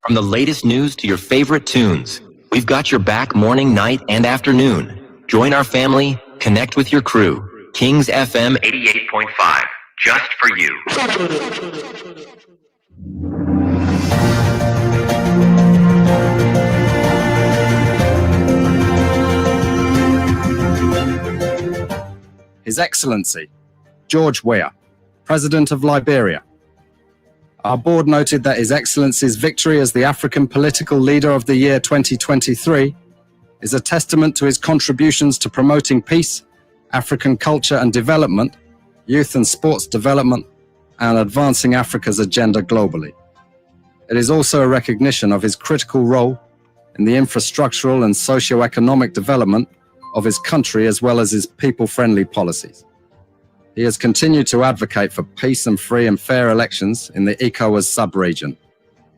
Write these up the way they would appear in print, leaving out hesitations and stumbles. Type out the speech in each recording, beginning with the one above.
From the latest news to your favorite tunes, we've got your back morning, night, and afternoon. Join our family, connect with your crew. Kings FM 88.5, just for you. His Excellency, George Weah, President of Liberia. Our board noted that His Excellency's victory as the African Political Leader of the Year 2023 is a testament to his contributions to promoting peace, African culture and development, youth and sports development, and advancing Africa's agenda globally. It is also a recognition of his critical role in the infrastructural and socio-economic development of his country as well as his people-friendly policies. He has continued to advocate for peace and free and fair elections in the ECOWAS sub-region,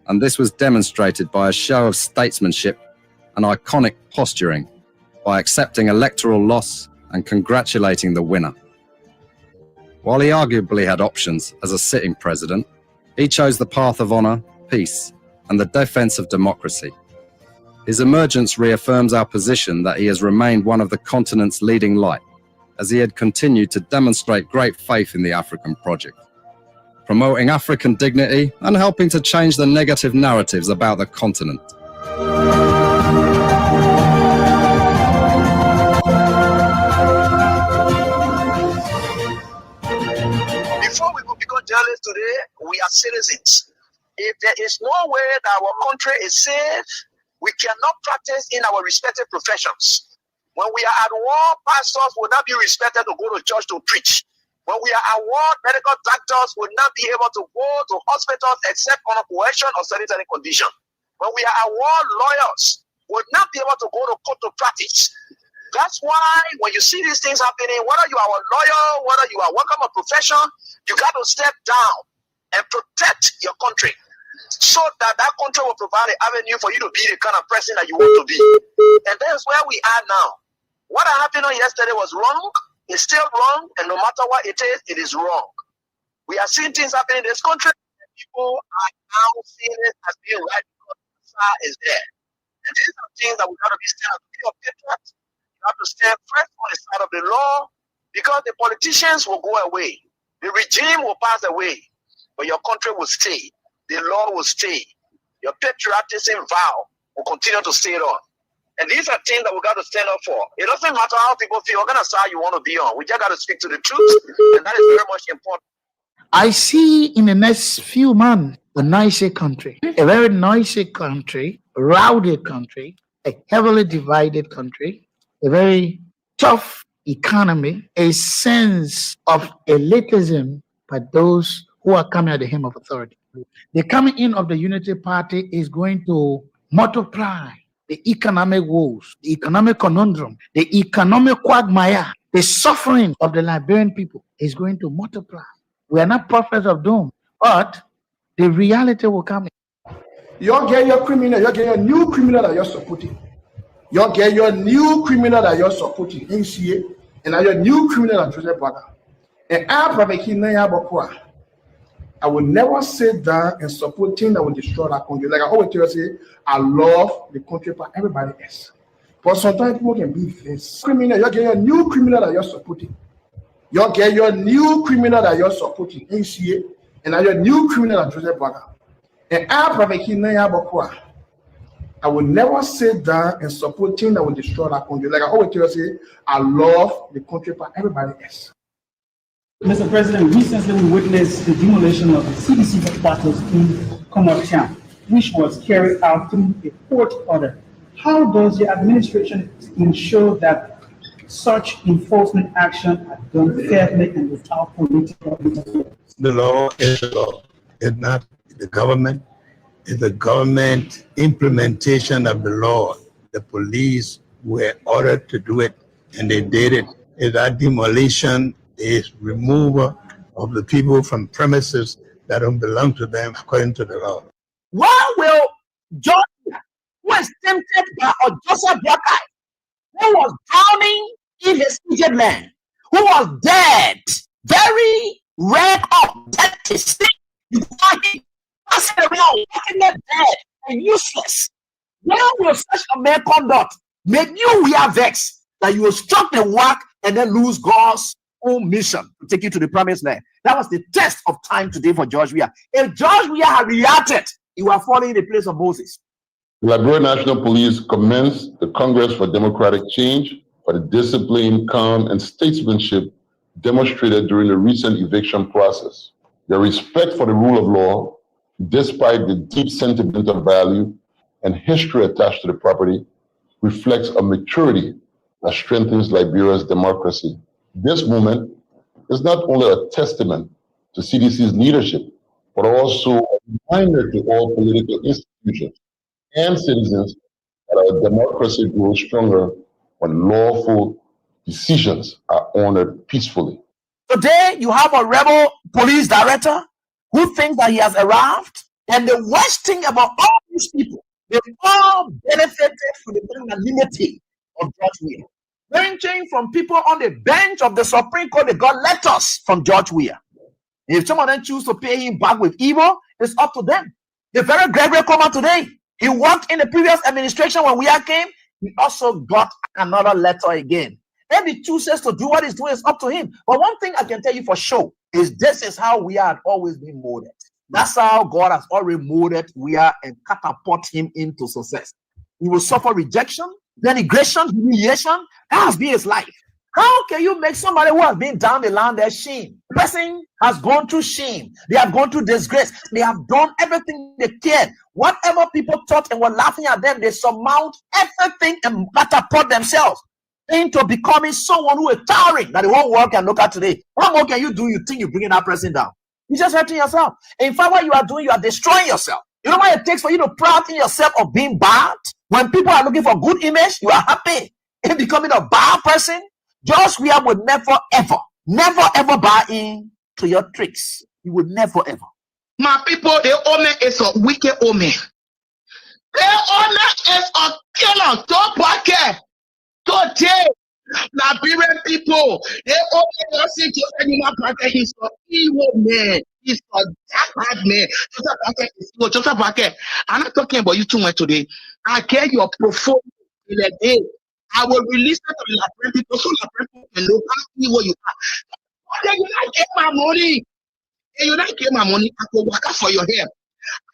and this was demonstrated by a show of statesmanship and iconic posturing by accepting electoral loss and congratulating the winner. While he arguably had options as a sitting president, he chose the path of honor, peace, and the defense of democracy. His emergence reaffirms our position that he has remained one of the continent's leading light, as he had continued to demonstrate great faith in the African project, promoting African dignity and helping to change the negative narratives about the continent. Before we become journalists today, we are citizens. If there is no way that our country is safe, we cannot practice in our respective professions. When we are at war, pastors will not be respected to go to church to preach. When we are at war, medical doctors will not be able to go to hospitals except on a coercion or sanitary condition. When we are at war, lawyers will not be able to go to court to practice. That's why when you see these things happening, whether you are a lawyer, whether you are working a profession, you got to step down and protect your country, so that that country will provide an avenue for you to be the kind of person that you want to be. And that's where we are now. What happened on yesterday was wrong. It's still wrong. And no matter what it is wrong. We are seeing things happening in this country. And people are now seeing it as being right because the fire is there. And these are things that we got to be standing up to be a patriot. You have to stand first on the side of the law, because the politicians will go away. The regime will pass away. But your country will stay. The law will stay. Your patriotism vow will continue to stay on. And these are things that we got to stand up for. It doesn't matter how people feel, what kind of side you want to be on. We just got to speak to the truth, and that is very much important. I see in the next few months a noisy country, a very noisy country, rowdy country, a heavily divided country, a very tough economy, a sense of elitism by those who are coming at the hem of authority. The coming in of the Unity Party is going to multiply the economic woes, the economic conundrum, the economic quagmire, the suffering of the Liberian people is going to multiply. We are not prophets of doom, but the reality will come in. You get your criminal, you get your new criminal that you're supporting. You get your new criminal that you're supporting in CA, and your new criminal that Joseph Baga. And I will never sit down and support things that will destroy that country. Like I always tell you, I love the country for everybody else. But sometimes people can be this. Criminal, you get your new criminal that you're supporting. You get your new criminal that you're supporting in CA, and your new criminal that Joseph Baga. And I will never sit down and support things that will destroy that country. Like I always tell you, I love the country for everybody else. Mr. President, recently we witnessed the demolition of the CDC headquarters in Komotcham, which was carried out through a court order. How does the administration ensure that such enforcement action are done fairly and without political interference? The law is the law. It's not the government. It's the government implementation of the law. The police were ordered to do it, and they did it. It's that demolition is removal of the people from premises that don't belong to them according to the law. Why will John, who was tempted by Joseph Blackeye, who was drowning in his Egypt land, who was dead, very red up, that is sick, I said, no, dead. and useless. Now will such a man conduct make you we are vexed that you will struck the work and then lose God's own mission to take you to the promised land. That was the test of time today for George Weah. If George Weah had reacted, he would have fallen in the place of Moses. The Liberia National Police commenced the Congress for Democratic Change for the discipline, calm, and statesmanship demonstrated during the recent eviction process. Their respect for the rule of law, despite the deep sentimental value and history attached to the property, reflects a maturity that strengthens Liberia's democracy. This movement is not only a testament to CDC's leadership, but also a reminder to all political institutions and citizens that our democracy grows stronger when lawful decisions are honored peacefully. Today, you have a rebel police director who thinks that he has arrived. And the worst thing about all these people, they all benefited from the magnanimity of George Weah. Ranging from people on the bench of the Supreme Court, they got letters from George Weah. If some of them choose to pay him back with evil, it's up to them. The very Gregory Comer today, he worked in the previous administration when Weah came. He also got another letter again. If he chooses to do what he's doing, it's up to him. But one thing I can tell you for sure is this is how Weah had always been molded. That's how God has already molded Weah and catapult him into success. He will suffer rejection, denigration, humiliation. That has been his life. How can you make somebody who has been down the line their shame? The person has gone through shame. They have gone through disgrace. They have done everything they can. Whatever people thought and were laughing at them, they surmount everything and catapult themselves into becoming someone who is towering that the whole world can look at today. What more can you do? You think you're bringing that person down? You're just hurting yourself. In fact, what you are doing, you are destroying yourself. You know what it takes for you to proud in yourself of being bad? When people are looking for good image, you are happy in becoming a bad person. George Weah would never ever buy in to your tricks. He would never ever. My people, the owner is a wicked owner. The owner is a killer. Don't pocket. Today, Liberian people, they only listen to Animal Pocket. He's an evil man. He's a bad man. Joseph Pocket, I'm not talking about you too much today. I care your profound in a day. I will release it to Liberian people so Liberian people can know how evil you are. Then you not get my money. And you not get my money. I will work out for your hair.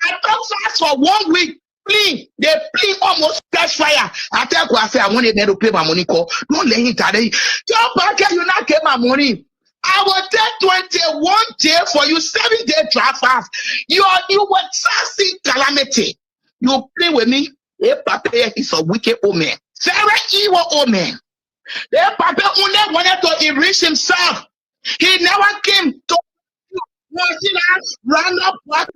I talk fast for 1 week. They plea almost catch fire. I tell you, I say, I want them to pay my money. Don't let him today. Your pocket, you not get my money. I will take 21 days for you, 7-day drive fast. You will see calamity. You play with me. The papa is a wicked old man. Very evil old man. The papa only wanted to enrich himself. He never came to run up to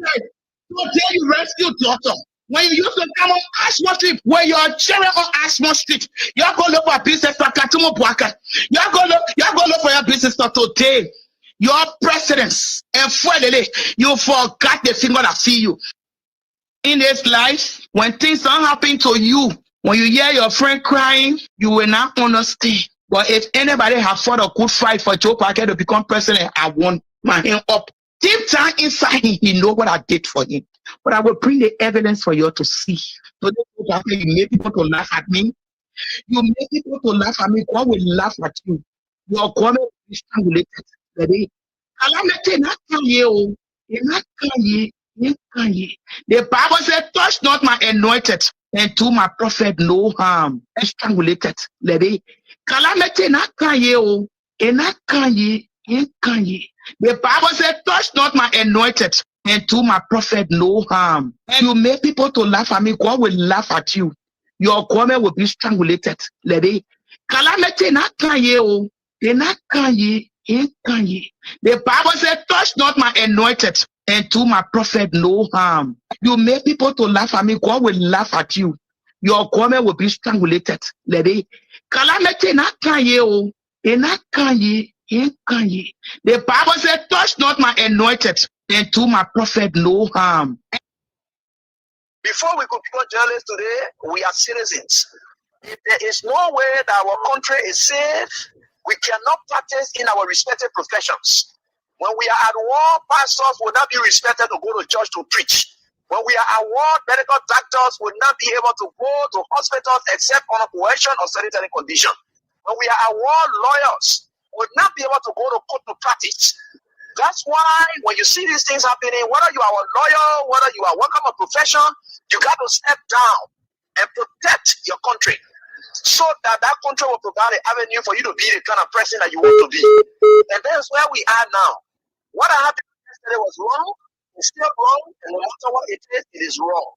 tell you rescue daughter. When you used to come on Ashmore Street, where you're cheering on Ashmore Street, you're going to look for a business for Katumo Buaka. You're going to look for your business for today. Your presidents and finally, you forgot the finger that see you. In this life, when things don't happen to you, when you hear your friend crying, you will not understand. But if anybody has fought a good fight for Joe Parker to become president, I want my hand up. Deep down inside him, he know what I did for him. But I will bring the evidence for you to see. So you make people to laugh at me. You make people to laugh at me. God will laugh at you. Your government is strangulated. Calamity not come you. Not come ye. The Bible said, touch not my anointed, and to my prophet no harm. Strangulated. Calamity not come you. Not come ye. The Bible said, touch not my anointed, and to my prophet no harm. And you make people to laugh at me, God will laugh at you. Your government will be strangulated. Calamity not can you. Not can ye. The Bible said, touch not my anointed, and to my prophet no harm. You make people to laugh at me, God will laugh at you. Your government will be strangulated. Calamity not can you. Not can ye. The Bible said, touch not my anointed, and to my prophet no harm. Before we could become journalists today, we are citizens. If there is no way that our country is safe, we cannot practice in our respective professions. When we are at war, pastors will not be respected to go to church to preach. When we are award medical doctors will not be able to go to hospitals except on a coercion or sanitary condition. When we are award lawyers will not be able to go to court to practice. That's why when you see these things happening, whether you are a lawyer, whether you are working a profession, you got to step down and protect your country so that that country will provide an avenue for you to be the kind of person that you want to be. And that's where we are now. What happened yesterday was wrong. It's still wrong, and no matter what it is wrong.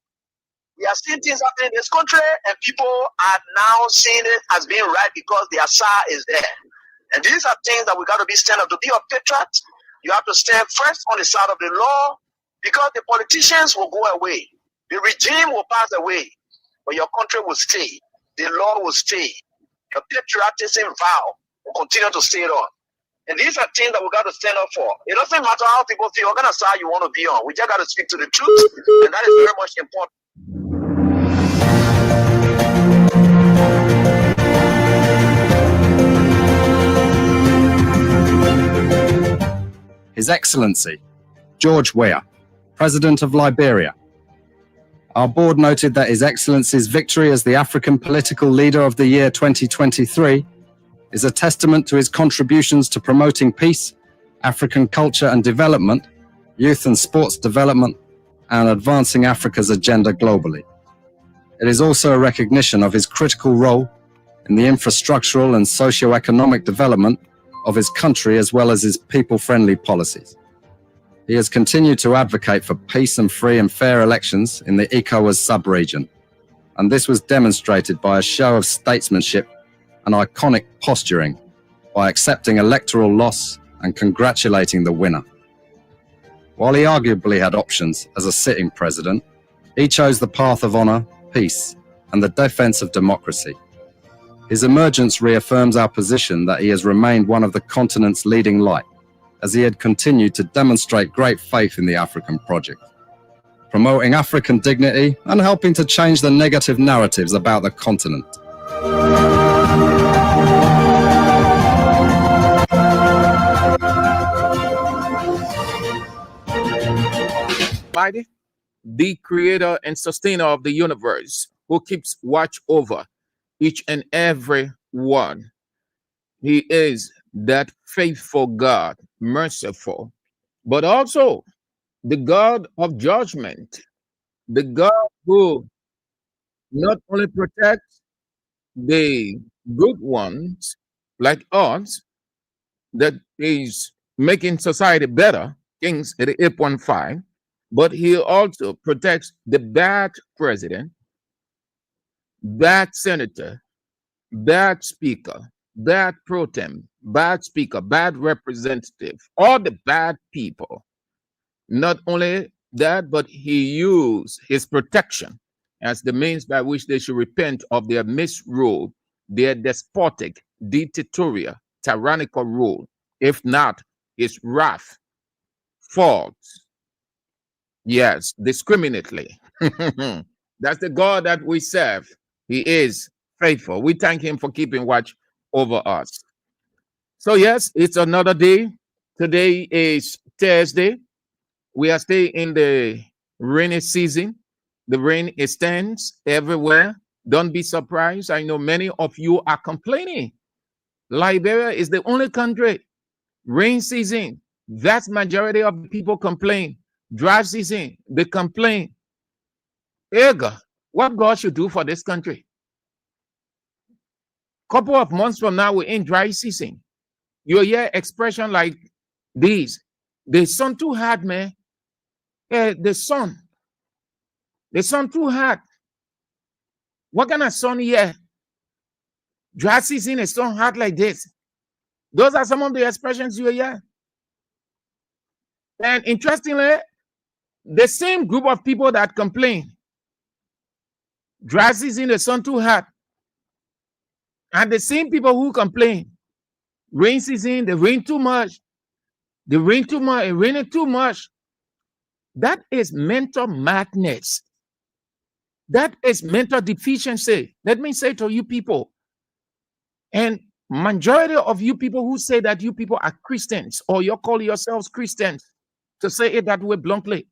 We are seeing things happening in this country, and people are now seeing it as being right because the Asa is there. And these are things that we got to be stand up to be a patriot. You have to stand first on the side of the law because the politicians will go away. The regime will pass away, but your country will stay. The law will stay. Your patriotism vow will continue to stay on. And these are things that we got to stand up for. It doesn't matter how people feel, what kind of side you want to be on. We just got to speak to the truth, and that is very much important. His Excellency, George Weah, President of Liberia. Our board noted that His Excellency's victory as the African Political Leader of the Year 2023 is a testament to his contributions to promoting peace, African culture and development, youth and sports development, and advancing Africa's agenda globally. It is also a recognition of his critical role in the infrastructural and socio-economic development of his country as well as his people-friendly policies. He has continued to advocate for peace and free and fair elections in the ECOWAS sub-region, and this was demonstrated by a show of statesmanship and iconic posturing by accepting electoral loss and congratulating the winner. While he arguably had options as a sitting president, he chose the path of honor, peace, and the defense of democracy. His emergence reaffirms our position that he has remained one of the continent's leading light, as he had continued to demonstrate great faith in the African project, promoting African dignity and helping to change the negative narratives about the continent. Almighty, the creator and sustainer of the universe, who keeps watch over each and every one. He is that faithful God, merciful, but also the God of judgment, the God who not only protects the good ones like us, that is making society better, Kings 88.5, but he also protects the bad president, bad senator, bad speaker, bad pro tem, bad speaker, bad representative, all the bad people. Not only that, but he used his protection as the means by which they should repent of their misrule, their despotic, dictatorial, tyrannical rule. If not, his wrath falls. Yes, discriminately. That's the God that we serve. He is faithful. We thank him for keeping watch over us. So yes, it's another day. Today is Thursday. We are still in the rainy season. The rain extends everywhere. Don't be surprised. I know many of you are complaining. Liberia is the only country. Rain season, vast majority of the people complain. Dry season, they complain. Hey God, what God should do for this country? Couple of months from now, we're in dry season. You'll hear expression like these. The sun too hot, man. The sun too hot. What kind of sun here? Dry season is so hot like this. Those are some of the expressions you hear. And interestingly, the same group of people that complain, dry season, the sun too hot, and the same people who complain, rain season, the rain too much, the rain too much, it raining too much. That is mental madness. That is mental deficiency. Let me say to you people, and majority of you people who say that you people are Christians, or you call yourselves Christians, to say it that way bluntly,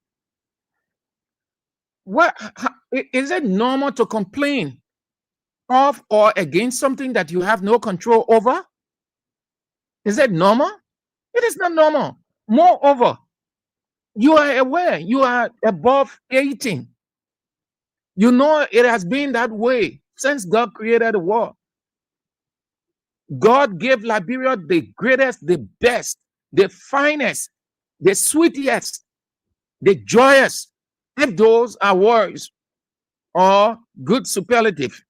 Is it normal to complain of or against something that you have no control over? Is it normal? It is not normal. Moreover, you are aware you are above 18. You know it has been that way since God created the world. God gave Liberia the greatest, the best, the finest, the sweetest, the joyous, if those are words or good superlative,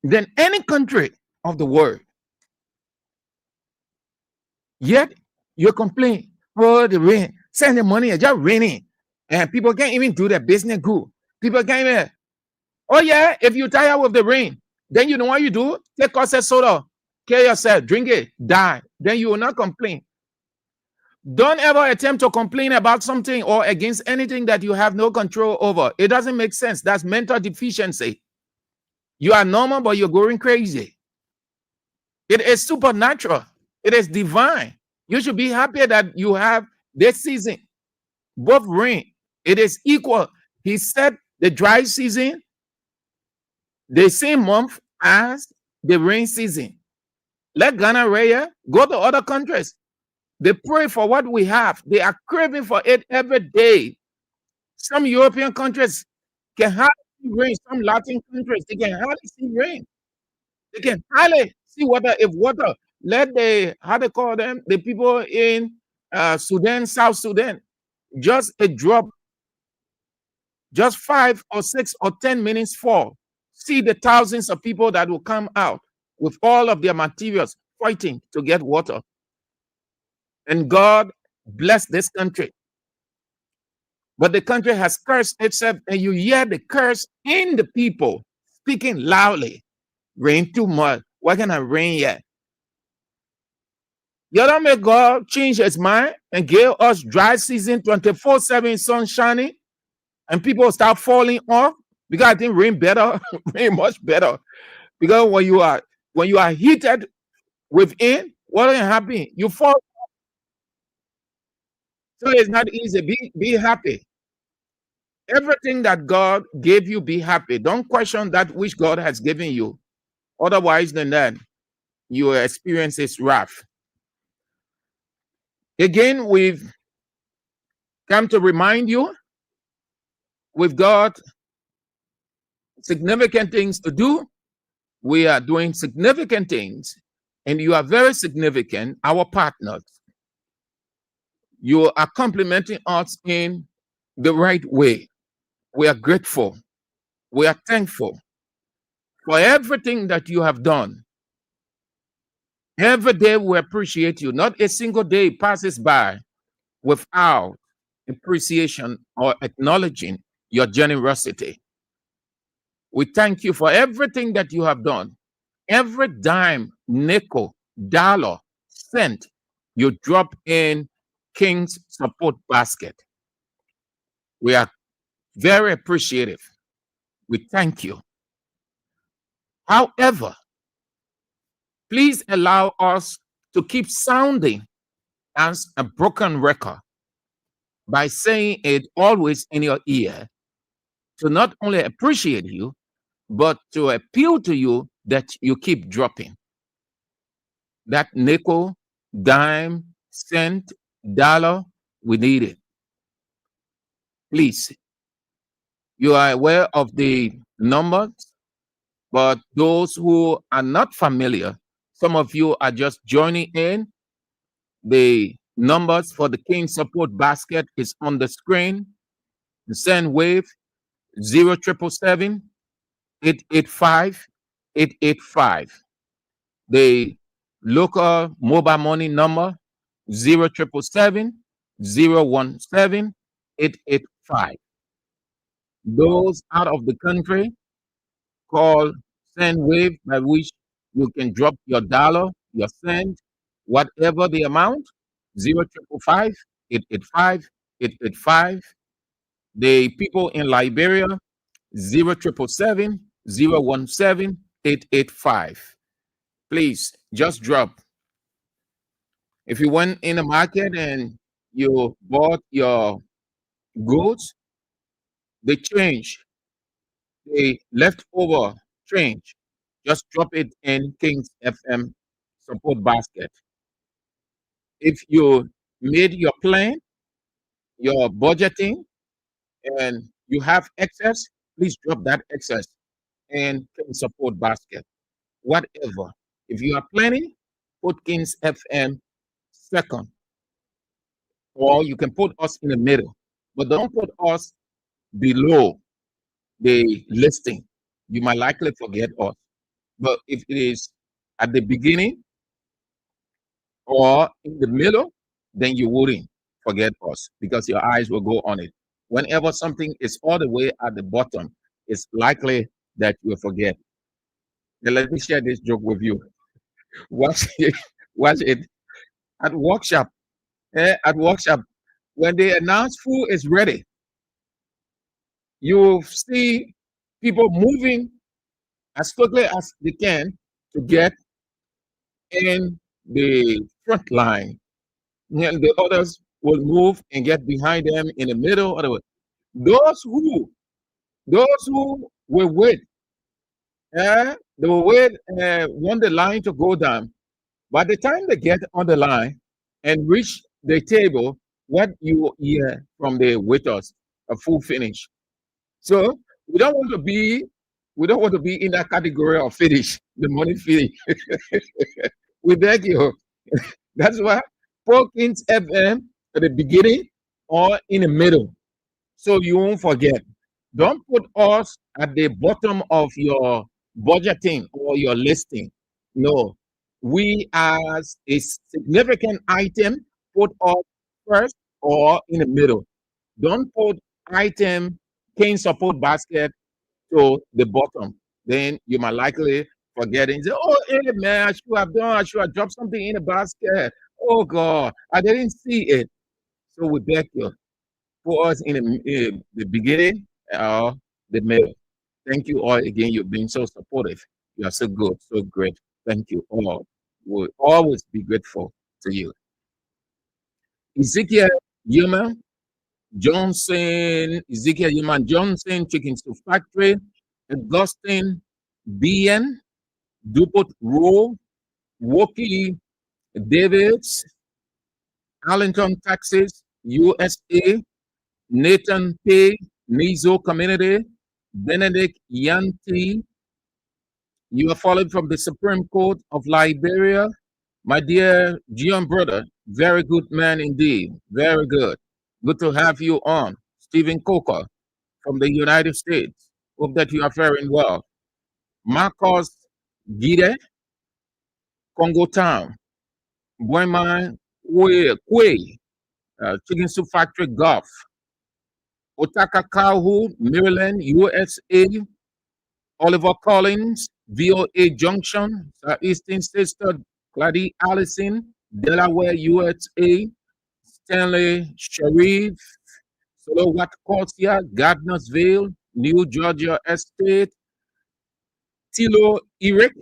than any country of the world. Yet you complain, oh, the rain, send the money, it's just raining. And people can't even do their business good. People can't even, oh yeah, if you tire with the rain, then you know what you do? Take caustic soda, kill yourself, drink it, die. Then you will not complain. Don't ever attempt to complain about something or against anything that you have no control over. It doesn't make sense. That's mental deficiency. You are normal, but you're going crazy. It is supernatural. It is divine. You should be happy that you have this season, both rain. It is equal. He said the dry season, the same month as the rain season. Let Ghana Raya go to other countries. They pray for what we have. They are craving for it every day. Some European countries can hardly see rain. Some Latin countries, they can hardly see rain. They can hardly see water. If water, let the, how they call them, the people in Sudan, South Sudan, just a drop, just 5 or 6 or 10 minutes fall. See the thousands of people that will come out with all of their materials fighting to get water. And God bless this country. But the country has cursed itself, and you hear the curse in the people speaking loudly. Rain too much. Why can't I rain yet? You don't make God change his mind and give us dry season, 24/7 sun shining, and people start falling off because I think rain better, rain much better. Because when you are heated within, what can happen? You fall. So it's not easy. Be happy. Everything that God gave you, be happy. Don't question that which God has given you. Otherwise than that, your experience is rough. Again, we've come to remind you we've got significant things to do. We are doing significant things, and you are very significant, our partners. You are complimenting us in the right way. We are grateful. We are thankful for everything that you have done. Every day we appreciate you. Not a single day passes by without appreciation or acknowledging your generosity. We thank you for everything that you have done. Every dime, nickel, dollar, cent you drop in King's support basket. We are very appreciative. We thank you. However, please allow us to keep sounding as a broken record by saying it always in your ear to not only appreciate you, but to appeal to you that you keep dropping. That nickel, dime, cent, dollar, we need it. Please, you are aware of the numbers, but those who are not familiar, some of you are just joining in. The numbers for the King Support Basket is on the screen. The send wave 0777 885 885. The local mobile money number 0777 017 885. Those out of the country, call send wave, by which you can drop your dollar, your cent, whatever the amount, 0555 885 885. The people in Liberia, 0777 017 885. Please just drop. If you went in the market and you bought your goods the change, the leftover change, just drop it in King's FM support basket. If you made your plan, your budgeting, and you have excess, please drop that excess in King's support basket. Whatever. If you are planning, put King's FM second, or you can put us in the middle, but don't put us below the listing. You might likely forget us. But if it is at the beginning or in the middle, then you wouldn't forget us because your eyes will go on it. Whenever something is all the way at the bottom, it's likely that you will forget. Now, let me share this joke with you. Watch it, watch it at workshop. At workshop, when they announce food is ready, you see people moving as quickly as they can to get in the front line. And the others will move and get behind them in the middle of the way. Those who will wait, they will wait and want the line to go down. By the time they get on the line and reach the table, what you hear from the waiters, a full finish. So we don't want to be in that category of finish, the money finish. We beg you. That's why put King's FM at the beginning or in the middle, so you won't forget. Don't put us at the bottom of your budgeting or your listing. No, we as a significant item put us first or in the middle. Don't put item King support basket to the bottom. Then you might likely forget it and say, oh, hey, man, I should have dropped something in the basket. Oh, God, I didn't see it. So we beg you, put us in the beginning or the middle. Thank you all again. You've been so supportive. You are so good, so great. Thank you all. We'll always be grateful to you. Ezekiel Human Johnson, Ezekiel Human Johnson, Chicken Soup Factory, Augustine BN, Dupont Row, Wookie Davids, Arlington, Texas, USA, Nathan P. Mizo Community, Benedict Yanti. You are followed from the Supreme Court of Liberia. My dear Gion brother, very good man indeed. Very good. Good to have you on. Stephen Coker from the United States. Hope that you are faring well. Marcos Gide, Congo Town. Bueman Kwe, Chicken Soup Factory, Gulf. Otaka Kauhu, Maryland, USA. Oliver Collins, VOA Junction, Southeastern Sister, Clady Allison, Delaware, USA. Stanley Sharif, Solowat Corsia, Gardnersville, New Georgia Estate. Tilo Eric,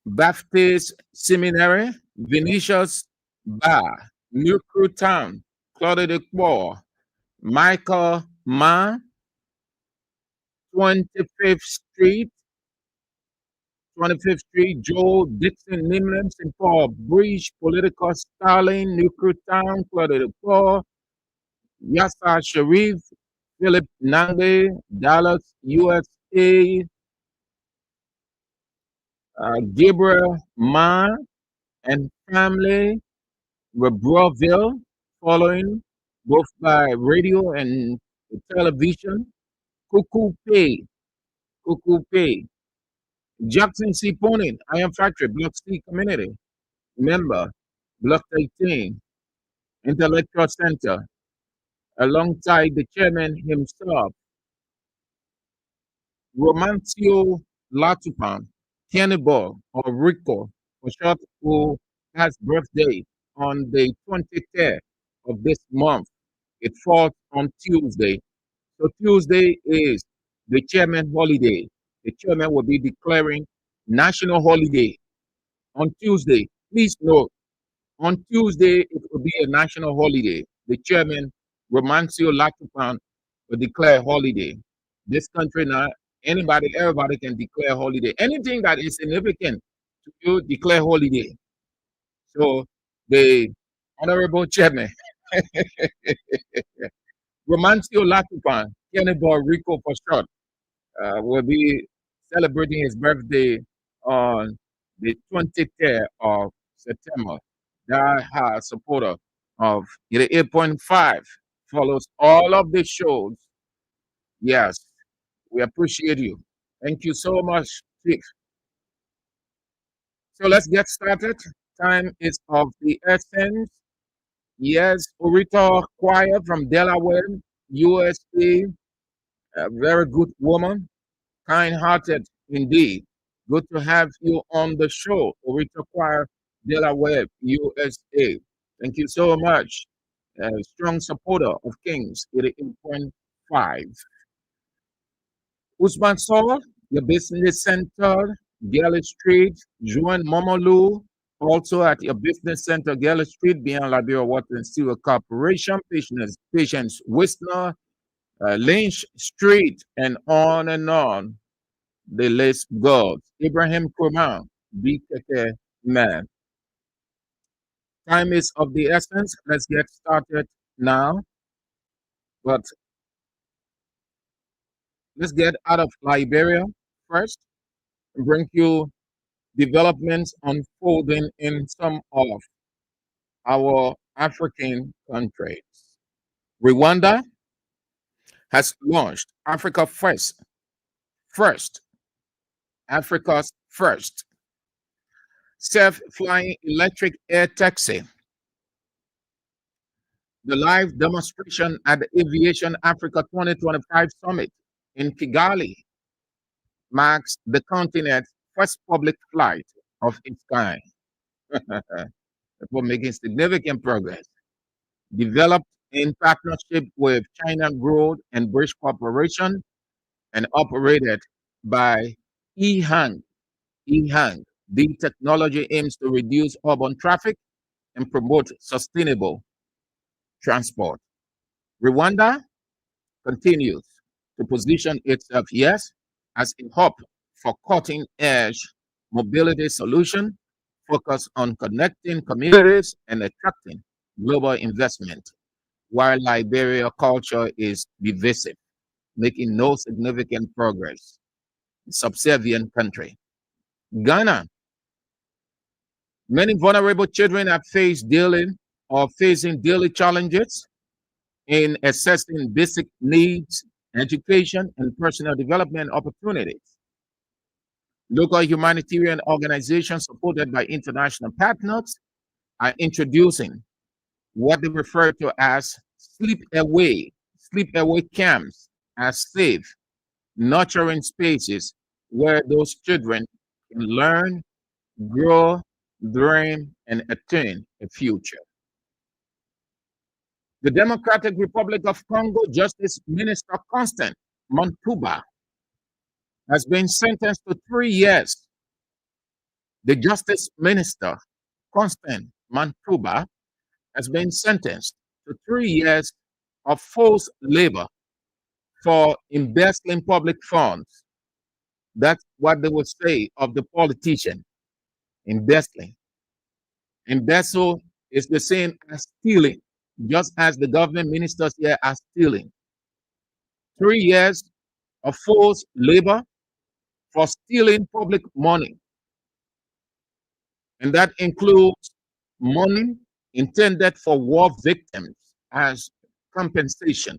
Baptist Seminary, Vinicius Bar, New Crew Town, Claude de Bois, Michael Ma, 25th Street, Joe Dixon Nimlin, St. Paul Breach, Political Starling, New Crew Town, Claude de Bois, Yasser Sharif, Philip Nange, Dallas, USA, Gabriel Ma and family, Robreville, following both by radio and television. Cuckoo Pay, Jackson C. Ponin, Iron Factory, Block C Community, member, Block 18, Intellectual Center, alongside the chairman himself, Romancio Latupan, Cannibal or Rico, for short, who has birthday on the 23rd of this month. It falls on Tuesday. So Tuesday is the chairman holiday. The chairman will be declaring national holiday on Tuesday. Please note, on Tuesday it will be a national holiday. The chairman, Romancio Latupan, to declare holiday. This country now, anybody, everybody can declare holiday. Anything that is significant to you, declare holiday. So the Honorable Chairman, Romancio Latupan, Kennebor Rico for short, will be celebrating his birthday on the 23rd of September. Die-hard supporter of 8.5 follows all of the shows. Yes, we appreciate you. Thank you so much, Chief. So let's get started. Time is of the essence. Yes, Urita Choir from Delaware, USA, a very good woman, kind-hearted indeed. Good to have you on the show, Urita Choir, Delaware, USA. Thank you so much. Strong supporter of Kings 88.5. Usman Saw, your business center, Galley Street, Juan Momolu, also at your business center, Galley Street, beyond Liberia Water and Sewer Corporation, Patience Wisner, Lynch Street, and on. The list goes. Ibrahim Kurman, BKK man. Time is of the essence. Let's get started now. But let's get out of Liberia first and bring you developments unfolding in some of our African countries. Rwanda has launched Africa's first self-flying electric air taxi. The live demonstration at the Aviation Africa 2025 Summit in Kigali marks the continent's first public flight of its kind. We're making significant progress. Developed in partnership with China Road and British Corporation and operated by EHang. The technology aims to reduce urban traffic and promote sustainable transport. Rwanda continues to position itself, yes, as a hub for cutting-edge mobility solution focused on connecting communities and attracting global investment, while Liberia culture is divisive, making no significant progress. Subservient country. Ghana. Many vulnerable children are facing daily challenges in accessing basic needs, education, and personal development opportunities. Local humanitarian organizations supported by international partners are introducing what they refer to as sleep-away camps as safe, nurturing spaces where those children can learn, grow, dream, and attain a future. The Democratic Republic of Congo Justice Minister Constant Montuba has been sentenced to 3 years. The Justice Minister Constant Montuba has been sentenced to 3 years of forced labor for embezzling public funds. That's what they would say of the politician, embezzling. Embezzle is the same as stealing, just as the government ministers here are stealing. 3 years of forced labor for stealing public money. And that includes money intended for war victims as compensation.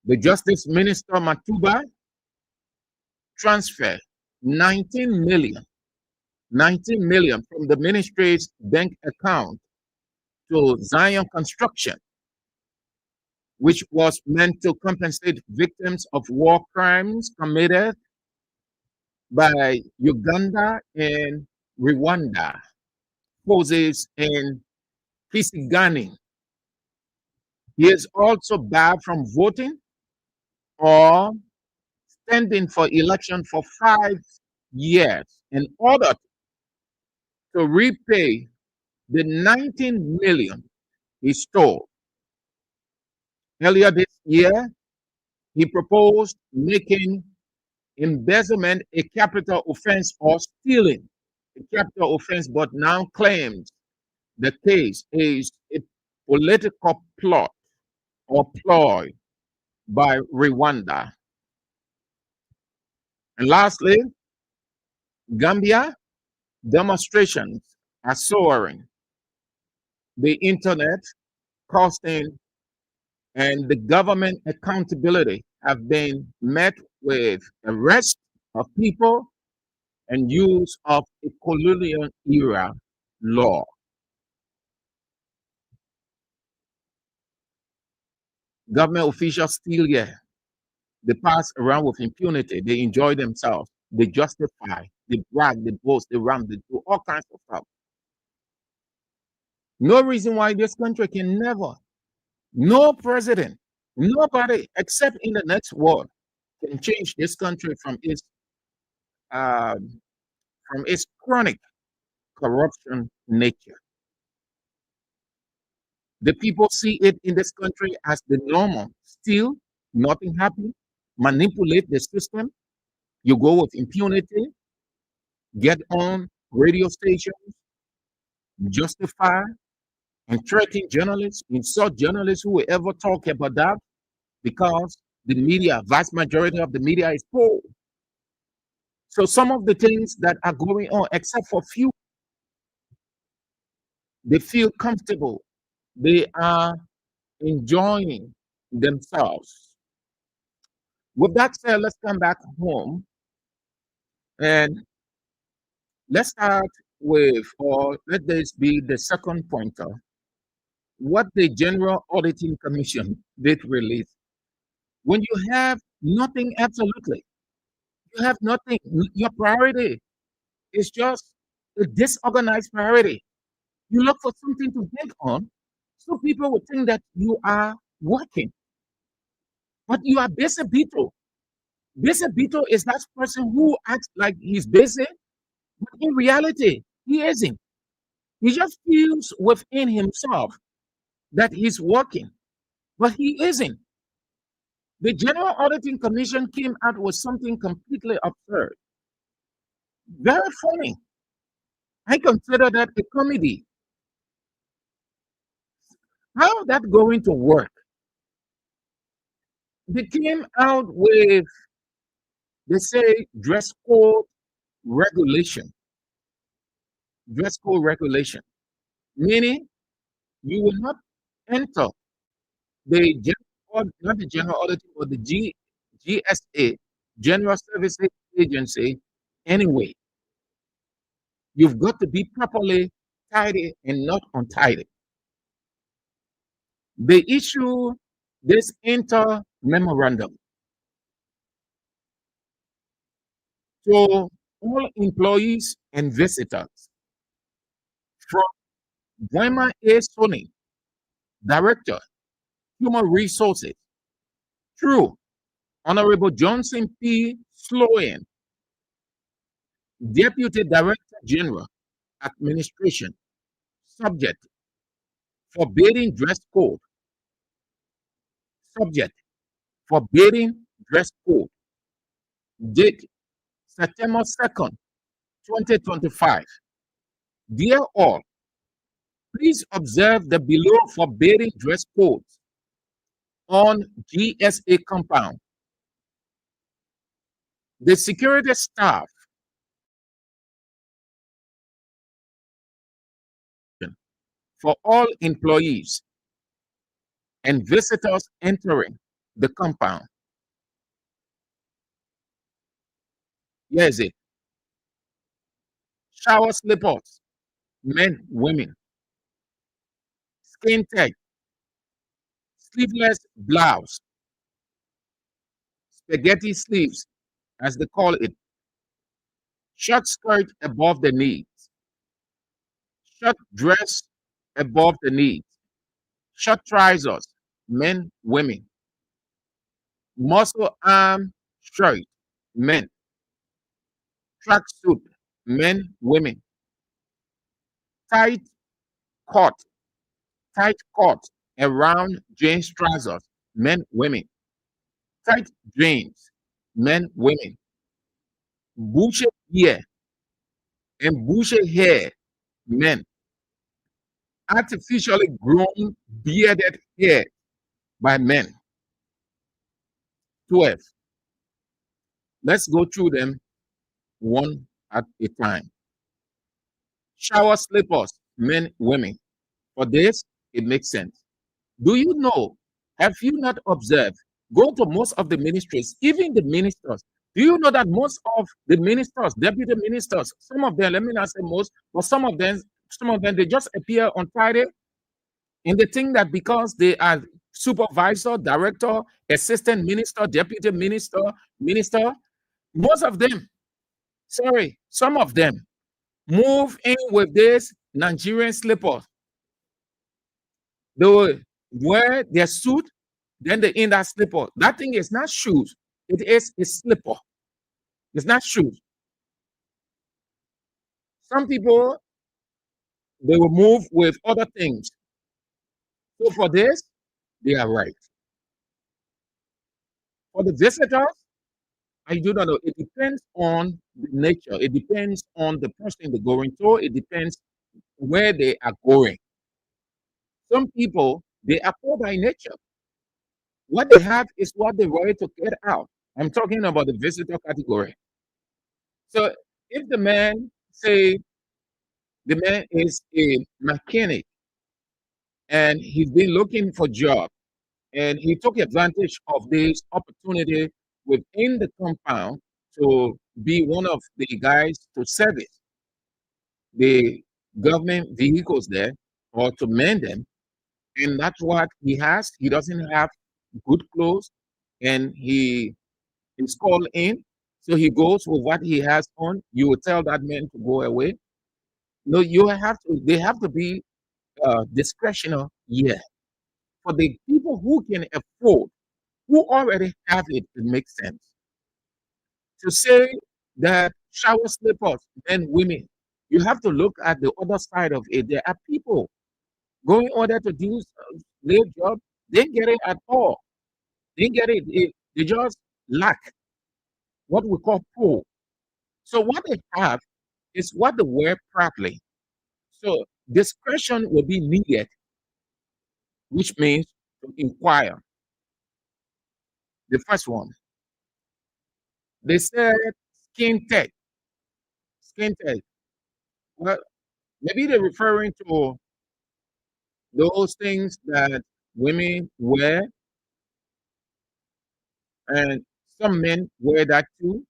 The Justice Minister Matuba transferred 19 million from the ministry's bank account to Zion Construction, which was meant to compensate victims of war crimes committed by Uganda and Rwanda, forces in Kisigani. He is also barred from voting or standing for election for 5 years in order to repay the 19 million he stole. Earlier this year, he proposed making embezzlement a capital offense or stealing a capital offense, but now claims the case is a political plot or ploy by Rwanda. And lastly, Gambia, demonstrations are soaring. The internet, costing, and the government accountability have been met with arrest of people and use of a colonial era law. Government officials still here. They pass around with impunity. They enjoy themselves. They justify. They brag. They boast. They ram. They do all kinds of stuff. No reason why this country can never, no president, nobody except in the next war can change this country from its chronic corruption nature. The people see it in this country as the normal. Still, nothing happened. Manipulate the system. You go with impunity, get on radio stations, justify and threaten journalists, insult journalists who will ever talk about that because the media, vast majority of the media is poor. So some of the things that are going on, except for few, they feel comfortable. They are enjoying themselves. With that said, let's come back home and let's start with, or let this be the second pointer, what the General Auditing Commission did release. When you have nothing, absolutely, you have nothing, your priority is just a disorganized priority. You look for something to build on, so people would think that you are working. But you are busy Beetle. Busy Beetle is that person who acts like he's busy, but in reality, he isn't. He just feels within himself that he's working, but he isn't. The General Auditing Commission came out with something completely absurd. Very funny. I consider that a comedy. How is that going to work? They came out with, they say, dress code regulation. Dress code regulation, meaning you will not enter the not the general auditing, or the GSA, General Services Agency, anyway. You've got to be properly tidy and not untidy. They issue this inter memorandum to all employees and visitors from Weah A. Sony, Director, Human Resources, through Honorable Johnson P. Sloan, Deputy Director General, Administration, subject, forbidding dress code. Subject, forbidding dress code. Date, September 2nd, 2025. Dear all, please observe the below forbidding dress codes on GSA compound. The security staff for all employees and visitors entering the compound. Here is it. Shower slippers, men, women. Skin tight, sleeveless blouse, spaghetti sleeves, as they call it. Short skirt above the knees. Short dress above the knees. Short trousers, men, women. Muscle arm shirt, men. Track suit, men, women. Tight coat, around jeans trousers, men, women. Tight jeans, men, women. Bushy ear and bushy hair, men. Artificially grown bearded hair by men. 12. Let's go through them one at a time. Shower slippers, men, women. For this, it makes sense. Do you know? Have you not observed? Go to most of the ministries, even the ministers. Do you know that most of the ministers, deputy ministers, some of them, let me not say most, but some of them, they just appear on Friday and they think that because they are supervisor, director, assistant minister, deputy minister, most of them, sorry, some of them move in with this Nigerian slippers. They will wear their suit, then they in that slipper. That thing is not shoes, it is a slipper. It's not shoes. Some people, they will move with other things. So for this, they are right. For the visitors, I do not know. It depends on the nature. It depends on the person they're going to. It depends where they are going. Some people, they are poor by nature. What they have is what they're ready to get out. I'm talking about the visitor category. So if the man, say, the man is a mechanic and he's been looking for job and he took advantage of this opportunity within the compound to be one of the guys to service the government vehicles there or to mend them, and that's what he has. He doesn't have good clothes and he is called in, so he goes with what he has on. You will tell that man to go away. No, you have to, they have to be discretional. Yeah, for the people who can afford, who already have it, it makes sense to say that shower slippers, men, women. You have to look at the other side of it. There are people going on there to do their job. They get it at all. They get it. They just lack what we call poor. So what they have is what they wear properly. So discretion will be needed, which means to inquire. The first one, they said skin tech. Skin tech. Well, maybe they're referring to those things that women wear, and some men wear that too,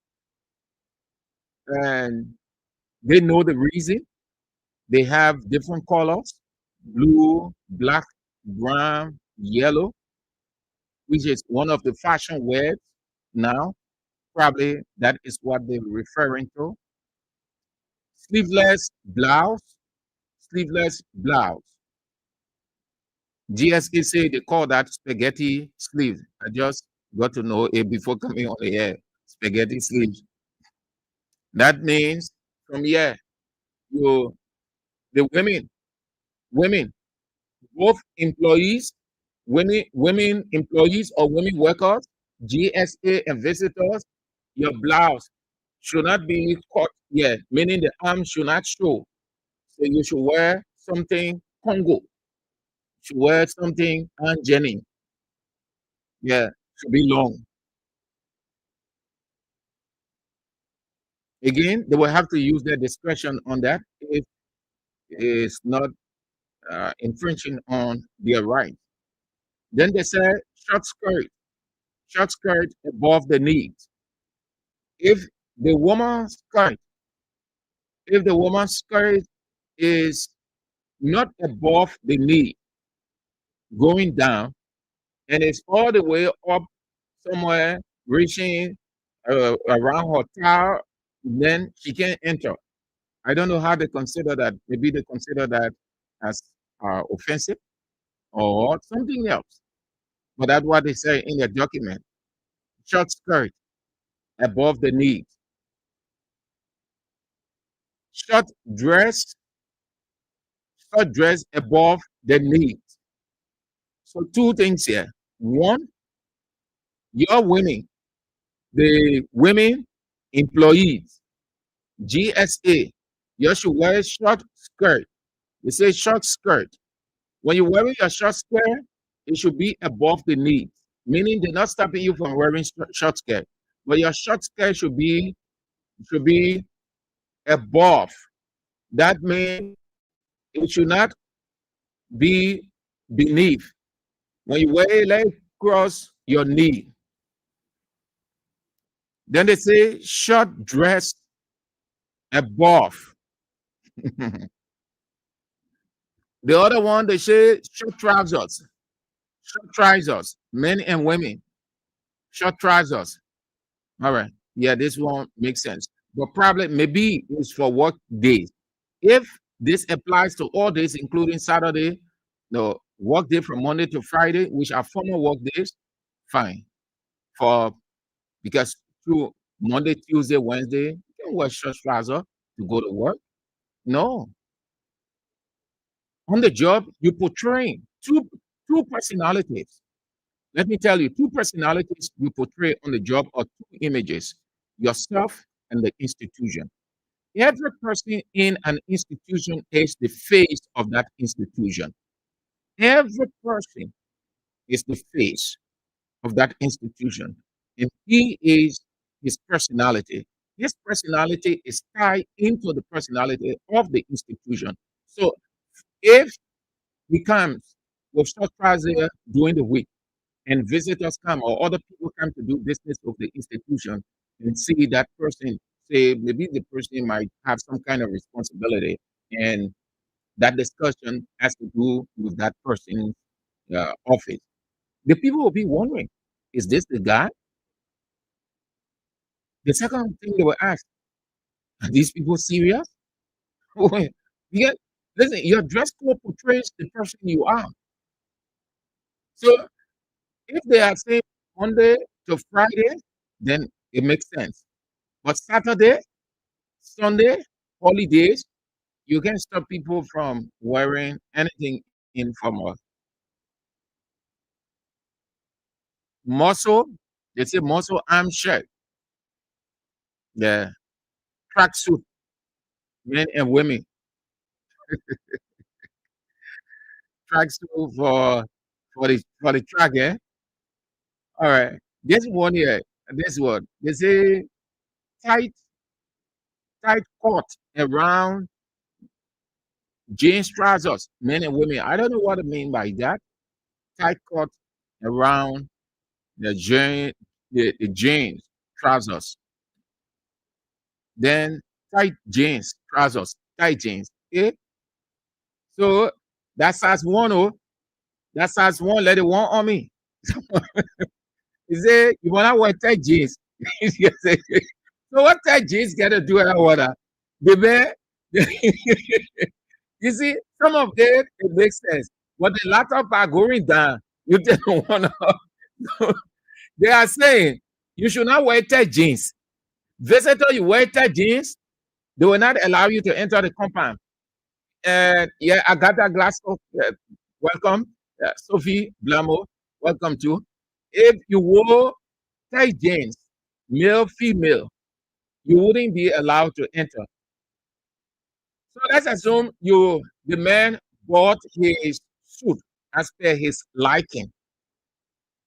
and they know the reason. They have different colors: blue, black, brown, yellow, which is one of the fashion wears now. Probably that is what they're referring to. Sleeveless blouse, sleeveless blouse. GSK say they call that spaghetti sleeve. I just got to know it before coming on the air. Spaghetti sleeves. That means from here, you the women, both employees, women employees or women workers, GSA and visitors, your blouse should not be cut here, meaning the arm should not show. So you should wear something Congo. Should wear something Jenny. Yeah, should be long. Again, they will have to use their discretion on that if it's not infringing on their right. Then they say short skirt above the knees. If the woman's skirt, if the woman's skirt is not above the knee, going down, and it's all the way up somewhere, reaching around her thigh, then she can't enter. I don't know how they consider that. Maybe they consider that as offensive or something else. But that's what they say in the document. Short skirt above the knees. Short dress, short dress above the knees. So two things here. One, your women, the women employees, GSA, you should wear a short skirt. They say short skirt. When you're wearing your short skirt, it should be above the knees, meaning they're not stopping you from wearing short skirt, but your short skirt should be above. That means it should not be beneath. When you wear a leg across your knee, then they say short dress above. The other one, they say short trousers. Short trousers, men and women. Short trousers. All right. Yeah, this one makes sense. But probably maybe it's for work days. If this applies to all days, including Saturday, no work day from Monday to Friday, which are formal work days, fine. Because through Monday, Tuesday, Wednesday, you can wear short trouser to go to work. No. On the job, you portray two personalities. Let me tell you, two personalities you portray on the job are two images, yourself and the institution. Every person in an institution is the face of that institution. Every person is the face of that institution. And he is his personality. His personality is tied into the personality of the institution. So if he comes with short trouser during the week, and visitors come or other people come to do business with the institution and see that person, say maybe the person might have some kind of responsibility, and that discussion has to do with that person's office. The people will be wondering, is this the guy? The second thing they will ask, are these people serious? Yeah, listen, your dress code portrays the person you are. So if they are saying Monday to Friday, then it makes sense. But Saturday, Sunday, holidays, you can stop people from wearing anything informal. Muscle, they say muscle arm shirt, the tracksuit, men and women, tracksuit for the track, eh? All right. This one here, this one, they say tight, tight cut around jeans trousers, men and women. I don't know what I mean by that. Tight cut around the jeans trousers. Then tight jeans trousers, tight jeans. Okay, so that size one, oh, that size one, let it one on me. He say you wanna wear tight jeans. Yes, eh. So what tight jeans got to do with that water? The bear. You see, some of them it makes sense, but the latter part going down, you don't wanna. They are saying you should not wear tight jeans. Visitor, you wear tight jeans, they will not allow you to enter the compound. And yeah, Agatha Glasgow, welcome. Sophie Blamo, welcome too. If you wore tight jeans, male, female, you wouldn't be allowed to enter. So let's assume the man bought his suit as per his liking.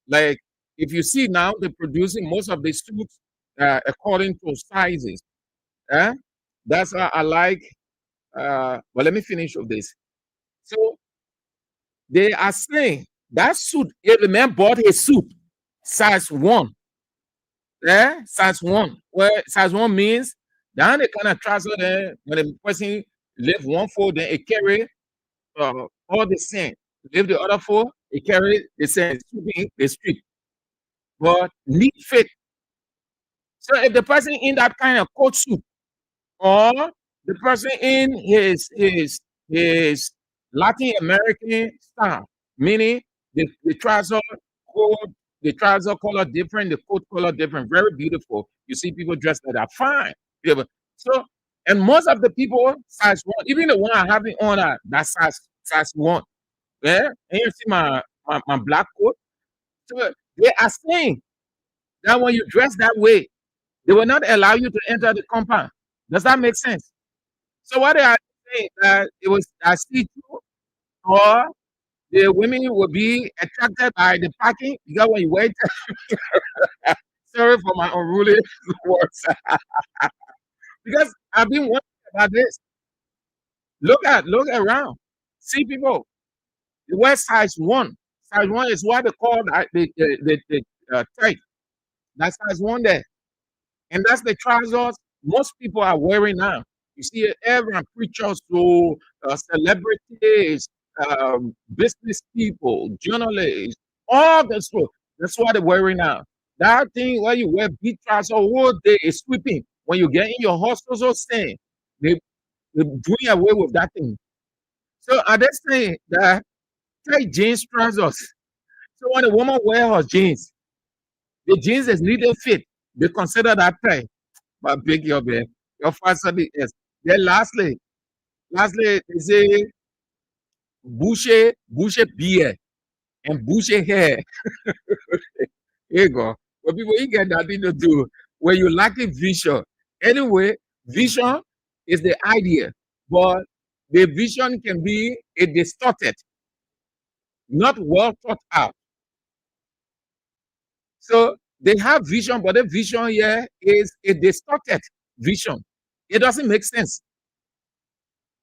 Like if you see now, they're producing most of the suits according to sizes. Eh? That's why I like. Well, let me finish with this. So they are saying that suit, if the man bought a suit size one, size one, where size one means that the kind of trouser there when the person lift one foot, then it carry all the same. Lift the other foot, it carry the same, sweeping the street. But neat fit. So if the person in that kind of coat suit, or the person in his Latin American style, meaning the trouser code, the trouser color different, the coat color different, very beautiful. You see people dressed like that, fine. Yeah, so and most of the people size one, even the one I have it on that size one. Yeah, and you see my black coat. So they are saying that when you dress that way, they will not allow you to enter the compound. Does that make sense? So what they are saying that it was a see-through, or the women will be attracted by the parking because when you wait, sorry for my unruly words, because I've been wondering about this. Look around, see people. The wear size one. Size one is what they call the tight. That's size one there. And that's the trousers most people are wearing now. You see everyone, preachers, so celebrities, business people, journalists, all this stuff. That's what they're wearing now. That thing where you wear big trousers all day is sweeping. When you get in your hostels or staying, they're doing away with that thing. So are they saying that tight jeans trousers? So when a woman wear her jeans, the jeans is little fit. They consider that tight. But big your babe. Your facility is. Then lastly, they say bushy beard and bushy hair. Here you go. But people, you get nothing to do when you lack a vision. Anyway, vision is the idea, but the vision can be a distorted, not well thought out. So they have vision, but the vision here is a distorted vision. It doesn't make sense.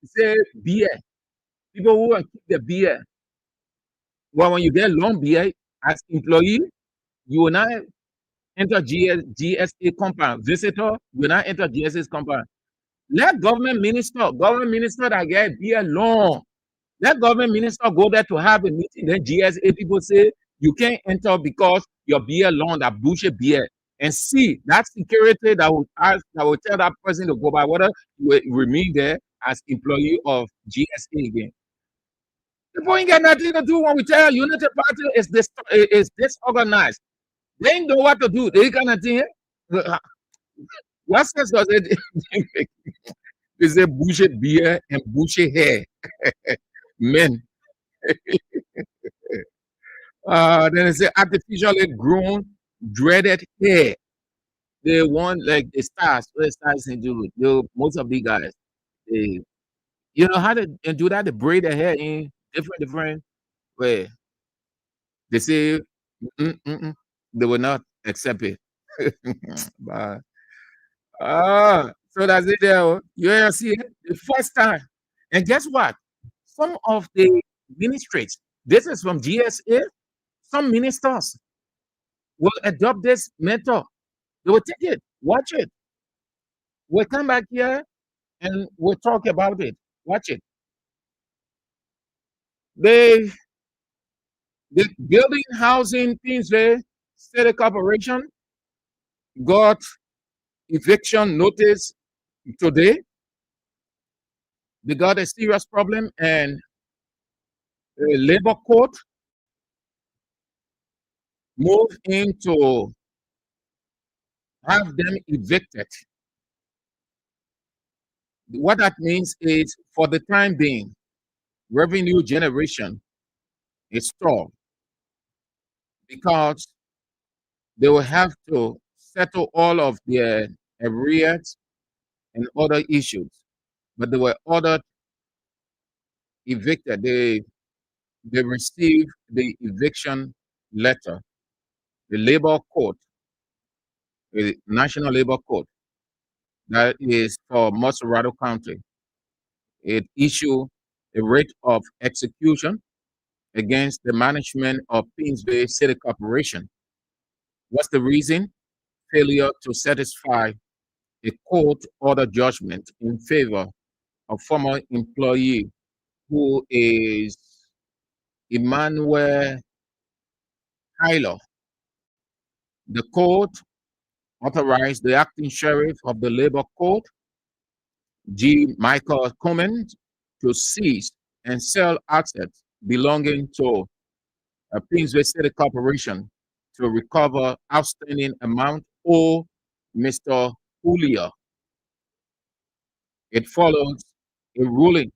Say beer. People who want to keep the beer. Well, when you get long beer as employee, you will not enter GSA compound. Visitor, you will not enter GSA compound. Let government minister that get beer long. Let government minister go there to have a meeting. Then GSA people say you can't enter because your beer long, that bullshit beer. And see that security that will tell that person to go by whether you will remain there as employee of GSA again. People ain't got nothing to do when we tell Unity Party is disorganized. They ain't know what to do. They got nothing. What sense does it make? Is a bullshit beer and bullshit hair. Men. Then it's artificially grown, dreaded hair. They want like the stars. What the stars can do? Most of the guys, they, you know how to do that? They braid their hair in different way. They say they will not accept it. But so that's it there. You see it the first time. And guess what? Some of the ministries, this is from GSA, some ministers will adopt this method. They will take it, watch it. We'll come back here and we'll talk about it. Watch it. The building housing things there, State Corporation got eviction notice today. They got a serious problem, and the labor court moved in to have them evicted. What that means is, for the time being, revenue generation is stalled because they will have to settle all of their arrears and other issues. But they were ordered evicted. They received the eviction letter. The labor court, the National Labor Court, that is for Moserado County, it issued a writ of execution against the management of Pins Bay City Corporation. What's the reason? Failure to satisfy a court order judgment in favor of former employee who is Emmanuel Tyler. The court authorized the acting sheriff of the labor court, G. Michael Coleman, to seize and sell assets belonging to a Pinsway City Corporation to recover outstanding amount owed Mr. Julio. It follows a ruling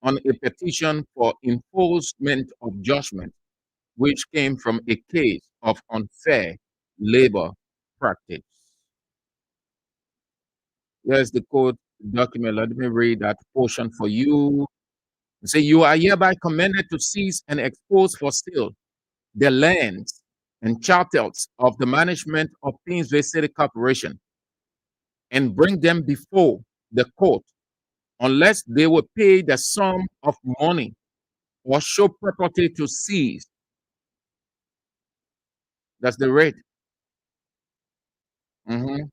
on a petition for enforcement of judgment which came from a case of unfair labor practice. Here's the court document. Let me read that portion for you. Say, you are hereby commanded to seize and expose for sale the lands and charters of the management of Painesville City Corporation and bring them before the court unless they will pay the sum of money or show property to seize. That's the rate. Mhm.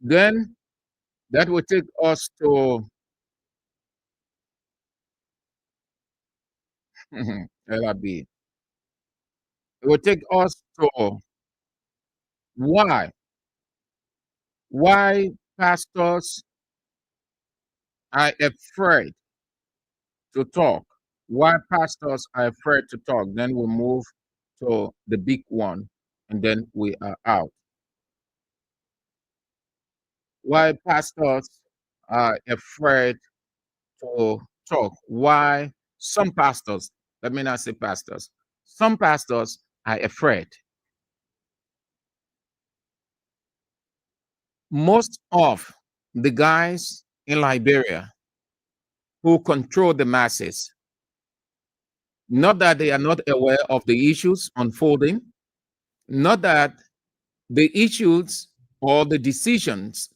Then that will take us to LRB. It will take us to why pastors are afraid to talk. Why pastors are afraid to talk. Then we'll move to the big one, and then we are out. Why pastors are afraid to talk. Why some pastors, let me not say pastors, some pastors are afraid. Most of the guys in Liberia who control the masses, not that they are not aware of the issues unfolding, not that the issues or the decisions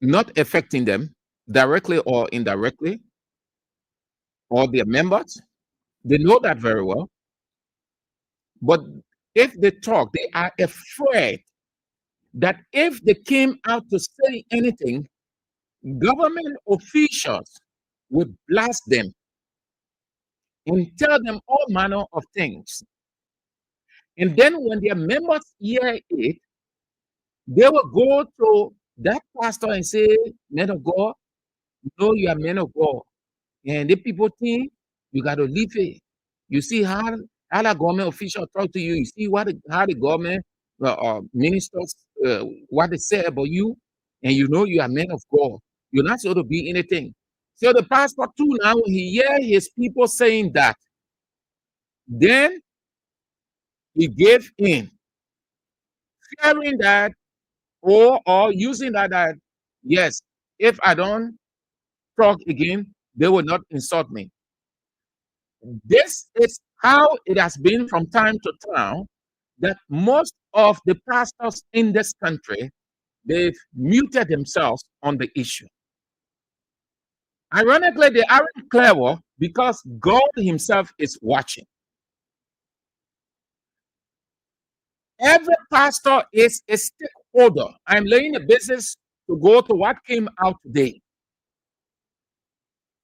not affecting them directly or indirectly, or their members, they know that very well. But if they talk, they are afraid that if they came out to say anything, government officials would blast them and tell them all manner of things. And then when their members hear it, they will go to that pastor and say, "Men of God, no, you are men of God." And the people think you got to leave it. You see how the government official talk to you. You see how the government ministers, what they say about you, and you know you are men of God. You're not supposed to be anything. So the pastor too, now when he hear his people saying that, then he gave in, fearing that or using that yes, if I don't talk again, they will not insult me. This is how it has been from time to time that most of the pastors in this country, they've muted themselves on the issue. Ironically, they aren't clever because God himself is watching. Every pastor is a stakeholder. I'm laying a basis to go to what came out today.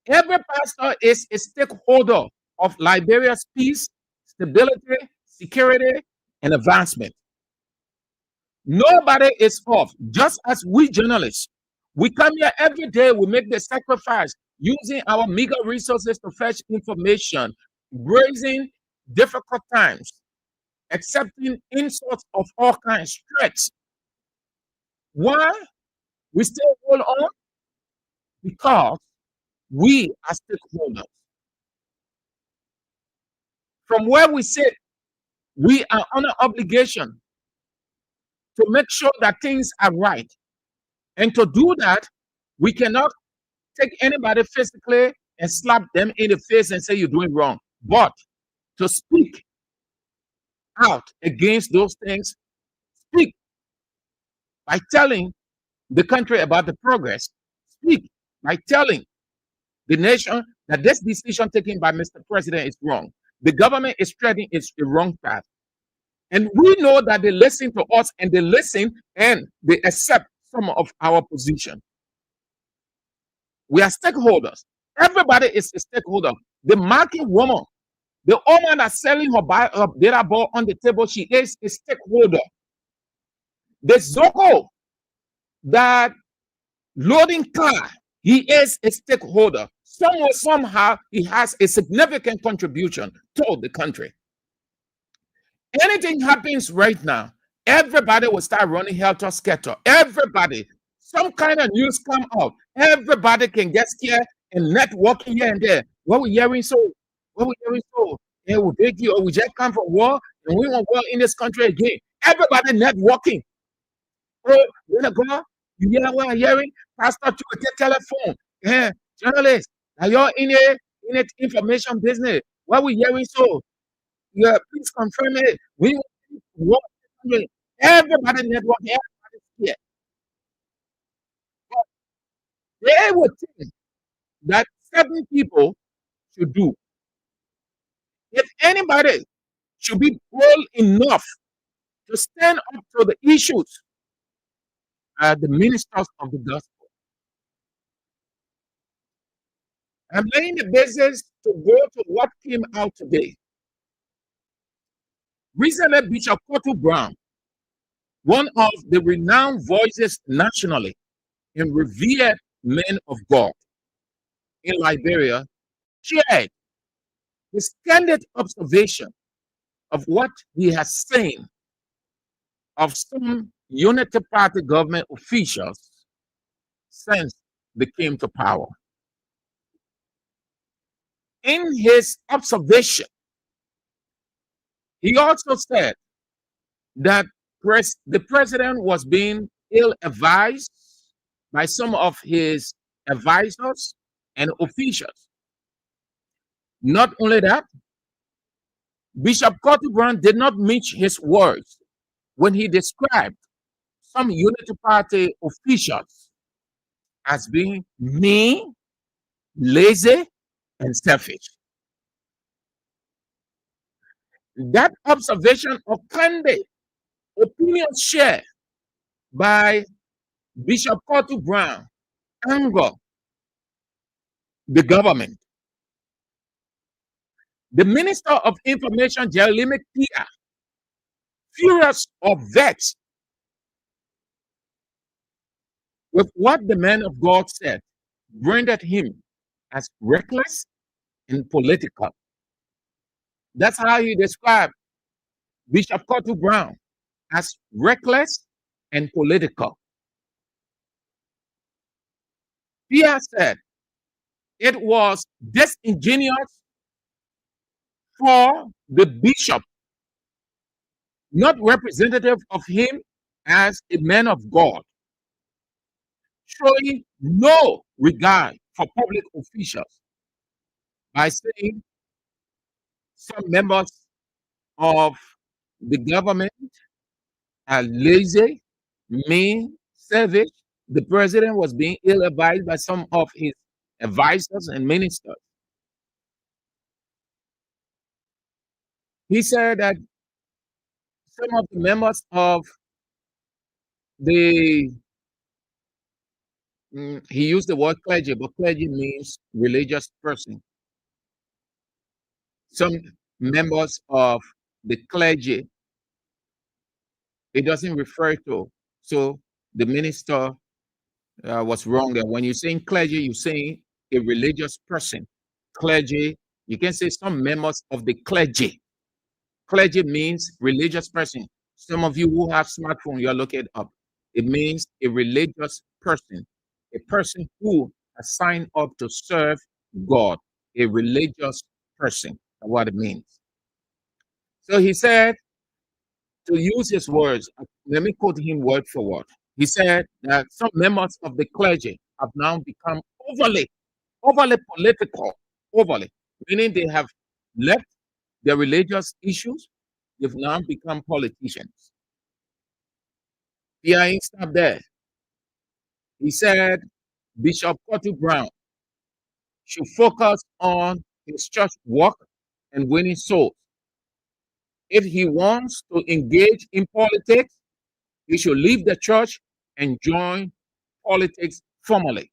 Every pastor is a stakeholder of Liberia's peace, stability, security, and advancement. Nobody is off. Just as we journalists, we come here every day, we make the sacrifice using our meager resources to fetch information, braving difficult times, accepting insults of all kinds, threats. Why? We still hold on? Because we are stakeholders. From where we sit, we are under obligation to make sure that things are right. And to do that, we cannot take anybody physically and slap them in the face and say you're doing wrong. But to speak out against those things, speak by telling the country about the progress, speak by telling the nation that this decision taken by Mr. President is wrong. The government is treading the wrong path. And we know that they listen to us and they listen and they accept some of our position. We are stakeholders. Everybody is a stakeholder. The market woman, the woman that's selling her data ball on the table, she is a stakeholder. The Zoko that loading car, he is a stakeholder. Somewhere, somehow, he has a significant contribution to the country. Anything happens right now, everybody will start running helter-skelter. Everybody. some kind of news come out, everybody can get scared and networking here and there. What we hearing so? What we hearing so? Yeah, we beg you, or we just come from war and we want war in this country again. Everybody networking. Oh, when I go, you hear what I'm hearing? Pastor to the telephone. Yeah, journalists, are y'all in it information business? What we hearing so? Yeah, please confirm it. We want war. Everybody networking, everybody scared. They would think that certain people should do. If anybody should be bold enough to stand up to the issues, are the ministers of the gospel. I'm laying the basis to go to what came out today. Recently, Bishop Kotu Brown, one of the renowned voices nationally and revered men of God in Liberia, shared his candid observation of what he has seen of some Unity Party government officials since they came to power. In his observation, he also said that the president was being ill-advised by some of his advisors and officials. Not only that, Bishop Kotu Brown did not mince his words when he described some Unity Party officials as being mean, lazy, and selfish. That observation of candid opinions shared by Bishop Kotu Brown angered the government. The Minister of Information, Jeremy Weah, furious or vexed with what the man of God said, branded him as reckless and political. That's how he described Bishop Kotu Brown, as reckless and political. Weah said it was disingenuous for the bishop, not representative of him as a man of God, showing no regard for public officials by saying some members of the government are lazy, mean, savage. The president was being ill-advised by some of his advisors and ministers. He said that some of the members of the he used the word clergy, but clergy means religious person. Some members of the clergy, it doesn't refer to. So the minister was wrong there. When you're saying clergy, you're saying a religious person. Clergy, you can say some members of the clergy. Clergy means religious person. Some of you who have smartphone, you're looking it up. It means a religious person, a person who has signed up to serve God, a religious person. That's what it means. So he said, to use his words, let me quote him word for word. He said that some members of the clergy have now become overly political, meaning they have left their religious issues, they've now become politicians. He ain't stopped there. He said Bishop Kotu Brown should focus on his church work and winning souls. If he wants to engage in politics, he should leave the church and join politics formally.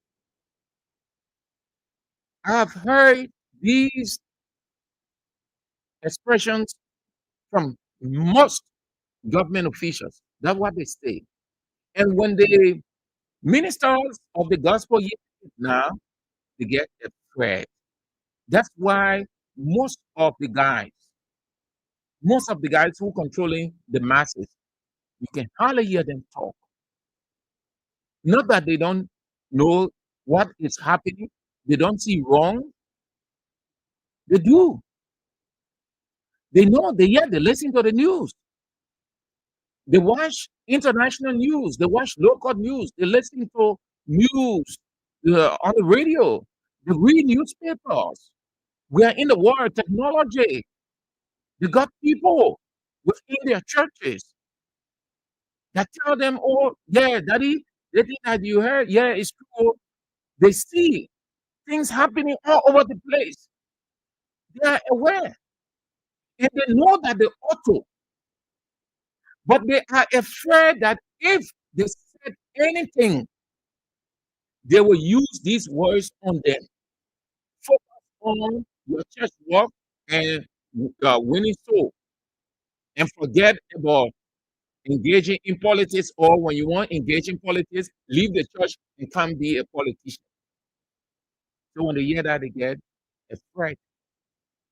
I've heard these expressions from most government officials. That's what they say. And when the ministers of the gospel hear it now, they get afraid. That's why most of the guys who controlling the masses, you can hardly hear them talk. Not that they don't know what is happening, they don't see wrong. They do. They know, they listen to the news. They watch international news, they watch local news, they listen to news on the radio, they read newspapers. We are in the world of technology. They got people within their churches that tell them, oh, yeah, daddy, the thing that you heard, yeah, it's true. They see things happening all over the place. They are aware and they know that they ought to, but they are afraid that if they said anything, they will use these words on them. Focus on your church work and winning soul, and forget about engaging in politics, or when you want to engage in politics, leave the church and come be a politician. So when they hear that, they get afraid.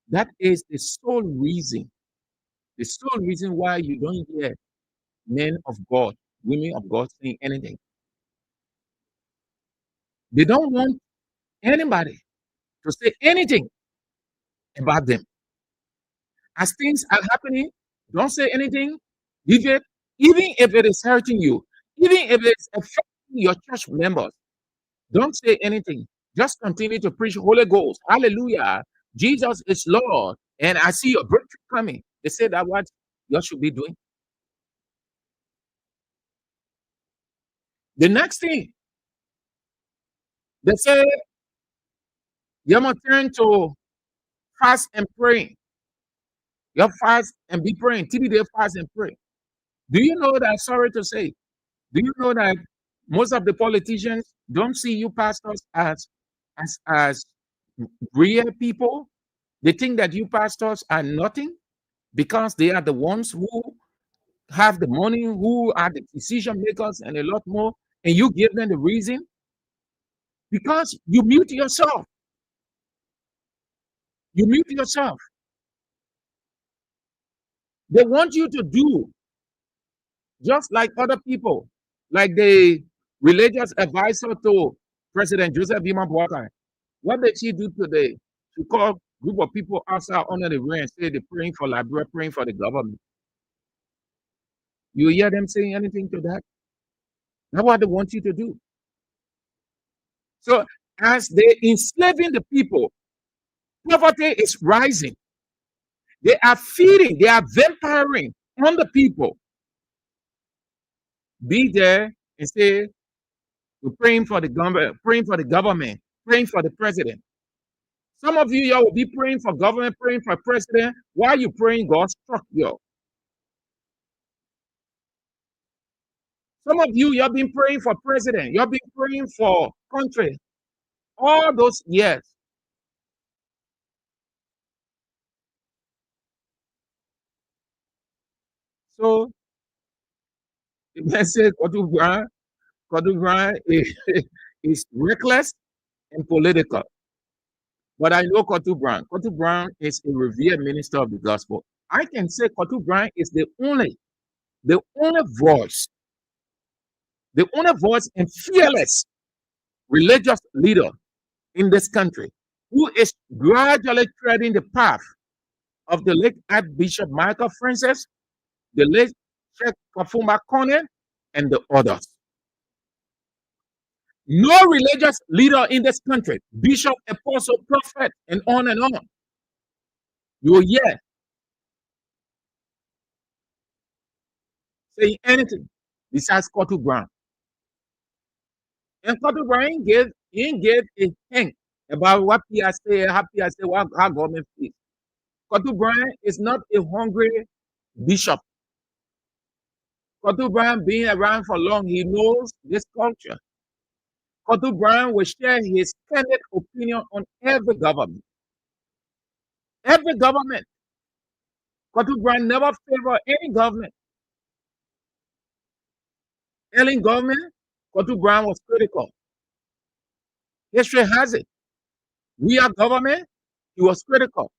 That is the sole reason why you don't hear men of God, women of God saying anything. They don't want anybody to say anything about them. As things are happening, don't say anything. Leave it, even if it is hurting you, even if it's affecting your church members. Don't say anything. Just continue to preach Holy Ghost. Hallelujah. Jesus is Lord. And I see your breakthrough coming. They say that what you should be doing. The next thing, they say you must turn to fast and praying. You fast and be praying. 3 day fast and pray. Do you know that? Sorry to say. Do you know that most of the politicians don't see you pastors as real people? They think that you pastors are nothing because they are the ones who have the money, who are the decision makers, and a lot more. And you give them the reason because you mute yourself. You mute yourself. They want you to do just like other people, like the religious advisor to President Joseph Boakai. What did she do today? She called a group of people outside under the rain and said they're praying for Liberia, praying for the government. You hear them saying anything to that? That's what they want you to do. So as they're enslaving the people, poverty is rising. They are feeding, they are vampiring on the people. Be there and say, we're praying for the government, praying for the president. Some of you, y'all will be praying for government, praying for president. While you praying, God struck you. Some of you, y'all been praying for president. Y'all been praying for country. All those years. So, the message, Kotu Brown is reckless and political. But I know Kotu Brown. Kotu Brown is a revered minister of the gospel. I can say Kotu Brown is the only voice and fearless religious leader in this country who is gradually treading the path of the late Archbishop Michael Francis, the late Sheikh Kafuma Kone, and the others. No religious leader in this country, bishop, apostle, prophet, and on, you hear saying anything besides Kotu Brown. And Kotu Brown gave a hint about what PSA, how government feels. Kotu Brown is not a hungry bishop. Kotu Brown being around for long, he knows this culture. Kotu Brown will share his candid opinion on every government. Every government. Kotu Brown never favored any government. Any government, Kotu Brown was critical. History has it. We are government, he was critical.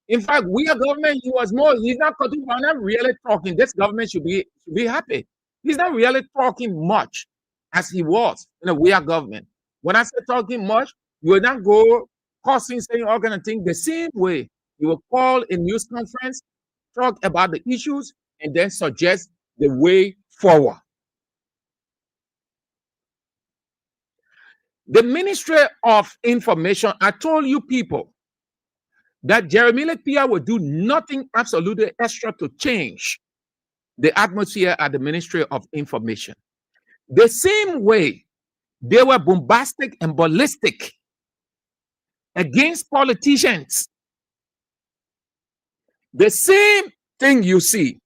In fact, we are government, he's not Kotu Brown, not really talking. This government should be happy. He's not really talking much. as he was in a Weah government. When I say talking much, you will not go causing, saying all kind of things the same way. You will call a news conference, talk about the issues, and then suggest the way forward. The Ministry of Information, I told you people that Jeremy Lepia will do nothing absolutely extra to change the atmosphere at the Ministry of Information. The same way they were bombastic and ballistic against politicians, the same thing you see.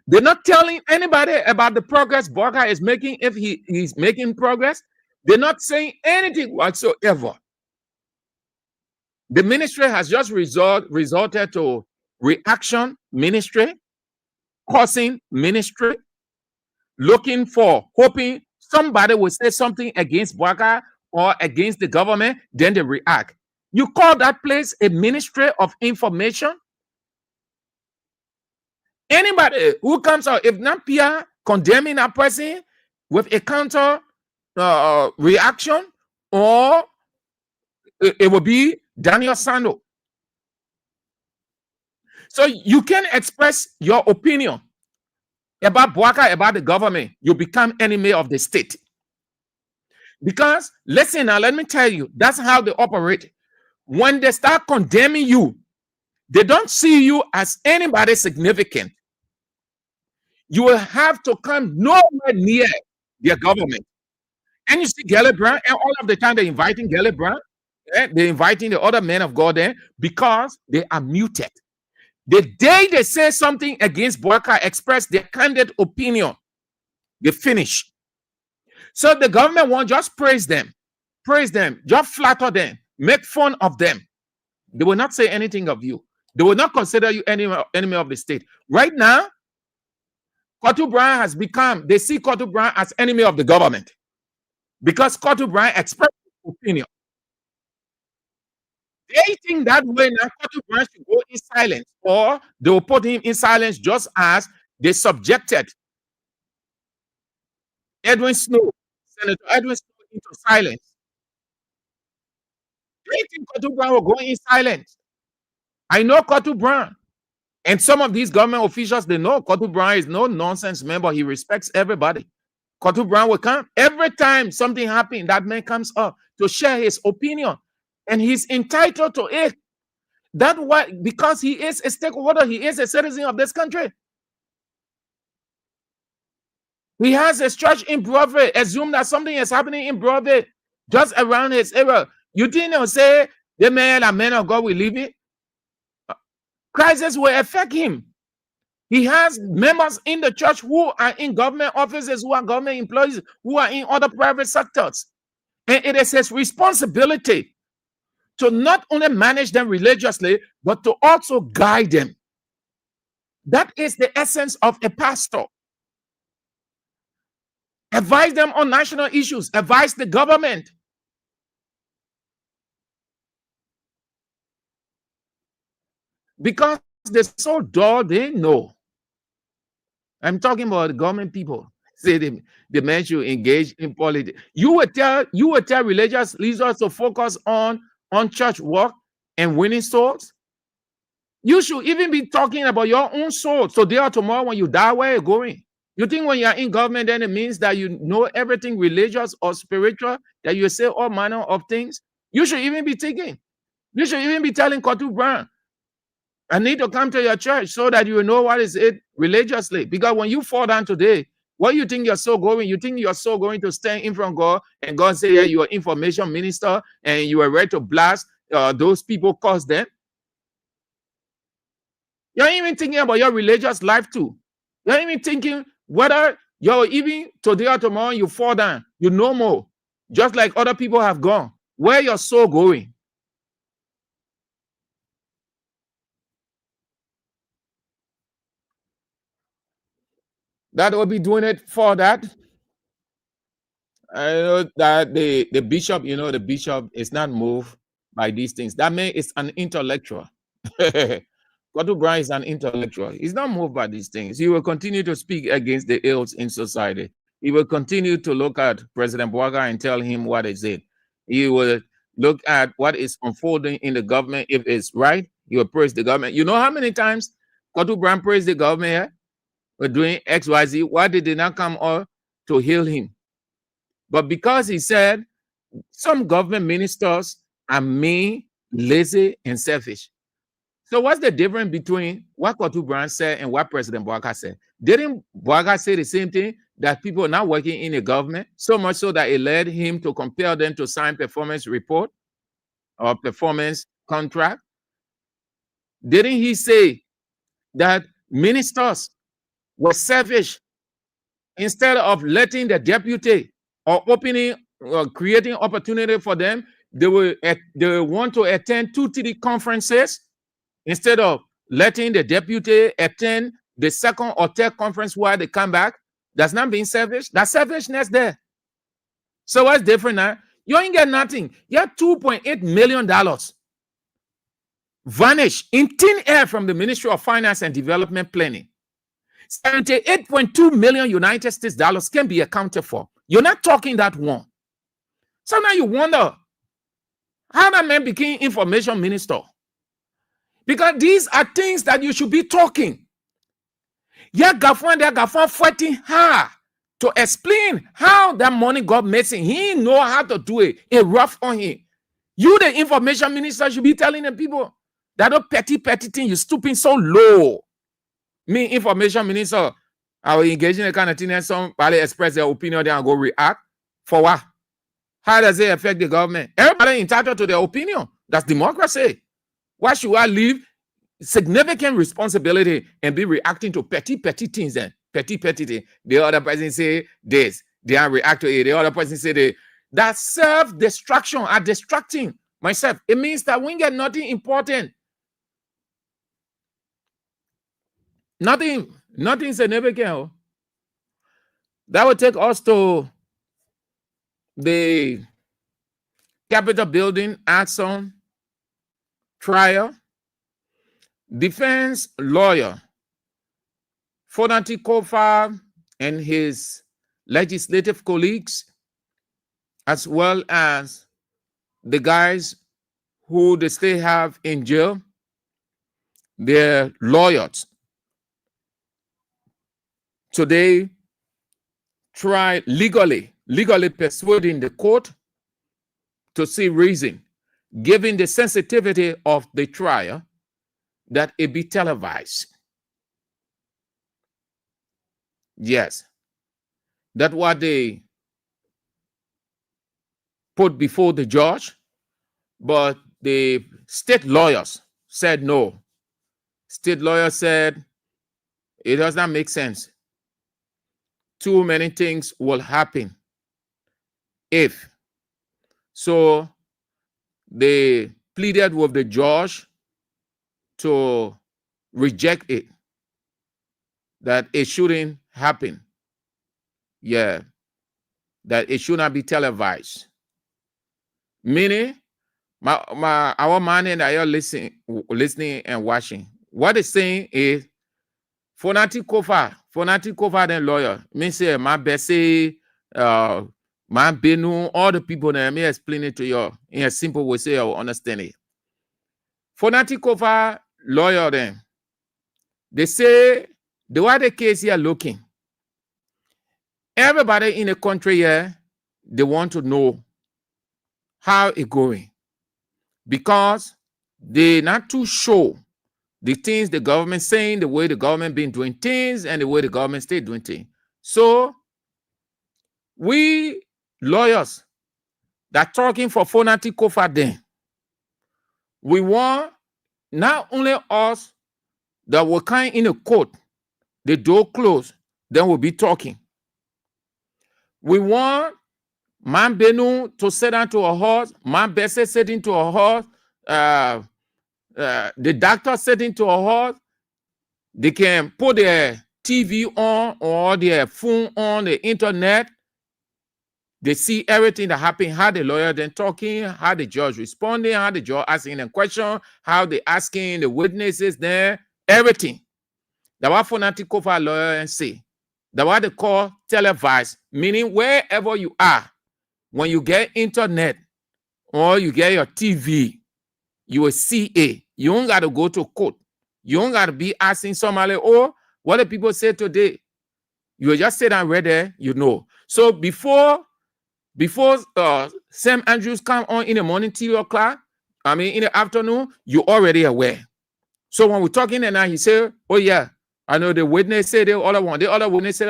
They're not telling anybody about the progress Borga is making, if he's making progress. They're not saying anything whatsoever. The ministry has just resorted to reaction ministry, causing ministry, looking for, hoping somebody will say something against Borga or against the government, then they react. You call that place a Ministry of Information? Anybody who comes out, if not Pia condemning a person with a counter reaction, or it will be Daniel Sando. So you can express your opinion about Bwaka, about the government. You become enemy of the state. Because, listen now, let me tell you, that's how they operate. When they start condemning you, they don't see you as anybody significant. You will have to come nowhere near their government. And you see Gellibrand, and all of the time they're inviting Gellibrand, they're inviting the other men of God there because they are muted. The day they say something against Boyka, express their candid opinion, they finish. So the government won't just praise them, just flatter them, make fun of them. They will not say anything of you. They will not consider you enemy of the state. Right now, Kotu Bryan has become, they see Kotu Bryan as enemy of the government because Kotu Bryan expressed his opinion. They think that way now Kotu Bryan should go in silence, or they will put him in silence just as they subjected Senator Edwin Snow into silence. They think Kotu Bryan will go in silence. I know Kotu Bryan. And some of these government officials, they know Kotu Bryan is no nonsense member. He respects everybody. Kotu Bryan will come. Every time something happens, that man comes up to share his opinion. And he's entitled to it. That's why, because he is a stakeholder, he is a citizen of this country. He has a church in Broadway. Assume that something is happening in Broadway, just around his area. You didn't say the man and men of God will leave it. Crisis will affect him. He has members in the church who are in government offices, who are government employees, who are in other private sectors. And it is his responsibility to not only manage them religiously, but to also guide them. That is the essence of a pastor. Advise them on national issues, advise the government. Because they're so dull, they know. I'm talking about the government people. Say the men should engage in politics. You would tell religious leaders to focus on church work and winning souls. You should even be talking about your own soul. Today or tomorrow, when you die, where are you going? You think when you're in government, then it means that you know everything religious or spiritual, that you say all manner of things? You should even be thinking. You should even be telling Kotu Bryan, I need to come to your church so that you know what is it religiously. Because when you fall down today, what you think you're so going? You think you're so going to stand in front of God and God say, yeah, you're an information minister and you are ready to blast those people, cause them? You're even thinking about your religious life too. You're even thinking whether you're even today or tomorrow you fall down, you know more, just like other people have gone. Where your soul going? That will be doing it for that. I know that the bishop, the bishop is not moved by these things. That man is an intellectual. Kotu Brown is an intellectual. He's not moved by these things. He will continue to speak against the ills in society. He will continue to look at President Bouaga and tell him what is it. He will look at what is unfolding in the government. If it's right, he will praise the government. You know how many times Kotu Brown praised the government here? We're doing XYZ. Why did they not come all to heal him? But because he said some government ministers are mean, lazy, and selfish. So what's the difference between what Kotu Brown said and what President Bouaga said? Didn't Bouaga say the same thing, that people are not working in the government, so much so that it led him to compel them to sign performance report or performance contract? Didn't he say that ministers were selfish? Instead of letting the deputy or opening or creating opportunity for them, they want to attend 2-3 conferences instead of letting the deputy attend the second or third conference while they come back. That's not being selfish. That's selfishness there. So what's different now? You ain't get nothing. You have $2.8 million vanish in thin air from the Ministry of Finance and Development Planning. 78.2 million United States dollars can be accounted for. You're not talking that one. So now you wonder how that man became information minister. Because these are things that you should be talking. Yeah, Gafwan fighting hard to explain how that money got missing. He know how to do it. It rough on him. You, the information minister, should be telling the people that no petty thing, you stooping so low. Me, information minister, I will engage in the kind of thing and somebody express their opinion, then I go react. For what? How does it affect the government? Everybody entitled to their opinion. That's democracy. Why should I leave significant responsibility and be reacting to petty things then? Petty things. The other person say this, they are react to it. The other person say that self-destruction are distracting myself. It means that we get nothing important. Nothing significant. That would take us to the Capitol building Axon trial. Defense lawyer Fonati Kofa and his legislative colleagues, as well as the guys who they still have in jail, their lawyers. So they try legally persuading the court to see reason, given the sensitivity of the trial, that it be televised. Yes, that's what they put before the judge, but the state lawyers said no. State lawyers said it does not make sense. Too many things will happen if. So they pleaded with the judge to reject it, that it shouldn't happen. Yeah, that it should not be televised. Meaning, our man and I are listening and watching. What it's saying is, Fonati Kofa, the lawyer, me say, my Bessie, my Benu, all the people that me explain it to you in a simple way, so you'll understand it. Fonati Kofa, lawyer, then, they say, the way the case here looking, everybody in the country here, they want to know how it going, because they're not too sure the things the government saying, the way the government been doing things, and the way the government stay doing things. So we lawyers that talking for Fonati Kofa then, we want not only us that were kind in the court, the door closed, then we'll be talking. We want Man Benu to sit down to a horse, Man Besse sitting to a horse, the doctor sitting to a horse. They can put their TV on or their phone on the internet They see everything that happened, how the lawyer then talking, how the judge responding, how the judge asking them question, how they asking the witnesses there, everything. That's what fanatic cover lawyer and say. That's what they call televised, meaning wherever you are, when you get internet or you get your TV, you will see it. You don't got to go to court. You don't got to be asking somebody, oh, what do people say today? You will just sit down right there, you know. So before St. Andrews come on in the morning, 3 o'clock, in the afternoon, you're already aware. So when we're talking and now he said, oh yeah, I know the witness said the other one, the other witness said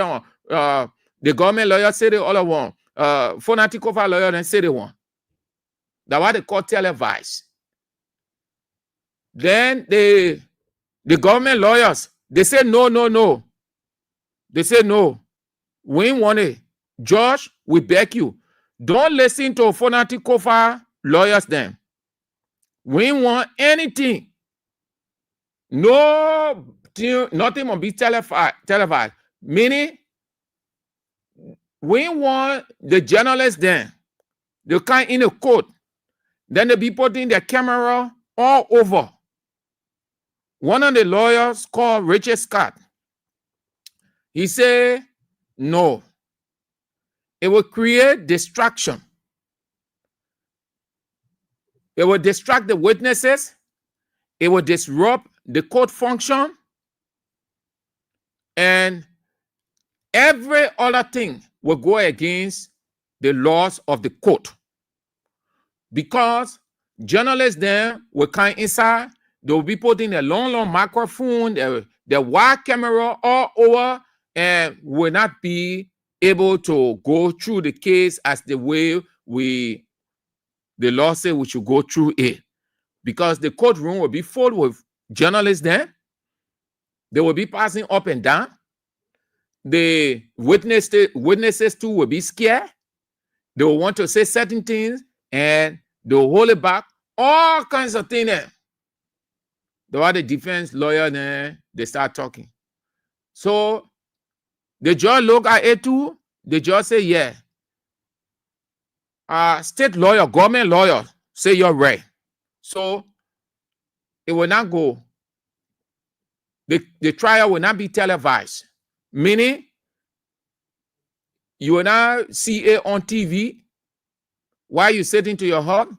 the government lawyer said the other one, fanatic cover lawyer then said the one. That's what they call televised. Then the government lawyers, they say no. They say no. We want it. Judge, we beg you. Don't listen to fanatic cover lawyers then. We want anything. No, nothing will be televised. Meaning, we want the journalists then. They come in a court. Then they be putting their camera all over. One of the lawyers called Richard Scott. He said, no. It will create distraction. It will distract the witnesses. It will disrupt the court function. And every other thing will go against the laws of the court. Because journalists then will come inside. They will be putting a long microphone, the wide camera all over, and will not be able to go through the case as the way the law says we should go through it. Because the courtroom will be full with journalists there. They will be passing up and down. The witnesses too will be scared. They will want to say certain things and they will hold it back. All kinds of things there. The defense lawyer there, they start talking. So the judge look at it too. The judge say, yeah. State lawyer, government lawyer say you're right. So it will not go. The trial will not be televised. Meaning, you will not see it on TV while you're sitting to your hut.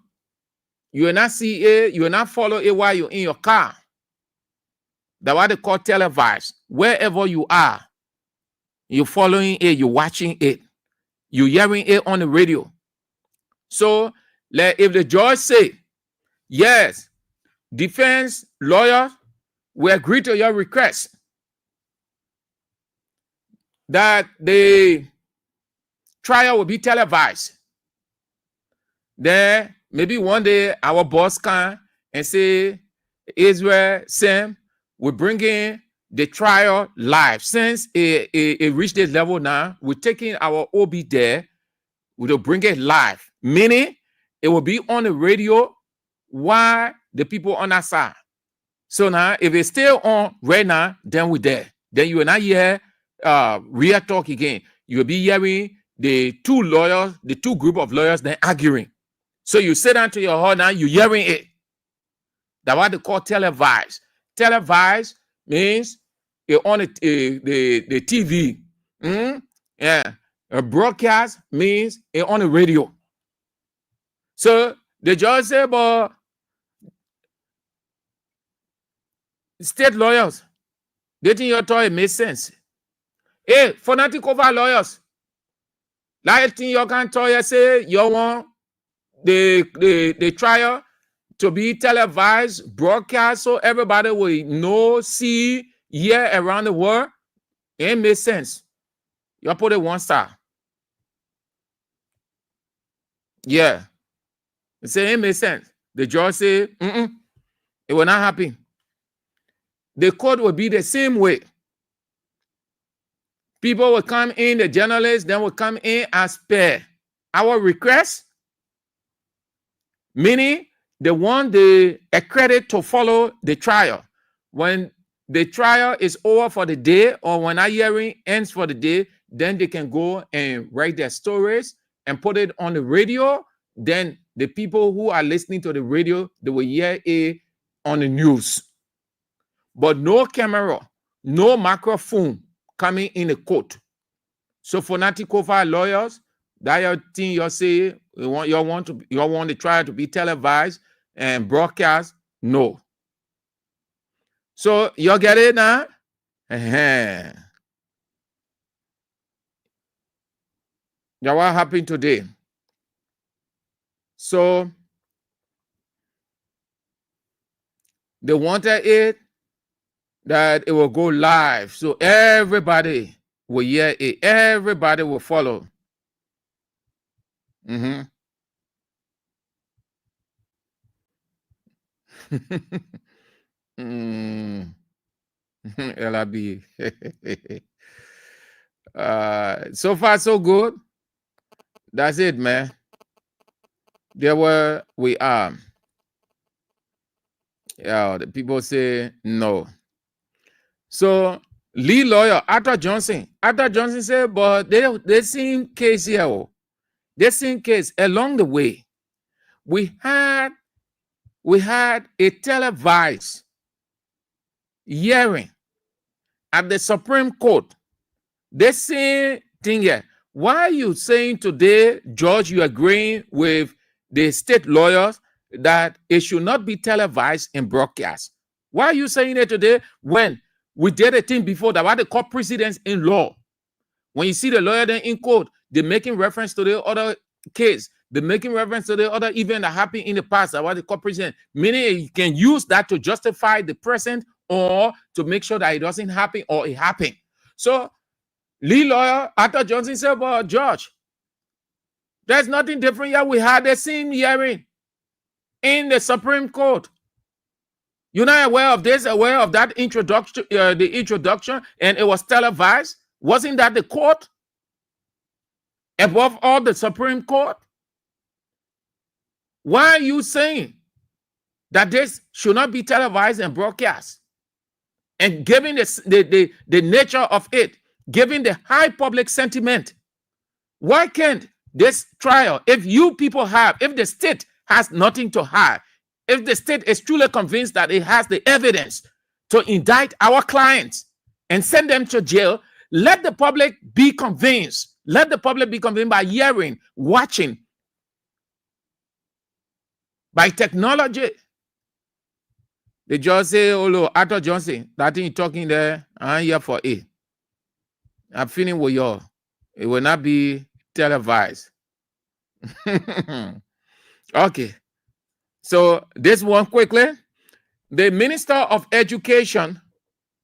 You will not see it, you will not follow it while you're in your car. That's what they call televised. Wherever you are, you're following it, you're watching it, you're hearing it on the radio. So, like if the judge say, yes, defense lawyer, we agree to your request that the trial will be televised. Then maybe one day our boss can and say, Israel, Sam, we bring in the trial live. Since it reached this level now, we're taking our OB there. We'll bring it live. Meaning, it will be on the radio while the people on that side. So now, if it's still on right now, then we're there. Then you will not hear real talk again. You will be hearing the two lawyers, the two group of lawyers, then arguing. So you sit down to your hall now, you're hearing it. That's what they call televised. Televised means it on the TV. Yeah. A broadcast means it on the radio. So the judge said, but state lawyers, they think your thought it makes sense. Hey, fanatic over lawyers. Like thing you can tell you say you want the trial to be televised, broadcast, so everybody will know, see, hear around the world. It makes sense. You put it one star. Yeah. It say it makes sense. The judge say, it will not happen. The court will be the same way. People will come in, the journalists then will come in as per our request, meaning they want the accredit to follow the trial. When the trial is over for the day or when our hearing ends for the day, then they can go and write their stories and put it on the radio, then the people who are listening to the radio, they will hear it on the news. But no camera, no microphone coming in the court. So fanatical lawyers, that your thing you say you want to try to be televised and broadcast. No. So you get it now? Yeah, what happened today? So they wanted it that it will go live. So everybody will hear it. Everybody will follow. Mm-hmm. LRB. So far, so good. That's it, man. There were we are. Yeah, the people say no. So lead lawyer Arthur Johnson said, but they seen case here. Oh. They seen case along the way. We had a televised hearing at the Supreme Court. They say thing here. Why are you saying today, George, you agreeing with the state lawyers that it should not be televised and broadcast? Why are you saying it today when we did a thing before that what they call precedence in law? When you see the lawyer then in court, they're making reference to the other case. They're making reference to the other event that happened in the past that what they call precedent. Meaning you can use that to justify the present or to make sure that it doesn't happen or it happened. So lead lawyer Arthur Johnson said, well, George, there's nothing different here. We had the same hearing in the Supreme Court. You're not aware of this, aware of that introduction, the introduction, and it was televised? Wasn't that the court? Above all, the Supreme Court? Why are you saying that this should not be televised and broadcast? And given the nature of it, given the high public sentiment, why can't this trial, if the state has nothing to hide, if the state is truly convinced that it has the evidence to indict our clients and send them to jail, let the public be convinced. Let the public be convinced by hearing, watching, by technology. The judge say, oh, look, Arthur Johnson, that thing talking there, I'm here for it. I'm feeling with you. It will not be televised. Okay. So this one quickly. The Minister of Education,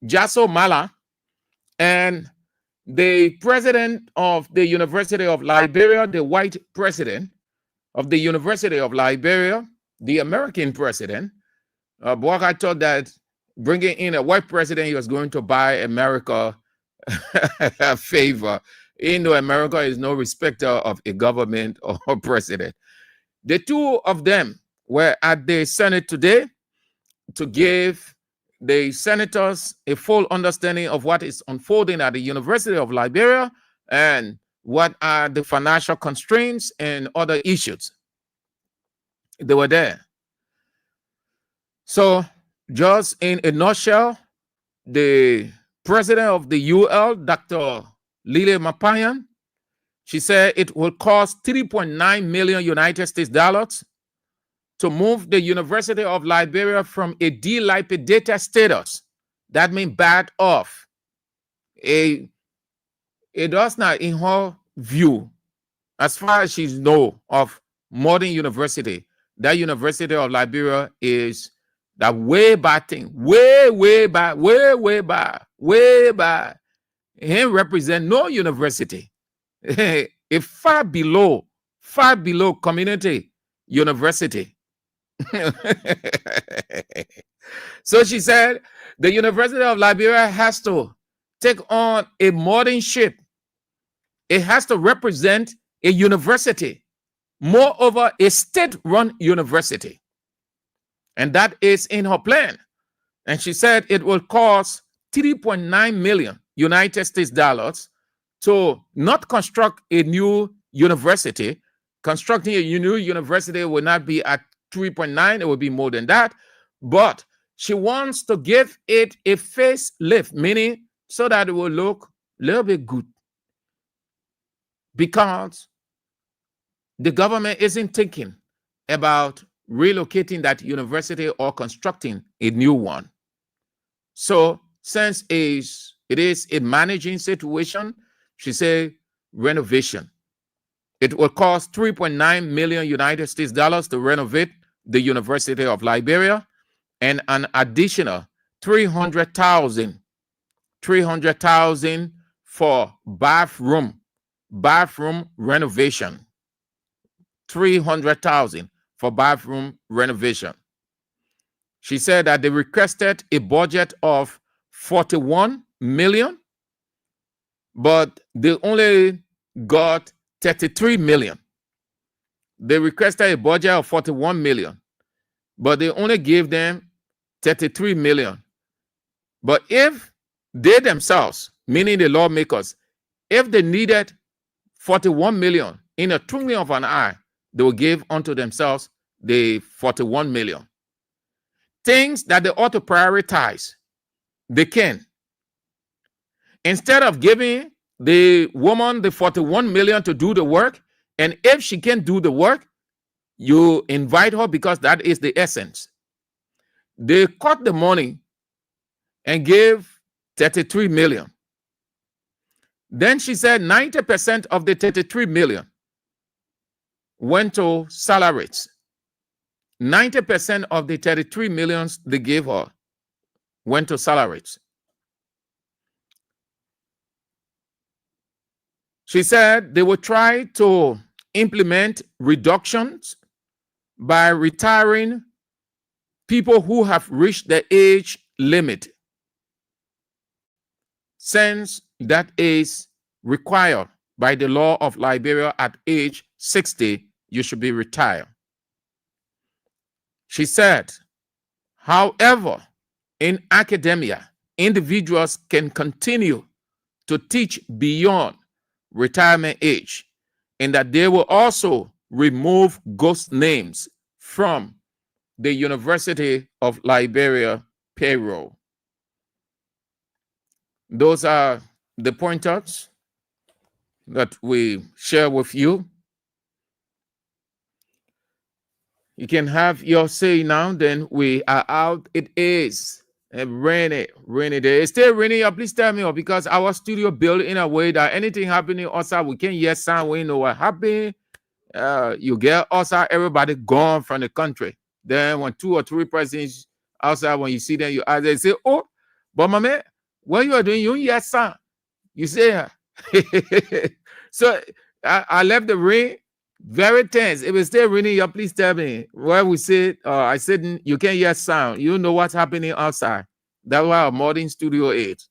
Jaso Mala, and the president of the University of Liberia, the white president of the University of Liberia, the American president, Bwaka thought that bringing in a white president, he was going to buy America a favor. America is no respecter of a government or president. The two of them were at the Senate today to give the senators a full understanding of what is unfolding at the University of Liberia and what are the financial constraints and other issues. They were there. So just in a nutshell, the president of the UL, Dr. Lile Mapayan, she said it will cost 3.9 million United States dollars to move the University of Liberia from a dilapidated status. That means bad off. It does not, in her view, as far as she knows of modern university, that University of Liberia is that way bad thing, way bad. It represent no university. A far below community university. So she said the University of Liberia has to take on a modern shape. It has to represent a university, moreover, a state-run university. And that is in her plan. And she said it will cost 3.9 million United States dollars to not construct a new university. Constructing a new university will not be at 3.9, it will be more than that. But she wants to give it a facelift, meaning so that it will look a little bit good. Because the government isn't thinking about relocating that university or constructing a new one. So since it is a managing situation, she said renovation. It will cost 3.9 million United States dollars to renovate the University of Liberia, and an additional 300,000 for bathroom renovation. 300,000 for bathroom renovation. She said that they requested a budget of 41 million, but they only got 33 million. They requested a budget of 41 million, but they only gave them 33 million. But if they themselves, meaning the lawmakers, if they needed 41 million in a twinkling of an eye, they will give unto themselves the 41 million. Things that they ought to prioritize, they can. Instead of giving the woman the 41 million to do the work, and if she can do the work, you invite her because that is the essence. They cut the money and gave 33 million. Then she said 90% of the 33 million went to salaries. 90% of the 33 millions they gave her went to salaries. She said they will try to implement reductions by retiring people who have reached the age limit, since that is required by the law of Liberia. At age 60, you should be retired. She said, however, in academia, individuals can continue to teach beyond retirement age, and that they will also remove ghost names from the University of Liberia payroll. Those are the pointers that we share with you. You can have your say now, then we are out. It is a rainy day. It's still raining. Please tell me, because our studio built in a way that anything happening outside, we can hear sound. We know what happened. You get outside, everybody gone from the country. Then when 2 or 3 persons outside, when you see them, you ask, they say, oh, but my man, what you are doing, you hear sound. You say, so I left the rain very tense. If it's still raining, please tell me where we sit. I said you can't hear sound. You know what's happening outside. That's why our modern studio is.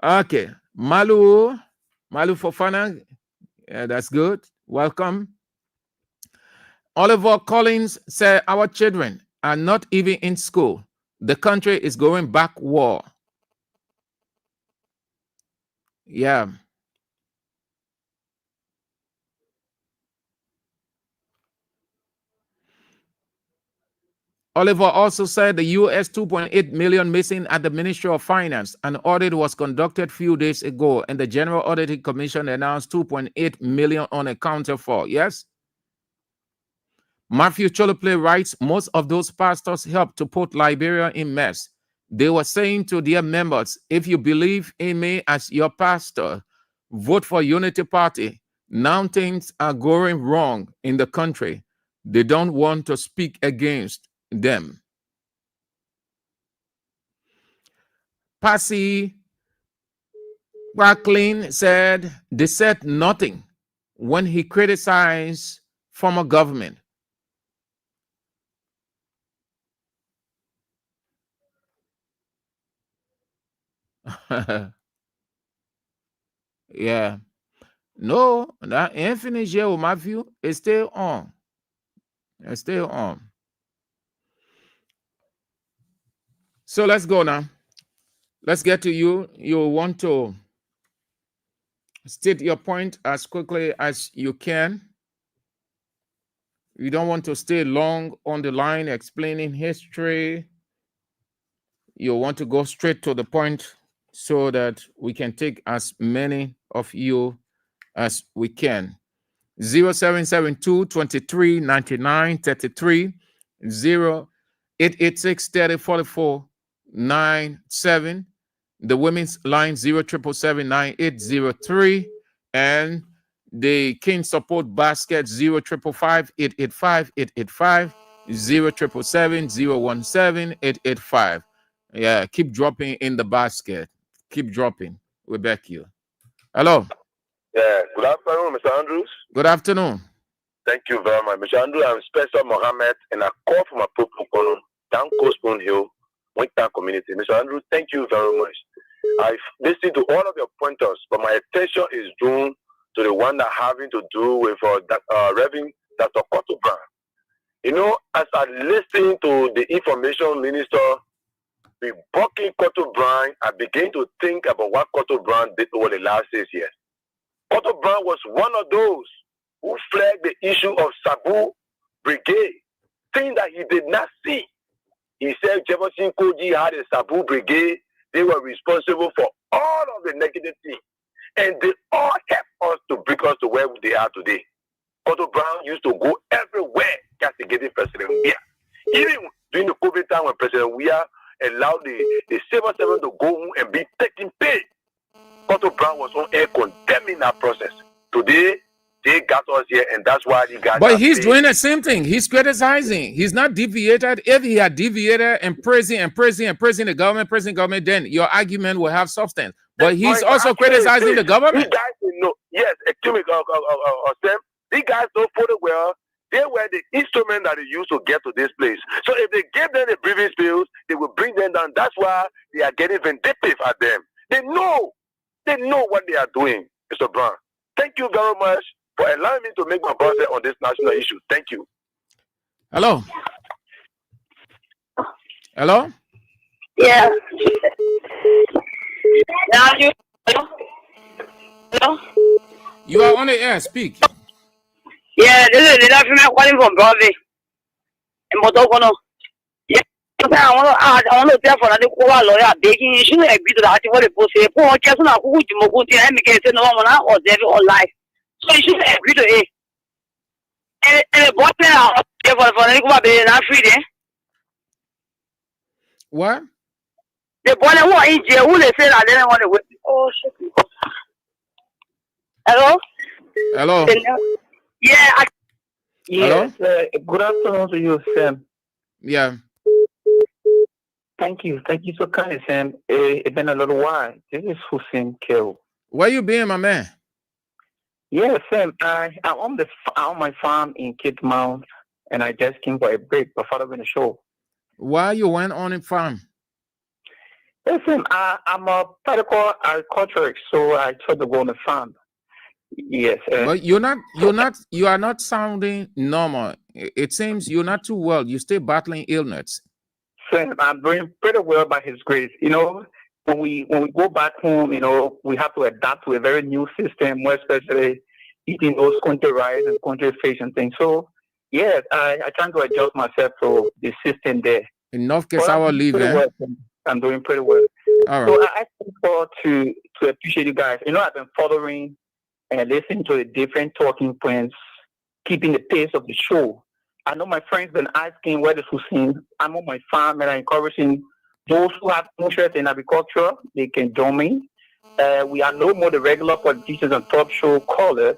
Okay, Malu Fofana, that's good. Welcome. Oliver Collins said our children are not even in school. The country is going back war. Yeah. Oliver also said the U.S. 2.8 million missing at the Ministry of Finance. An audit was conducted a few days ago, and the General Auditing Commission announced 2.8 million unaccounted for. Yes? Matthew Cholople writes, most of those pastors helped to put Liberia in mess. They were saying to their members, if you believe in me as your pastor, vote for Unity Party. Now things are going wrong in the country. They don't want to speak against them. Passy Bracklin said they said nothing when he criticized former government. Yeah. No, that infinite here with my view is still on. It's still on. So let's go now. Let's get to you. You want to State your point as quickly as you can. You don't want to stay long on the line explaining history. You want to go straight to the point so that we can take as many of you as we can. 0772 23 99 33 0886 30 44 97. The women's line 0777 9803, and the King Support Basket 0555 885 885 0777 017 885. Yeah, keep dropping in the basket. Keep dropping. We're back here. Hello. Yeah, good afternoon, Mr. Andrews. Good afternoon. Thank you very much, Mr. Andrews. I'm Spencer Mohammed, and I call from a protocol down Coast Spoon Hill, Winter Community. Mr. Andrews, thank you very much. I've listened to all of your pointers, but my attention is drawn to the one that having to do with Reverend Dr. Cotto Brown. You know, as I listen to the information minister rebuking Cotto Brown, I begin to think about what Cotto Brown did over the last 6 years. Cotto Brown was one of those who flagged the issue of Sabu Brigade, thing that he did not see. He said Jefferson Koji had a Sabu Brigade. They were responsible for all of the negative things. And they all helped us to bring us to where they are today. Cotto Brown used to go everywhere castigating President Weah. Even during the COVID time when President Weah allowed the civil servant to go home and be taking pay, Cotto Brown was on air condemning that process. Today, they got us here, and that's why they got. But he's doing the same thing. He's criticizing. He's not deviated. If he had deviated and praising the government, then your argument will have substance. But he's also criticizing the government. These guys, know, yes, excuse me, Sam. These guys don't put it well. They were the instrument that they used to get to this place. So if they gave them the breathing spills, they will bring them down. That's why they are getting vindictive at them. They know what they are doing, Mr. Brown. Thank you very much for allowing me to make my voice on this national issue. Thank you. Hello. Hello? Yeah. Now you. Hello? You are on the air. Speak. Yeah, this is the document calling from Broadway. In Motokono. Yeah. I want to tell for another lawyer baking issue and be to the article for say, poor Jason, who to Mokuti and make no one or devil or life. So you should agree to it. And the bottom out for the baby not free there. What? The boy who are in jail, who they said I didn't want to wait. Oh, shit. Hello? Hello? Yeah. Yes. Good afternoon to you, Sam. Yeah. Thank you so kindly, Sam. It's been a little while. This is Hussein Kill. Where you been, my man? Yeah, Sam. I'm on my farm in Cape Mount, and I just came for a break before following the show. Why you went on a farm? Listen, I'm a practical agriculturist, so I tried to go on the farm. Yes. But you are not sounding normal. It seems you're not too well. You still battling illness. Sam, I'm doing pretty well by His grace. You know, when we go back home, you know, we have to adapt to a very new system, more especially eating those country rice and country fish and things. So, yes, I try to adjust myself to the system there. Enough Kesawa leave, eh? Well. I'm doing pretty well. All right. So I thank God to appreciate you guys. You know, I've been following and listening to the different talking points, keeping the pace of the show. I know my friends been asking where this was seen. I'm on my farm and I'm encouraging those who have interest in agriculture, they can join me. We are no more the regular politicians and talk show callers,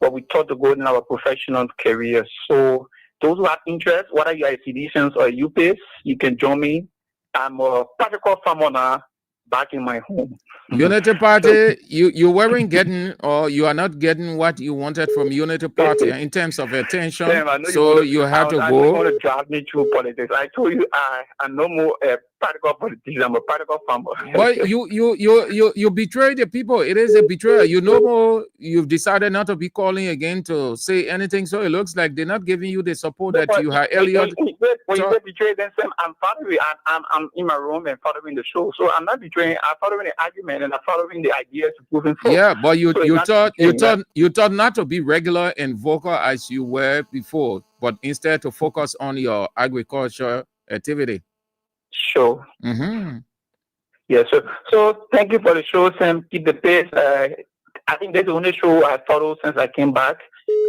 but we thought to go in our professional careers. So those who have interest, whether you are a citizens or a UPS, you can join me. I'm a practical farmer now, back in my home. Unity Party, you weren't getting, or you are not getting what you wanted from Unity Party in terms of attention. Sam, so you had to go. I want to drive me through politics. I told you, I'm no more a practical politician. I'm a practical farmer. But you betray the people. It is a betrayal. You know, you've decided not to be calling again to say anything. So it looks like they're not giving you the support that you had earlier. When you say betray, then I'm following. I'm in my room and following the show. So I'm not betraying. I'm following the argument and I'm following the ideas to prove it. Yeah, but you thought not to be regular and vocal as you were before, but instead to focus on your agriculture activity. Sure. Mm-hmm. Yeah. So thank you for the show, Sam. Keep the pace. I think that's the only show I follow since I came back.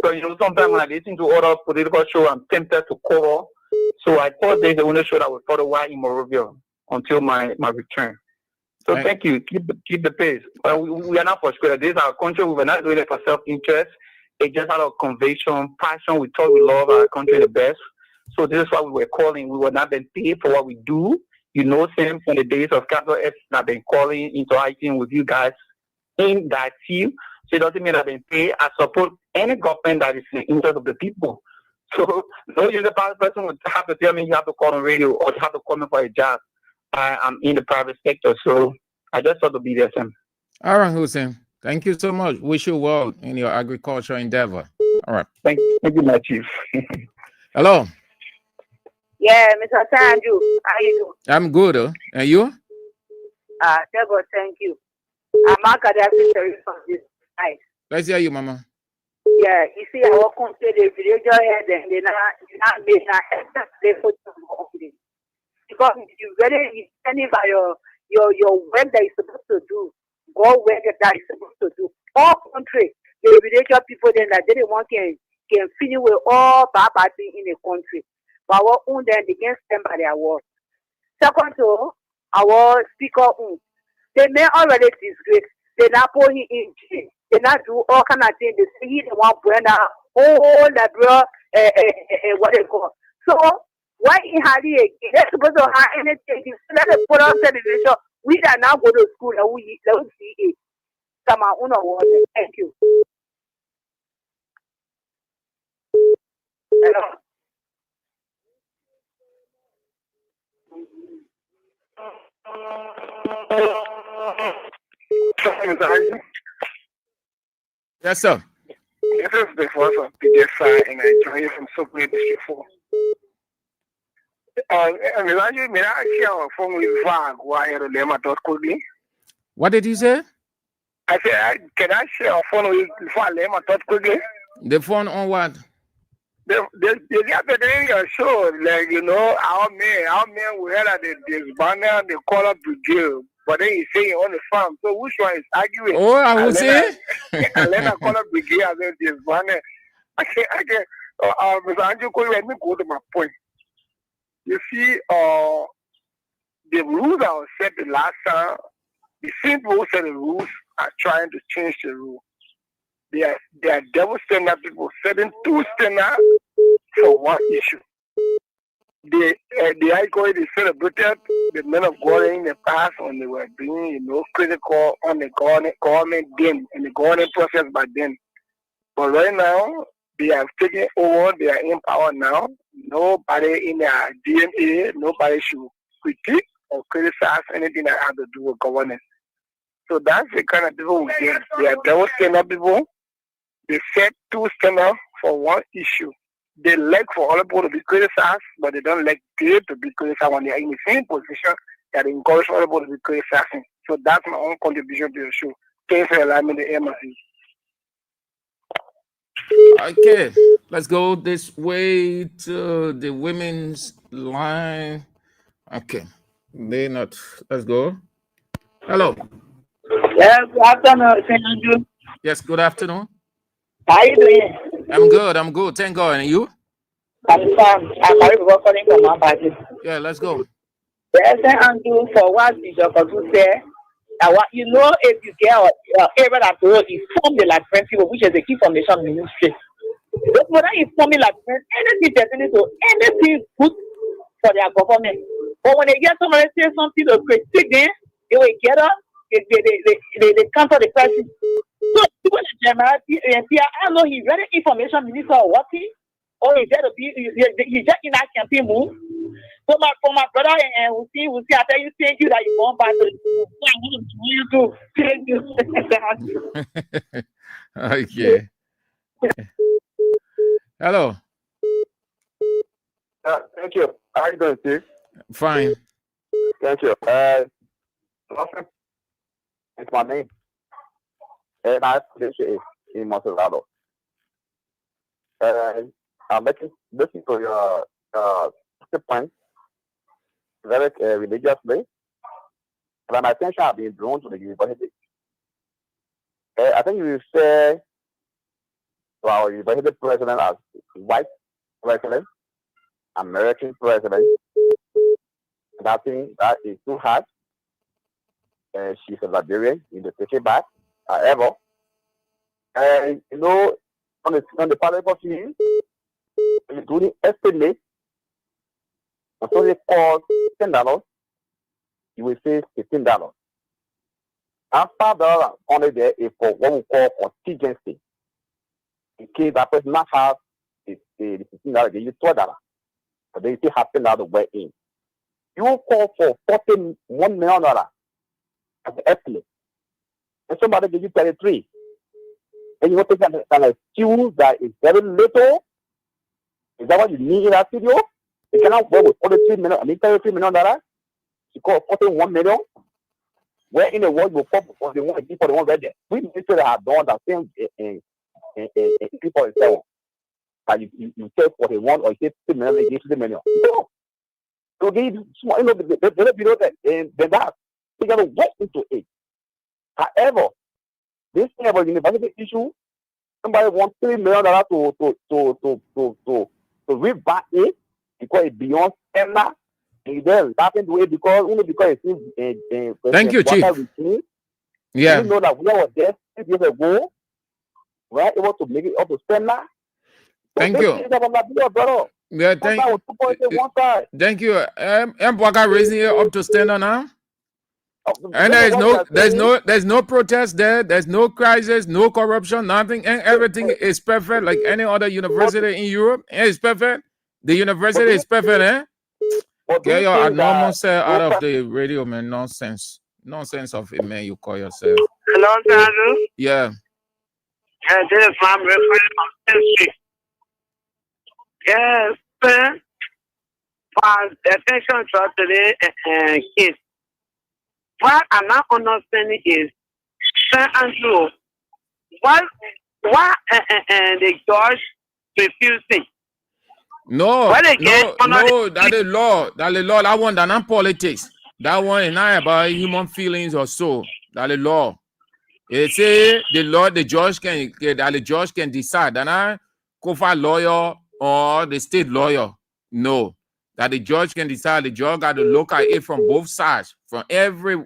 So sometimes when I listen to other political shows, I'm tempted to cover. So I thought there's the only show that will follow Weah in Monrovia until my return. So thank you. Keep the pace. We are not frustrated. This is our country. We were not doing it for self-interest. It's just out of conviction, passion. We thought we love our country the best. So this is what we were calling. We were not being paid for what we do. Sam, from the days of Capital F, I've been calling, interacting with you guys in that field. So it doesn't mean I've been paid. I support any government that is in the interest of the people. So no user person would have to tell me you have to call on radio or you have to call me for a job. I'm in the private sector, so I just thought to be there, Sam. All right, Hussein. Thank you so much. Wish you well in your agriculture endeavor. All right. Thank you, my chief. Hello. Yeah, Mr. Sanju, how you doing? I'm good. And you? Thank you. I'm Akadafi from this night. Let's hear you, Mama. Yeah, you see, I walk on to the village head and they not make they put on it. Because you really standing by your work that you're supposed to do, God work that you're supposed to do. All country, the village people then that they want can finish with all bad things in the country. But our own then they can't stand by their word. Second to our speaker they may already disgrace. They not put him in jail. They not do all kind of things. They say he the one brand that bro what they call. So why in Hali again? They're supposed to have anything. Let us put on television. We are now go to school and we see it. Come on, thank you. Hello. Yes, sir. This is the voice of PJ and I join you from Sokoto District 4. May I share our phone with Weah via Lema.Kogli? What did you say? I said, can I share our phone with Lema.Kogli? The phone on what? They got the radio show, like, our men we had at this banner, they call up Brigade, but then he's saying on the farm. So which one is arguing? Oh, I will say. And then I call up Brigade and then this banner. I can, Mr. Andrew, let me go to my point. You see, the rules that were set the last time, the same people who set the rules are trying to change the rule. They are double standard people setting two standards for one issue. The High Court is celebrated the men of God in the past when they were being, critical on the government then and the government process by then. But right now, they have taken over, they are in power now. Nobody in their DNA, nobody should critique or criticize anything that has to do with governance. So that's the kind of people we get. They are double standard people. They set two standards for one issue. They like for other people to be criticized, but they don't like them to be criticized when they are in the same position that they encourage other people to be criticizing. So that's my own contribution to the show. Thanks for allowing me to air my views. Okay, let's go this way to the women's line. Okay, let's go. Hello. Yeah, good afternoon, Senator. Yes, good afternoon. How you doing? I'm good. Thank God. And you? I'm calling from my party. Yeah, let's go. Yes, Andrew, for what Bishop Otu said, if you get area that road is formed like principle, which is the key foundation ministry. But that is forming like anything pertaining to anything good for their government. But when they get somebody say something to critique them, they will get up, they counter the person. So people in generality, I don't know he's ready information minister or working, or he's there to be he's just in that campaign move. So for my brother and we'll see. I tell you, thank you that you want back to you too. Okay. Hello. Thank you. How are you doing, Steve? Fine. Thank you. It's my name. And I appreciate it in Monterrey. I'm looking for your point very religiously. But my attention has been drawn to the university. I think you say to our university president as white president, American president. And I think that is too hard. She's a Liberian in the take it back. However, on the political field, including estimate, so they call $10, you will say $15. After $5 only there is for what we call contingency. In case that person not have the $15, they use $12. But they still have $10 way in. You will call for $41 million as an estimate. And somebody give you 33. And you want to take an excuse that is very little. Is that what you need in that studio? You cannot work with $33 million. You call 41 million. Where in the world will fall for the one people the one right there? We need to have done that same in people in seven. And you say 41 or you say 50 million, you give 50 million. No. So give small, the below that and then that you gotta walk into it. However, this thing about university issue, somebody wants $3 million to revamp it because it's beyond standard. And then laughing to it only because it's Thank you, Chief. Yeah. You know that we were there 6 years ago. We are able to make it up to standard. Thank you. Yeah, thank you. Mbwaka raising it up to standard now. And there's no protest there. There's no crisis, no corruption, nothing. And everything is perfect, like any other university in Europe. It's perfect. The university is perfect, eh? Get your abnormal self out of the radio, man. Nonsense of it, man. You call yourself. Hello, Andrew. Yeah. This is my reference from history. Yes, sir. For the attention to today and kids. What I'm not understanding is, St. Andrew, why the judge refusing? No, that is law. That is law. That one, that's not politics. That one is not about human feelings or so. That is law. It say the judge can decide. That not COFA lawyer or the state lawyer. No, that the judge can decide. The judge got to look at it from both sides, from every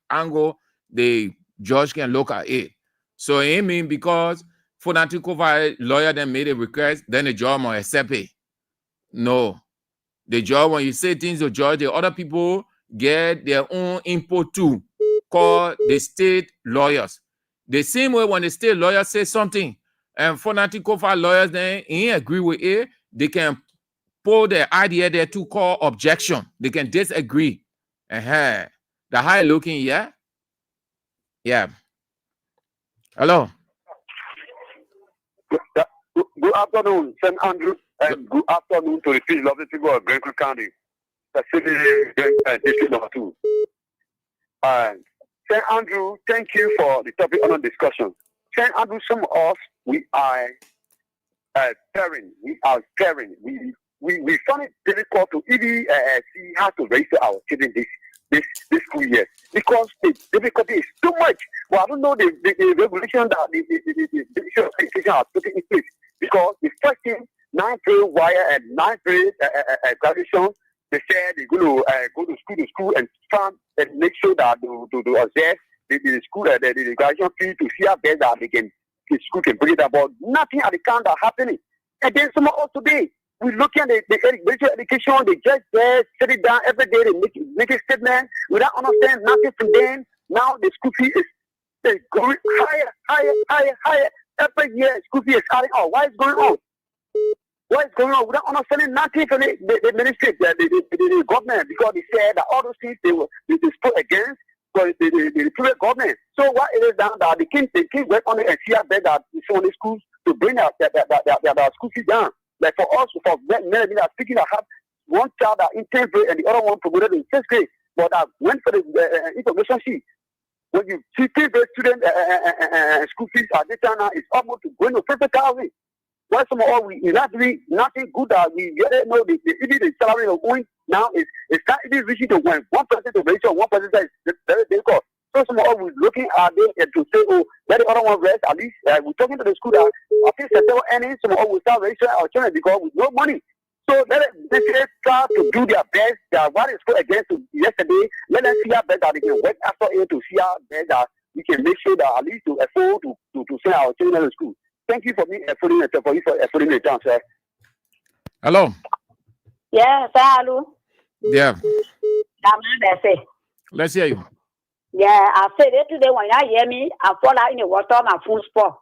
angle. The judge can look at it. So it mean because for that COFA lawyer then made a request, then the judge must accept it. No, the judge, when you say things to judge, the other people get their own input too, called the state lawyers. The same way when the state lawyer says something, and fanatical lawyers then agree with it, they can pull their idea there to call objection. They can disagree. The high looking, yeah? Yeah. Hello. Good afternoon, St. Andrew. And good afternoon to the three lovely people of Grand Creek County, specifically District Number 2. St. Andrew, thank you for the topic on discussion. St. Andrew, some of us, we are caring. We are caring. We find it difficult to even see how to raise our children this school year because the difficulty is too much. Well, I don't know the regulation that the Ministry of Education has put in place because the first thing, 9th grade Weah and 9th grade graduation, they said they're going to go to school and stand and make sure that to assess the school the graduation fee to see how best that the school can bring it about. Nothing at the count happening. And then some of us today, we look at the education, they just there, sit it down every day, they make a statement without understanding nothing from them. Now the school fee is going higher. Every year school fee is adding on. Why is it going on? What is going on? Without understanding nothing from the ministry, the government, because they said that all those things they spoke against the previous government. So what it is now that the king went on and see that the schools to bring their school fees down. Like for us, for many that are speaking that have one child that in 10th grade and the other one promoted in 6th grade, but that went for the information sheet. When you see 10th grade student school fees at this time now, it's almost going to 50,000. Why some of we nothing good that we get know even the salary of going now it's not even reaching to one person to ratio, one person that is very difficult. So some of we looking at it to say, oh, let the other one rest. At least we're talking to the school that I think September ending, some of we start raising our children because with no money. So let them try to do their best. What is going against yesterday, let them see how best that they can work after it to see how best that we can make sure that at least to afford to send our children to school. Thank you for me affording it for you for affording the chance, sir. Hello. Yeah, hello. Yeah. Say. Let's hear you. Yeah, I said it today when you hear me, I fall out in the water my full spot.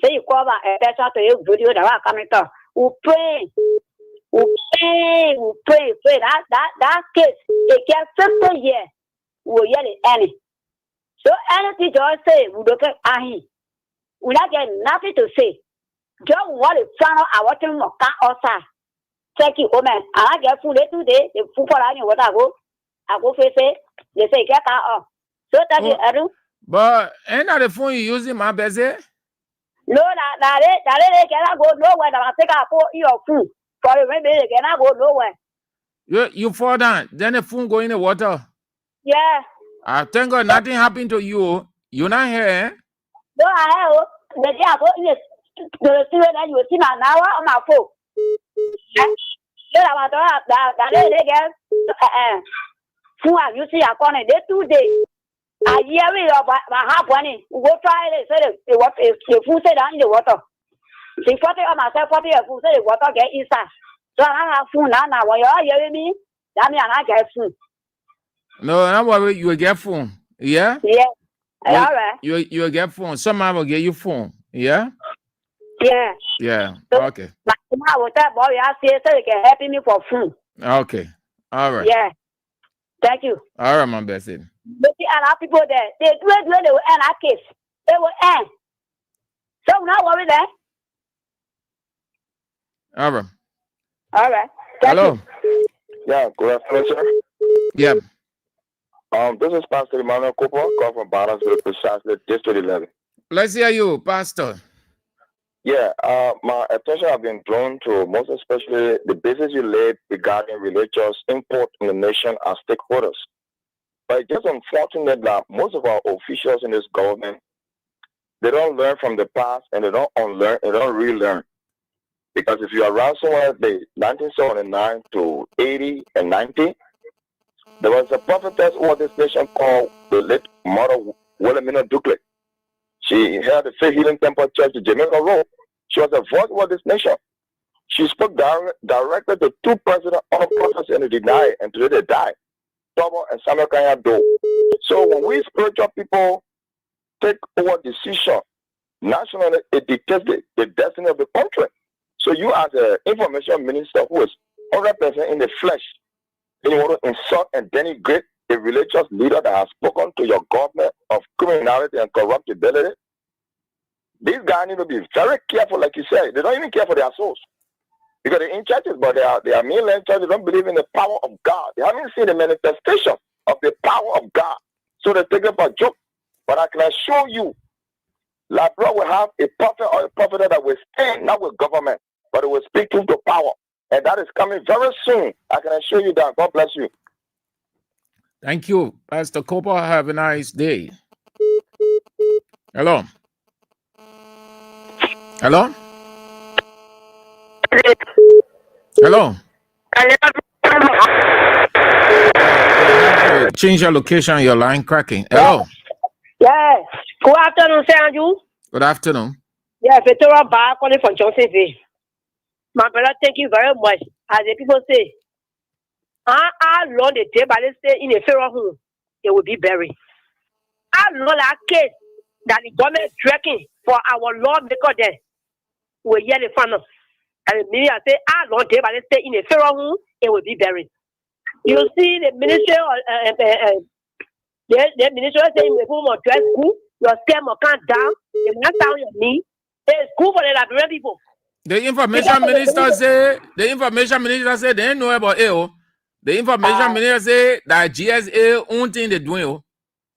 Say you cover a better to your video that are coming to. We pray. That case, it can 50 years. We'll yell it any. So anything just say, we look at Ahi. We not get nothing to say. Just what is found out, I want to more car outside. Thank you, oh man. I get food today, the food for what I go face it. They say, get car off. So thank you, Edu. But ain't that the phone you using, my busy? No, that cannot go nowhere. I take out your food. For the rain, they cannot go nowhere. You fall down, then the phone go in the water. Yeah. I thank God nothing happened to you. You're not here. No, I have. The day I go in the student and you see my now on my phone. Then I want that they get food you see a corner. They 2 days. A year about half money. We go try it. Say the food say down in the water. See 40 of myself, 40 of food say the water get inside. So I have food now. When you're hearing me, that means I get food. No, I'm worried you will get phone. Yeah? Yeah. All right. You will get phone. Someone will get you phone. Yeah? Yeah. Yeah. So, okay. But I will tell boy, I say so you can help me for food. Okay. All right. Yeah. Thank you. All right, my best. But the other people there, they do it when they will end our case. They will end. So not worry there. All right. All right. Thank Hello. You. Yeah, good afternoon, sir. Yeah. This is Pastor Emmanuel Cooper, come from Barnesville, precisely District 11. Let's hear you, Pastor. Yeah, my attention has been drawn to most especially the basis you laid regarding religious import in the nation as stakeholders. But it's just unfortunate that most of our officials in this government, they don't learn from the past and they don't unlearn, they don't relearn. Because if you're around somewhere the 1979 to 80 and 90, there was a prophetess of this nation called the late Mother Wilhelmina Dukley. She held the Faith Healing Temple Church in Jamaica Road. She was a voice of this nation. She spoke directly to 2 presidents of prophets and they denied, and today they died. Tobo and Samuel Kanya Do. So when we spiritual people take over decision nationally, it dictates the destiny of the country. So you as an information minister who is 100% in the flesh, and you want to insult and denigrate a religious leader that has spoken to your government of criminality and corruptibility, these guys need to be very careful, like you said. They don't even care for their souls. Because they're in churches, but they are mainland churches. They don't believe in the power of God. They haven't seen the manifestation of the power of God. So they take it for a joke. But I can assure you, Liberia will have a prophet or a prophet that will stand not with government, but it will speak truth to power. And that is coming very soon. I can assure you that. God bless you. Thank you, Pastor Cooper. Have a nice day. Hello. Hello. Hello. Change your location. Your line cracking. Hello. Yes. Good afternoon, Sanju. Good afternoon. Yeah, Victoria Bar calling from Johnsonville. My brother, thank you very much. As the people say, how long the day by stay in a pharaoh home, they will be buried. How long that case that the government is tracking for our lawmaker there will hear the final. And the media say, Lord, they will stay in a pharaoh, it will be buried. You see the minister, the minister saying, we go to dress school, your scam or can't down, you not down your knee. It's school for the Liberian people. The information minister say, they didn't know about AO. The information minister say that GSA own thing they doing.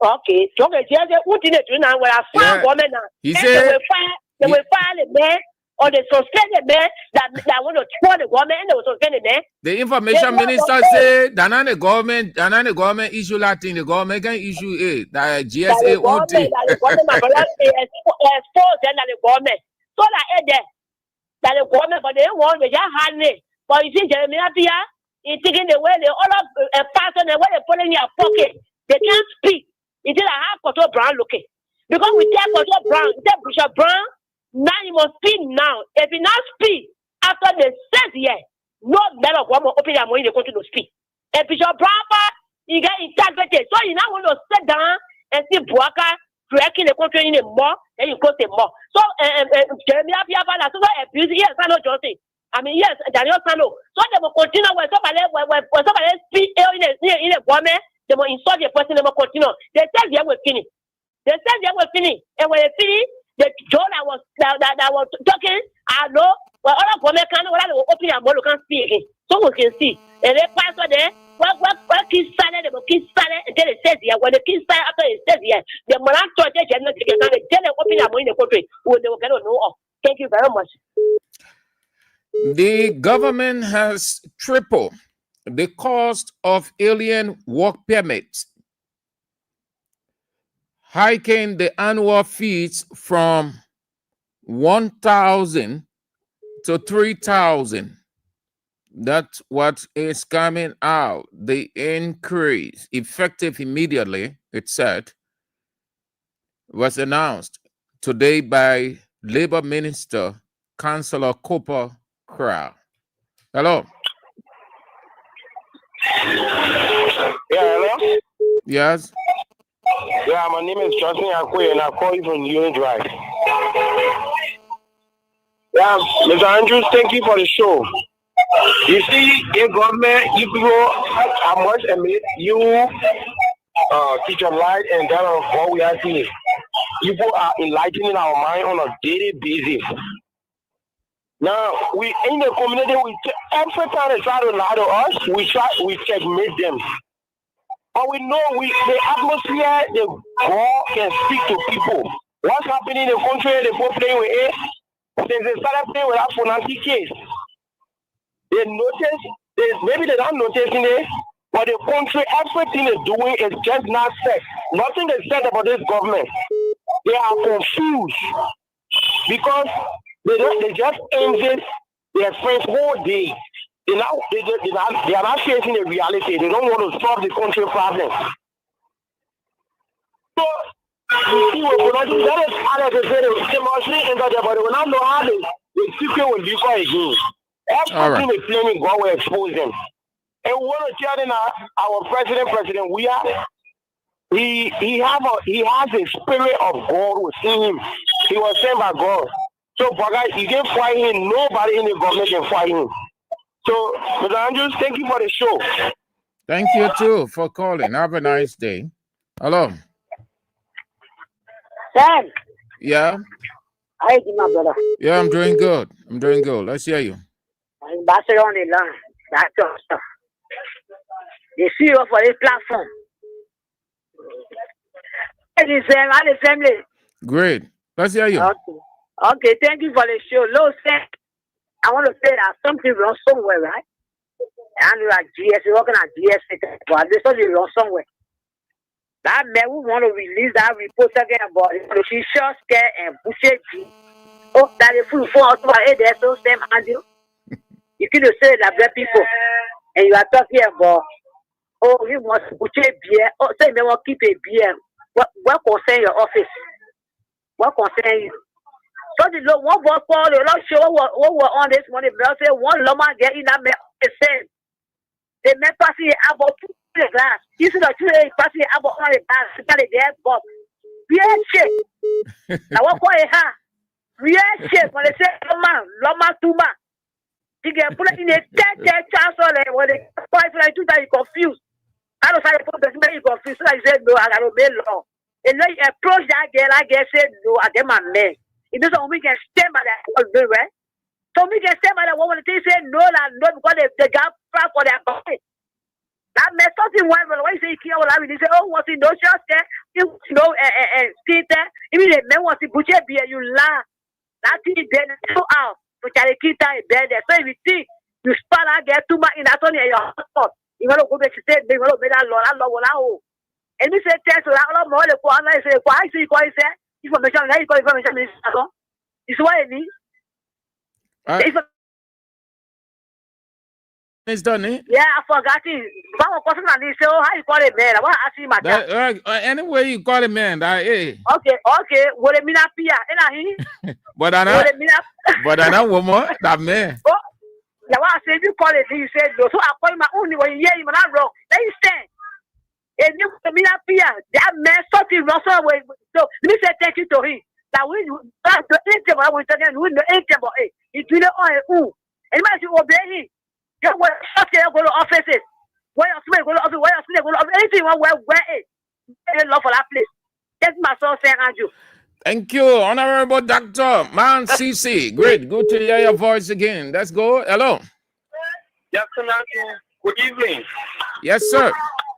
Okay, so the GSA own thing they doing now, where I find women now. He said, they will fire the man or they suspend the man that want to throw the woman and they will suspend the man. The information minister say that the government issue that thing, the government can issue it. That GSA own thing. That the government expose them that the government. So that the government, but they don't want to just hand it. But you see, Jeremiah Pia, he's taking the way they all of a person and what they put in your pocket. They can't speak. It is a half control Brown looking. Because we take control Brown, we take Bishop Brown, now you must speak now. If you not speak after the 6th year, no matter what will open your money, they continue to speak. If Bishop Brown, you get integrity. So you now want to sit down and see Buaka breaking the country in a more, then you close the more. So Jeremiah Pia, that's also abuse. Yes, I know Johnson. I mean, yes, Daniel Sano. So they will continue when somebody speak in a government, they will insult the person, they will continue. They said they will finish. They said they will finish. And when they finish, the John that was talking, I know, well, all of women can know they will open their mouth, can speak again. So we can see. And they pass on there, what kids silent, they will keep silent until they say here. When the kids silent after they say here, the man thought they cannot take it, they tell them open their mouth in the country, they will get to know of. Thank you very much. The government has tripled the cost of alien work permits, hiking the annual fees from 1,000 to 3,000. That's what is coming out. The increase, effective immediately, it said, was announced today by Labor Minister Councillor Cooper Crow. Hello. Yeah, hello? Yes. Yeah, my name is Johnson Akwe and I call you from Union Drive. Yeah, Mr. Andrews, thank you for the show. You see, in government, you people are much admit you teach a light and that of what we are seeing. You people are enlightening our mind on a daily basis. Now, we in the community, every time they try to lie to us, we checkmate them. But we know the atmosphere, the God can speak to people. What's happening in the country, the people playing with it, since they started playing with that Fonanti case. They notice, maybe they're not noticing it, but the country, everything they're doing is just not said. Nothing is said about this government. They are confused because they just envy their friends whole day. They are not facing the reality. They don't want to solve the country problem. So, you see what Fonanti, that is how they say they must be in there, but they will not know how the secret will be for again. Everything they claiming God will expose them. And we want to tell them our President Weah, he has a spirit of God within him. He was sent by God. So, guys, you can't fight him. Nobody in the government can fight him. So, Mr. Andrews, thank you for the show. Thank you too for calling. Have a nice day. Hello. Sam. Yeah. How you doing, my brother? Yeah, I'm doing good. Let's hear you. Ambassador on the line. That's your stuff. They see you for this platform. The family. Great. Let's hear you. Okay, thank you for the show. Low Sam, I want to say that something wrong somewhere, right? And you're at GS, working at GS, but there's something wrong somewhere. That man who want to release that report again about it, she sure scared and push it. Oh, that is full for us. There's no Sam Andrew. You could say that black people, and you are talking about, oh, he wants to put a beer, oh, say they will keep a beer. What concern your office? What concern you? So the one was for the last show, what were on this morning, but say one lama get in that man, said, they may pass it about 2 glass. You see the 2 passing about on the glass, to get it there, but beer shit. Now what for a ha? Beer shit, when they say, lama, tuma. You can put it in a third chance or when they fight like two times, you confused. I don't say the person you confused. So I said no, I got to obey law. And then you approach that girl, I guess said no, I get my man. It doesn't we can stand by that right? So we can stand by that woman. They say no, because they got proud for their body. That meant something one when you say kill all they say, oh, what's in no shots there? You know, see there. Even the man wants to butcher beer, you laugh. That thing is dead so out. But I keep that bed there. So if you think you spell I get too much in that only your hotspot. You want to go back to say they will make that law, and we say test to that more the one I say, why see what is that? Information, now you got information is what I need. It's done, eh? Yeah, I forgot it. One person and they say, oh, how you call it man? I want to ask you my anyway, you call it man, that eh. Okay. What it mean up here? But I know woman, that man. Oh, yeah, what I say, you call it, you said no. So I call my only when you hear him not wrong. Then you stand. And you mean up here, that man something wrong somewhere. So let me say thank you to him. That we that's the interval I was talking with the interval. He do it on who. And you might obey him. You want to go to offices. Where else go to office? Where else go to office? Anything where love for that place. That's my soul saying, Andrew. Thank you, Honorable Dr. Man CC. Great. Good to hear your voice again. Let's go. Hello. Yes, good evening. Yes, sir.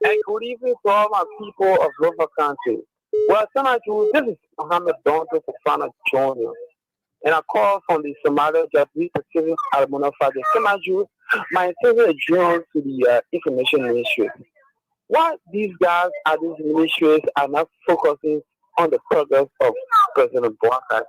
And good evening to all my people of River Country. Well, Senator, this is Mohammed Donto Fofana Jr. And I call from the Somalia Japanese Pacific Almonafade. Senator, my favorite journal to the Information Ministry. Why these guys at these ministries are not focusing on the progress of President Boakar's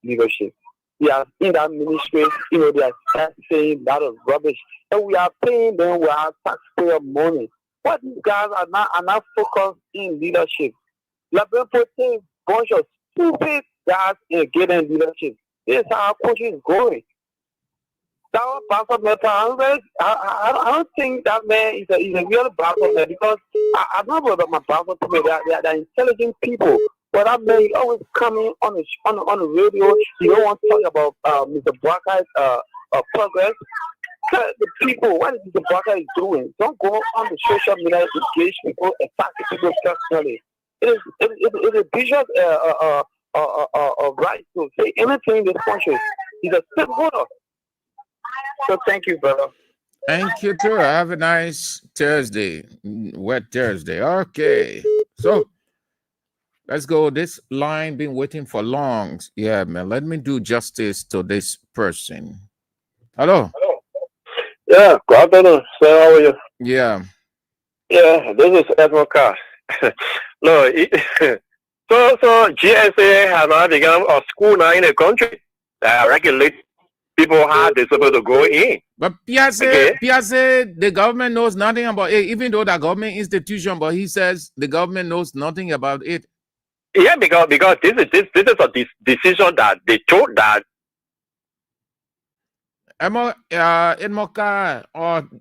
leadership? We are in that ministry, they are saying a lot of rubbish. And we are paying them with our taxpayer money. Why these guys are not focused in leadership? Liberia put a bunch of stupid guys in getting leadership. This is how our country is going. That was Pastor Meta. I don't think that man is a real pastor man because I know about my pastor to me. They're intelligent people. But that man is always coming on the radio. He don't want to talk about Mr. Boakar's progress. Tell the people what Mr. Boakar is doing. Don't go on the social media, engage people, attack people personally. It is a bishop's right to say anything in this country. He's a stakeholder. So thank you, brother. Thank you too. Have a nice Thursday. Wet Thursday. Okay. So let's go. This line been waiting for long. Yeah, man. Let me do justice to this person. Hello. Yeah, good afternoon. So how are you? Yeah. Yeah, this is Edward Carr. No, so GSA has now become a school now in the country that regulate people how they're supposed to go in. But PSA, the government knows nothing about it, even though the government institution, but he says the government knows nothing about it. Yeah, because this is a decision that they told that. Edmoka,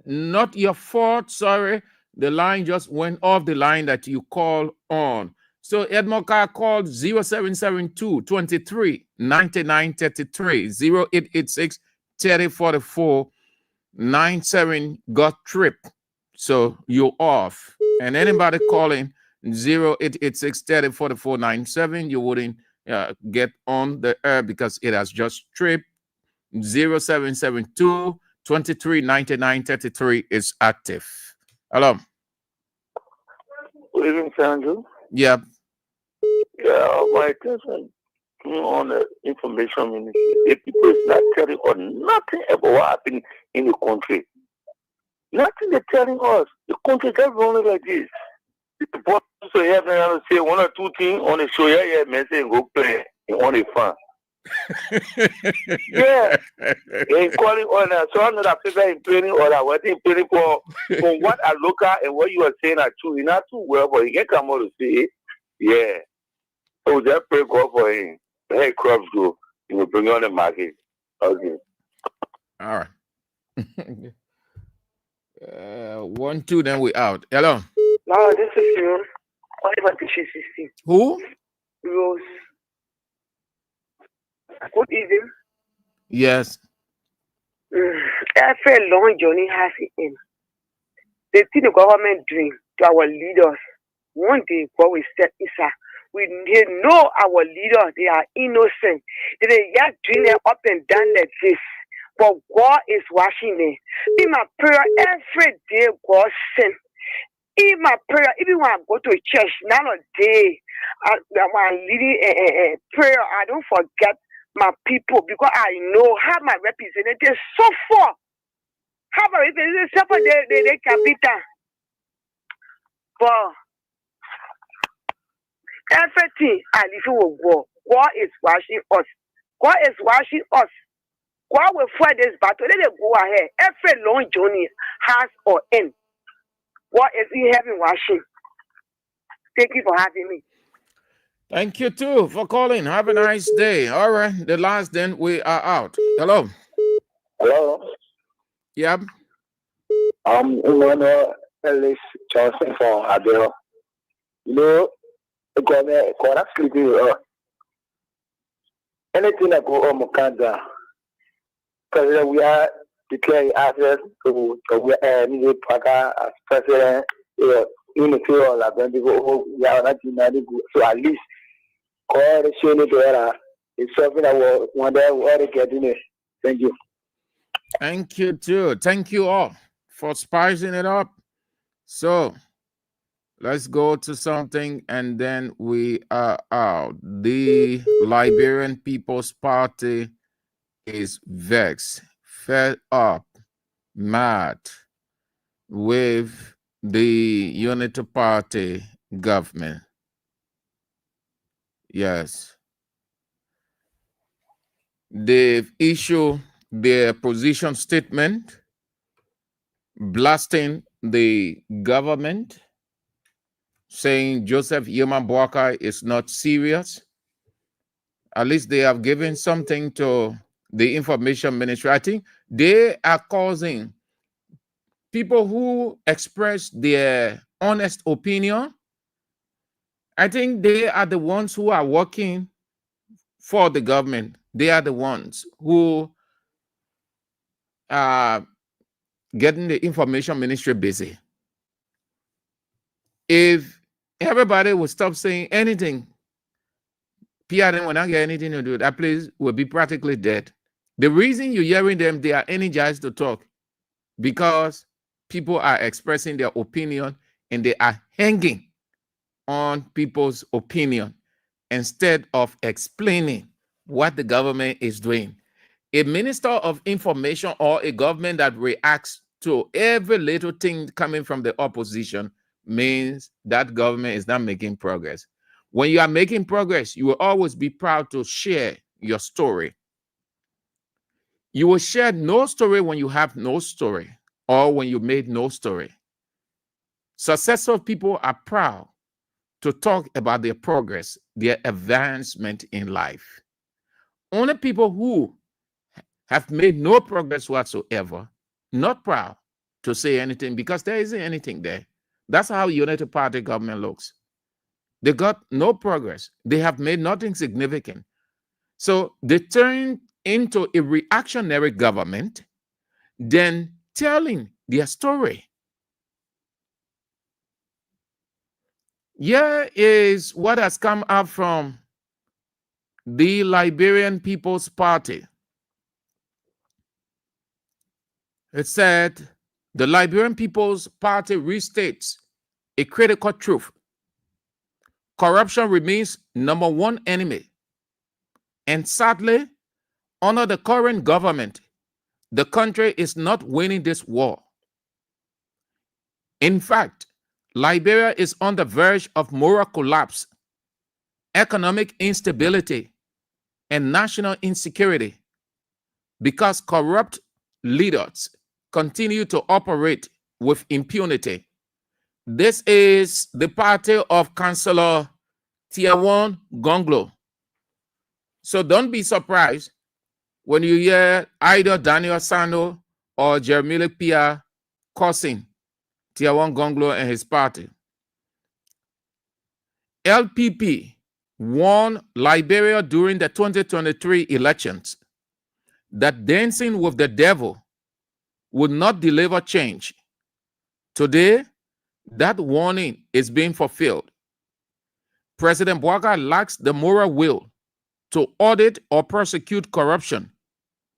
not your fault, sorry. The line just went off the line that you call on. So Edmoka called 0772 23 99 33 0886 3044 97 got tripped. So you're off. And anybody calling 0886 3044 97, you wouldn't get on the air because it has just tripped. 0772 23 99 33 is active. Hello. Good evening, Andrew. Yeah. Yeah, my question on the information ministry. The people is not telling us nothing about what happened in the country. Nothing they're telling us. The country just running like this. People so have to say one or two things on the show. Yeah, man, say go play on the phone. Yeah, they calling on that. So I know that people are playing or that what they playing for what I look at and what you are saying are true. It's not too well, but you can come out to say, yeah. So just pray God for him. Hey, crops go. You will bring on the market. Okay. All right. 1, 2, then we out. Hello. No, this is you. What 16? Who? Rose. Good evening. Yes. Every long journey has an end. The thing the government doing to our leaders, one day God will set Isa. We know our leaders, they are innocent. They are doing them up and down like this. But God is watching them. In my prayer every day, God sent. In my prayer, even when I go to church, nowadays, when I'm leading a prayer, I don't forget my people because I know how my representatives suffer. How my representatives suffer, they capital. But everything I live with God. God is watching us. God is watching us. God will fight this battle. Let it go ahead. Every long journey has an end. God is in heaven watching. Thank you for having me. Thank you too for calling. Have a nice day. All right. The last then we are out. Hello. Hello. Yep. Emmanuel Ellis Johnson from Adele. You know, God sleeping. Anything that go on Canada, because we are declaring access to the Paka as president. In the field, like when people we are not united, so at least call the show there. It's something that we want to get in it. Thank you. Thank you too. Thank you all for spicing it up. So let's go to something and then we are out. The Liberian People's Party is vexed, fed up, mad with the Unity Party government. Yes. They've issued their position statement blasting the government, saying Joseph Yema Boakai is not serious. At least they have given something to the information ministry. I think they are causing people who express their honest opinion. I think they are the ones who are working for the government. They are the ones who are getting the information ministry busy. If everybody would stop saying anything, PRM will not get anything to do. That place will be practically dead. The reason you're hearing them, they are energized to talk because people are expressing their opinion and they are hanging on people's opinion instead of explaining what the government is doing. A minister of information or a government that reacts to every little thing coming from the opposition means that government is not making progress. When you are making progress, you will always be proud to share your story. You will share no story when you have no story or when you made no story. Successful people are proud to talk about their progress, their advancement in life. Only people who have made no progress whatsoever, not proud to say anything because there isn't anything there. That's how United Party government looks. They got no progress. They have made nothing significant. So they turn into a reactionary government, then telling their story. Here is what has come up from the Liberian People's Party. It said, the Liberian People's Party restates a critical truth. Corruption remains number one enemy. And sadly, under the current government, the country is not winning this war. In fact, Liberia is on the verge of moral collapse, economic instability, and national insecurity because corrupt leaders continue to operate with impunity. This is the party of Councillor Tiawan Gonglo. So don't be surprised when you hear either Daniel Sano or Jeremy Pia cursing Tiawan Gonglo and his party. LPP won Liberia during the 2023 elections. That dancing with the devil would not deliver change. Today, that warning is being fulfilled. President Weah lacks the moral will to audit or prosecute corruption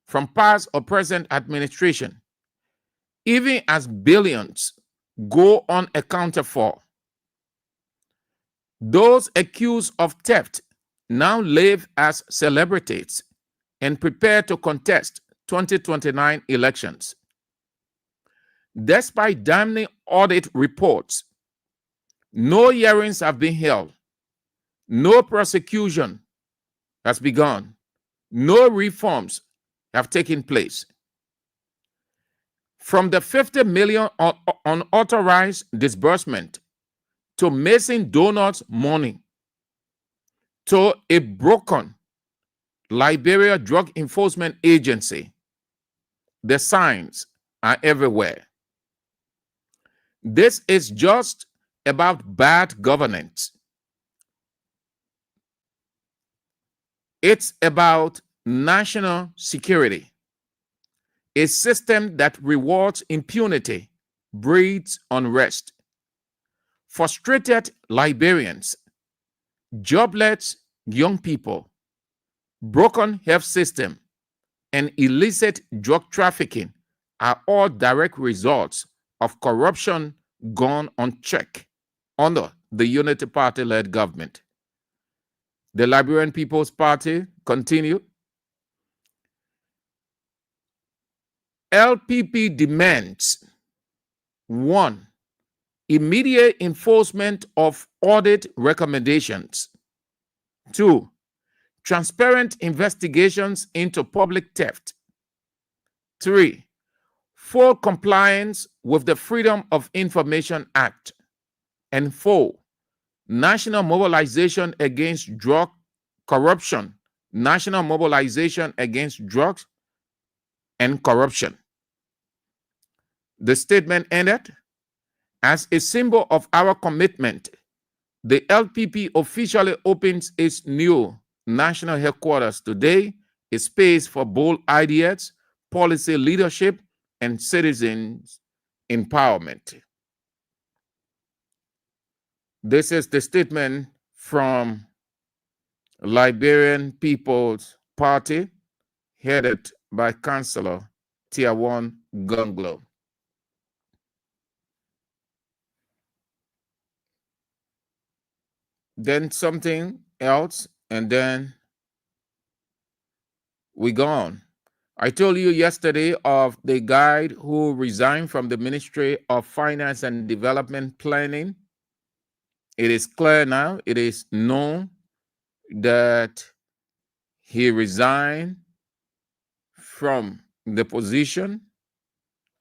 from past or present administration, even as billions go unaccounted for. Those accused of theft now live as celebrities and prepare to contest 2029 elections. Despite damning audit reports, no hearings have been held, no prosecution has begun, no reforms have taken place. From the 50 million unauthorized disbursement to Mason Donuts money to a broken Liberia Drug Enforcement Agency, the signs are everywhere. This is just about bad governance. It's about national security. A system that rewards impunity breeds unrest. Frustrated Liberians, jobless young people, broken health system, and illicit drug trafficking are all direct results of corruption gone unchecked under the Unity Party-led government. The Liberian People's Party continued. LPP demands 1. Immediate enforcement of audit recommendations. 2. Transparent investigations into public theft. 3. Full compliance with the Freedom of Information Act. And 4. National mobilization against drug corruption. National mobilization against drugs and corruption. The statement ended. As a symbol of our commitment, the LPP officially opens its new national headquarters today, a space for bold ideas, policy leadership, and citizens' empowerment. This is the statement from Liberian People's Party, headed by Councillor Tiawan Gunglo. Then something else, and then we go on. I told you yesterday of the guy who resigned from the Ministry of Finance and Development Planning. It is clear now, it is known that he resigned from the position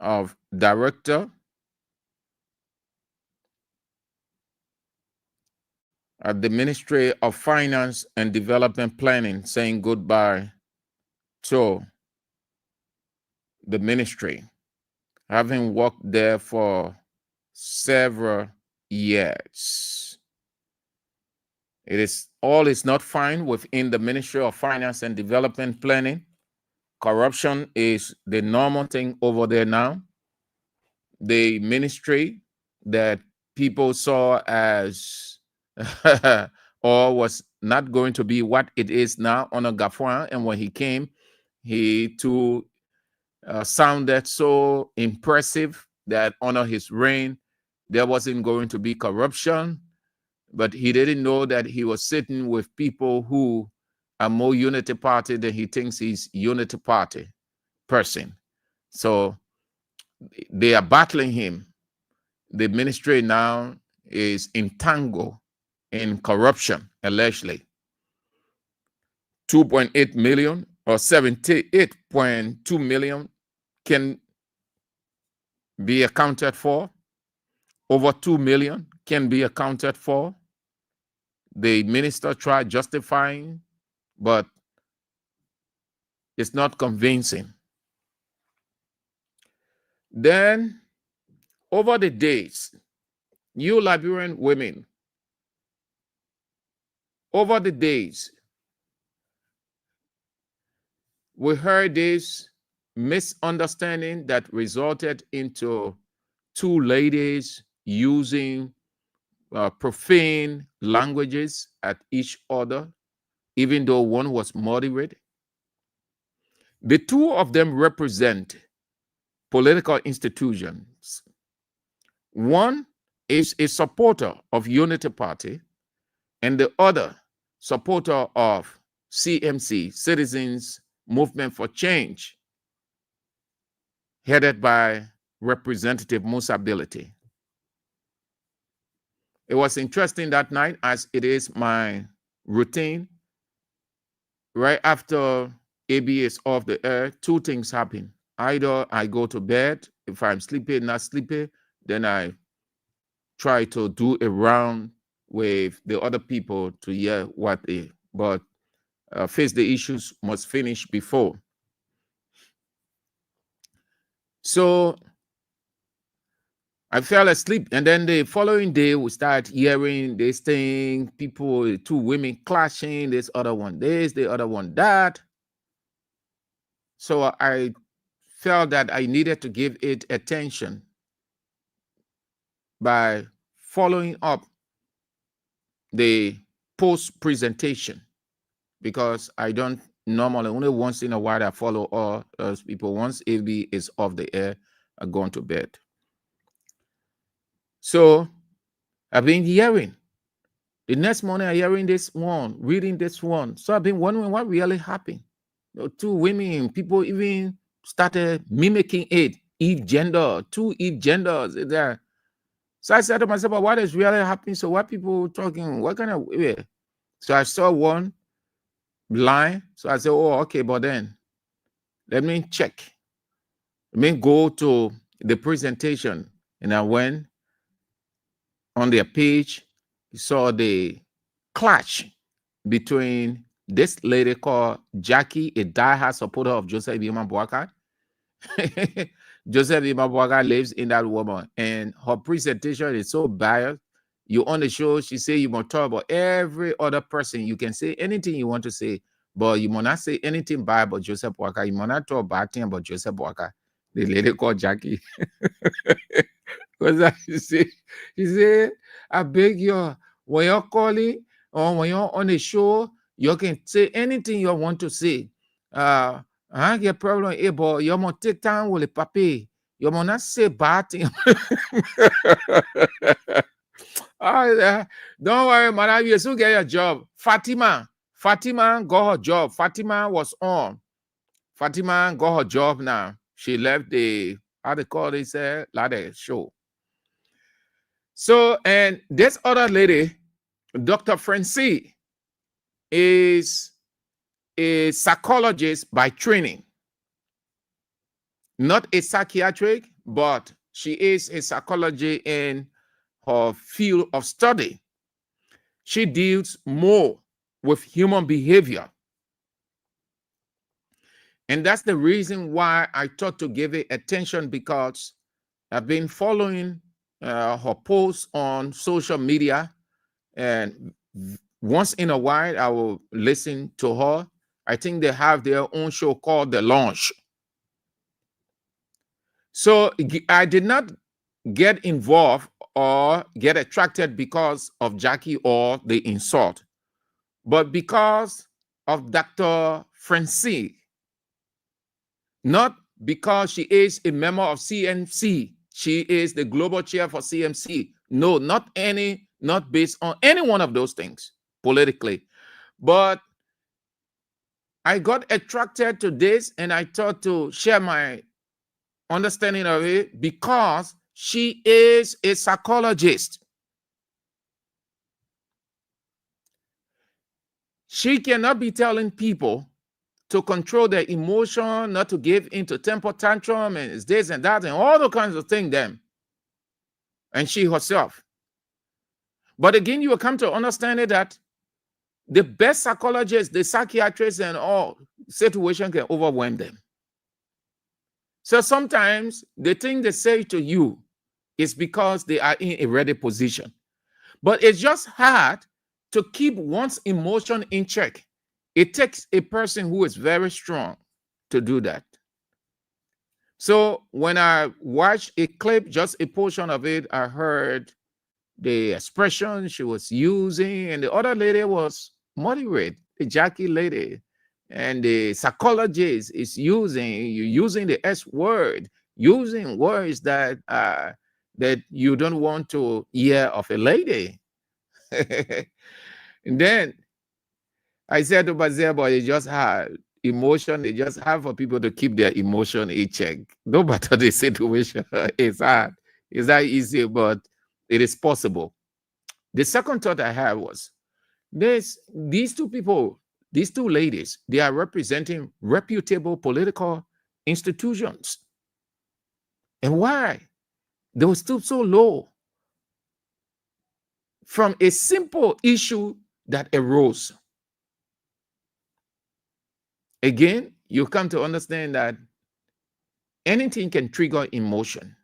of director at the Ministry of Finance and Development Planning, saying goodbye to the ministry, having worked there for several years. It is all is not fine within the Ministry of Finance and Development Planning. Corruption is the normal thing over there now. The ministry that people saw as or was not going to be what it is now under Gafuan, and when he came, he too sounded so impressive that under his reign there wasn't going to be corruption, but he didn't know that he was sitting with people who are more Unity Party than he thinks he's Unity Party person. So they are battling him. The ministry now is entangled in corruption, allegedly. 2.8 million or 78.2 million can be accounted for. Over 2 million can be accounted for. The minister tried justifying, but it's not convincing. Then, over the days, you Liberian women, over the days, we heard this misunderstanding that resulted into two ladies using profane languages at each other, even though one was moderate. The two of them represent political institutions. One is a supporter of Unity Party, and the other supporter of CMC, Citizens Movement for Change, headed by Representative Musa Bility. It was interesting that night, as it is my routine. Right after AB is off the air, two things happen. Either I go to bed, if I'm sleepy, not sleepy, then I try to do a round with the other people to hear what they, but face the issues must finish before. So I fell asleep, and then the following day we start hearing this thing, people, two women clashing, this other one this, the other one that. So I felt that I needed to give it attention by following up the post presentation, because I don't normally, only once in a while I follow all those people. Once AB is off the air, I go to bed. So I've been hearing. The next morning I'm hearing this one, reading this one. So I've been wondering what really happened. You know, two women, people even started mimicking it. Eve gender, two Eve genders there. So I said to myself, well, what is really happening? So what people talking? What kind of way? So I saw one line. So I said, oh, okay, but then let me check. Let me go to the presentation. And I went on their page, saw the clash between this lady called Jackie, a diehard supporter of Joseph Iman Boakai. Joseph Iman Boakai lives in that woman, and her presentation is so biased. You on the show, she say you must talk about every other person. You can say anything you want to say, but you must not say anything bad about Joseph Boakai. You must not talk bad thing about Joseph Boakai. The lady called Jackie. Because she say, I beg you, when you're calling or when you're on a show, you can say anything you want to say. I get problem, but you must take time with the papi. You must not say bad thing. Don't worry, madam, you still get your job. Fatima got her job. Fatima was on. Fatima got her job now. She left the, how they call this, like show. So, and this other lady, Dr. Francie, is a psychologist by training. Not a psychiatric, but she is a psychology in her field of study. She deals more with human behavior. And that's the reason why I thought to give it attention, because I've been following her posts on social media, and once in a while I will listen to her. I think they have their own show called The Launch. So I did not get involved or get attracted because of Jackie or the insult, but because of Dr. Francie. Not because she is a member of CMC. She is the global chair for CMC. No, not based on any one of those things politically. But I got attracted to this, and I thought to share my understanding of it because she is a psychologist. She cannot be telling people to control their emotion, not to give into temper tantrum, and it's this and that, and all the kinds of things then. And she herself. But again, you will come to understand it that the best psychologists, the psychiatrists, and all situation can overwhelm them. So sometimes the thing they say to you is because they are in a ready position. But it's just hard to keep one's emotion in check. It takes a person who is very strong to do that. So when I watched a clip, just a portion of it, I heard the expression she was using, and the other lady was moderate, the Jackie lady, and the psychologist is using the S word, using words that that you don't want to hear of a lady. And then I said to myself, but you just have emotion, they just have for people to keep their emotion in check. No matter the situation, it's hard. It's not easy, but it is possible. The second thought I had was these two people, these two ladies, they are representing reputable political institutions. And why? They were still so low from a simple issue that arose. Again, you come to understand that anything can trigger emotion,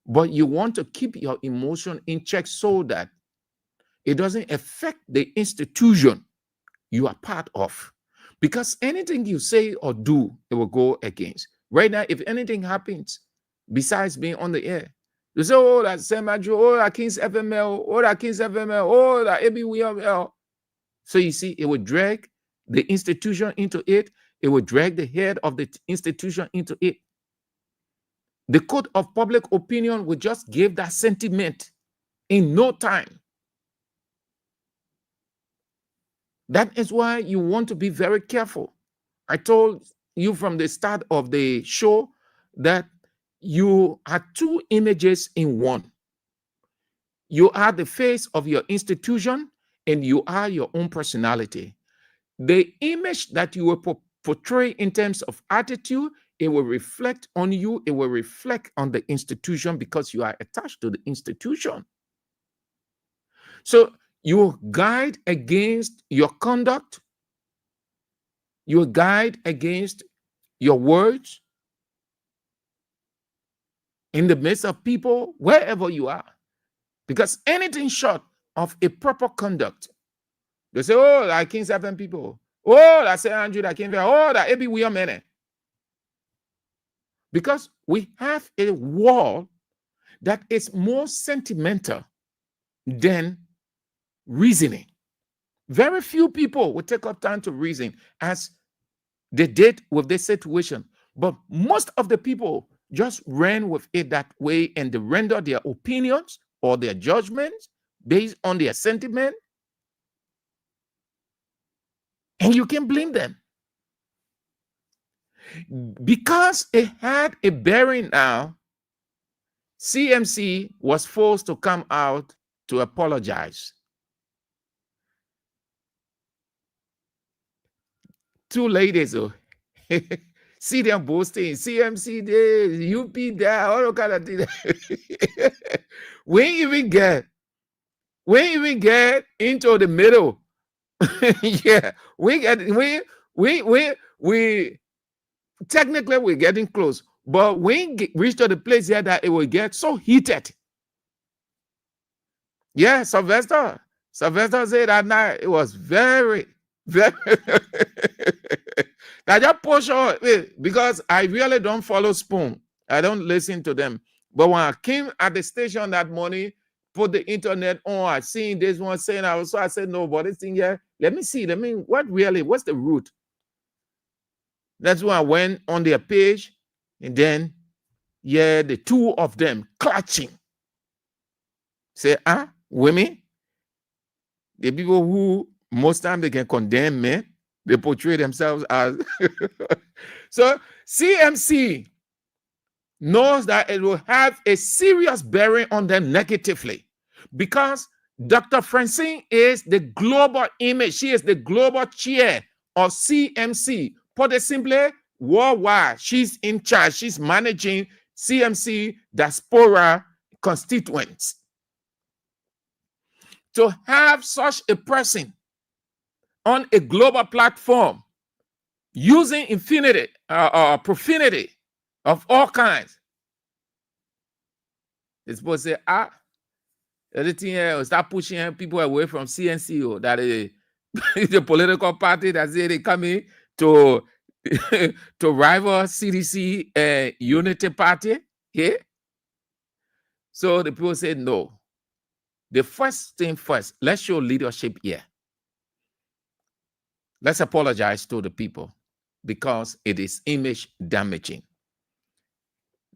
but you want to keep your emotion in check so that it doesn't affect the institution you are part of. Because anything you say or do, it will go against. Right now, if anything happens, besides being on the air, you say, oh, that's Sept, oh, that King's FML, oh, that King's FML, oh, that ABWL. So you see, it would drag the institution into it. It would drag the head of the institution into it. The code of public opinion would just give that sentiment in no time. That is why you want to be very careful. I told you from the start of the show that you are two images in one. You are the face of your institution and you are your own personality. The image that you will portray in terms of attitude, it will reflect on you, it will reflect on the institution because you are attached to the institution. So you guide against your conduct, you guide against your words in the midst of people, wherever you are. Because anything short of a proper conduct, they say, oh, that King's Sept people. Oh, that St. Andrew, that King, oh, that Ebi Weah men. Because we have a wall that is more sentimental than reasoning. Very few people will take up time to reason as they did with this situation. But most of the people just ran with it that way and they render their opinions or their judgments based on their sentiment. And you can blame them. Because it had a bearing now, CMC was forced to come out to apologize. Two ladies, see them boasting, CMC there, UP there, all kind of things. we even get into the middle. Yeah, we technically we're getting close, but we reach to the place here that it will get so heated. Yeah, Sylvester said that night it was very now just push on because I really don't follow Spoon. I don't listen to them. But when I came at the station that morning, put the internet on, I seen this one saying I said, no, but this thing here, let me see. What's the root? That's when I went on their page, and then yeah, the two of them clutching. Say, women, the people who most times they can condemn men, they portray themselves as. So CMC knows that it will have a serious bearing on them negatively because Dr. Francine is the global image. She is the global chair of CMC. Put it simply, worldwide, she's in charge. She's managing CMC diaspora constituents. To have such a person on a global platform using profanity of all kinds, it's supposed to say, everything else, start pushing people away from CNCO, that is the political party that say they come in to to rival CDC Unity Party here. So the people said no. The first thing first, let's show leadership here. Let's apologize to the people because it is image damaging.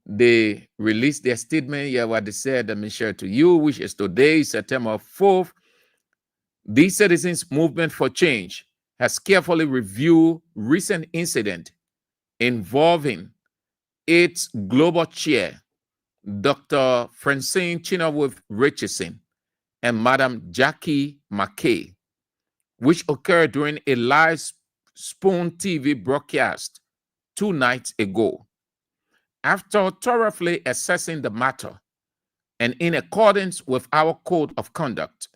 They released their statement here where they said, let me share to you, which is today, September 4th. The Citizens Movement for Change has carefully reviewed recent incident involving its global chair, Dr. Francine Chenoweth Richardson, and Madam Jackie McKay, which occurred during a live Spoon TV broadcast 2 nights ago. After thoroughly assessing the matter and in accordance with our code of conduct,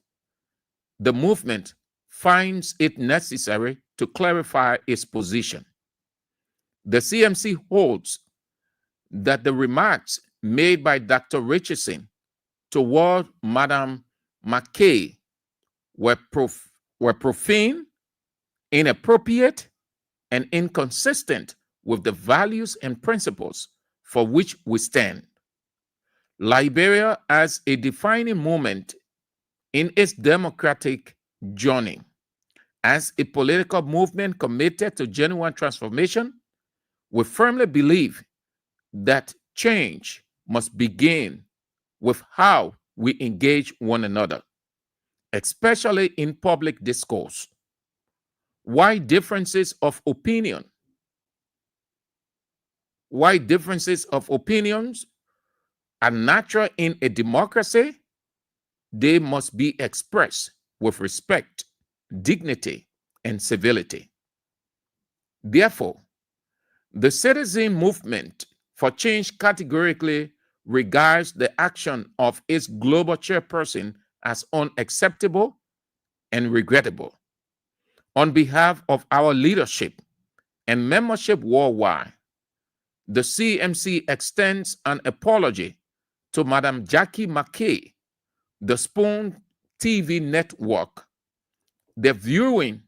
the movement finds it necessary to clarify its position. The CMC holds that the remarks made by Dr. Richardson toward Madam McKay were profane, inappropriate, and inconsistent with the values and principles for which we stand. Liberia as a defining moment in its democratic journey. As a political movement committed to genuine transformation, we firmly believe that change must begin with how we engage one another, especially in public discourse. Why differences of opinions are natural in a democracy, they must be expressed with respect, dignity, and civility. Therefore, the citizen movement for change categorically regards the action of its global chairperson as unacceptable and regrettable. On behalf of our leadership and membership worldwide, the CMC extends an apology to Madam Jackie McKay, the Spoon TV network, the viewing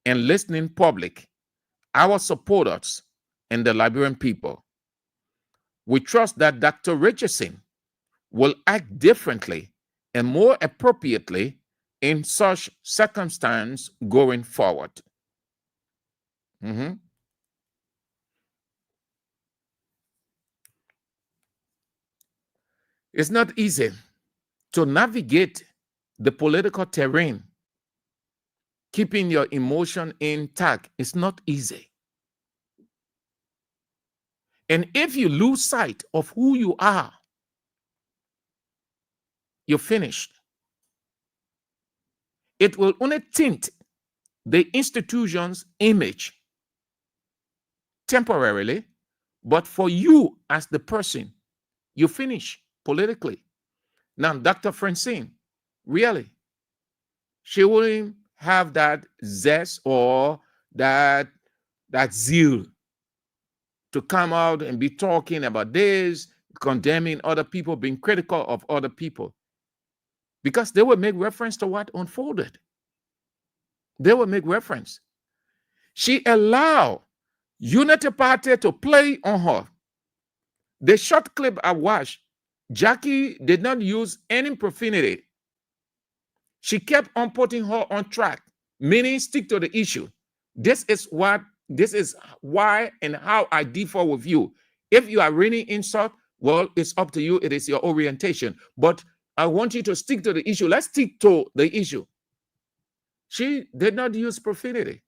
and listening public, our supporters, and the Liberian people. We trust that Dr. Richardson will act differently and more appropriately in such circumstance going forward. It's not easy to navigate the political terrain. Keeping your emotion intact is not easy. And if you lose sight of who you are, you're finished. It will only tint the institution's image temporarily, but for you as the person, you finish politically. Now, Dr. Francine, really, she wouldn't have that zest or that zeal to come out and be talking about this, condemning other people, being critical of other people, because they would make reference to what unfolded. They would make reference. She allowed Unity Party to play on her. The short clip I watched, Jackie did not use any profanity. She kept on putting her on track, meaning stick to the issue. This is why and how I differ with you. If you are raining insult, well, it's up to you. It is your orientation. But I want you to stick to the issue. Let's stick to the issue. She did not use profanity.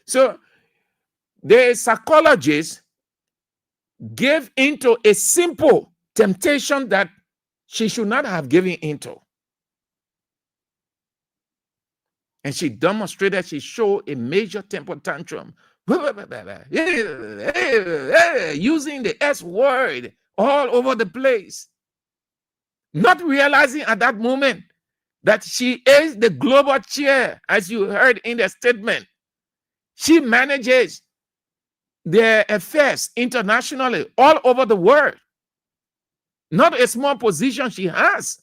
So the psychologist gave into a simple temptation that she should not have given into. And she demonstrated, she showed a major temper tantrum, using the S word all over the place, not realizing at that moment that she is the global chair, as you heard in the statement. She manages their affairs internationally, all over the world. Not a small position she has.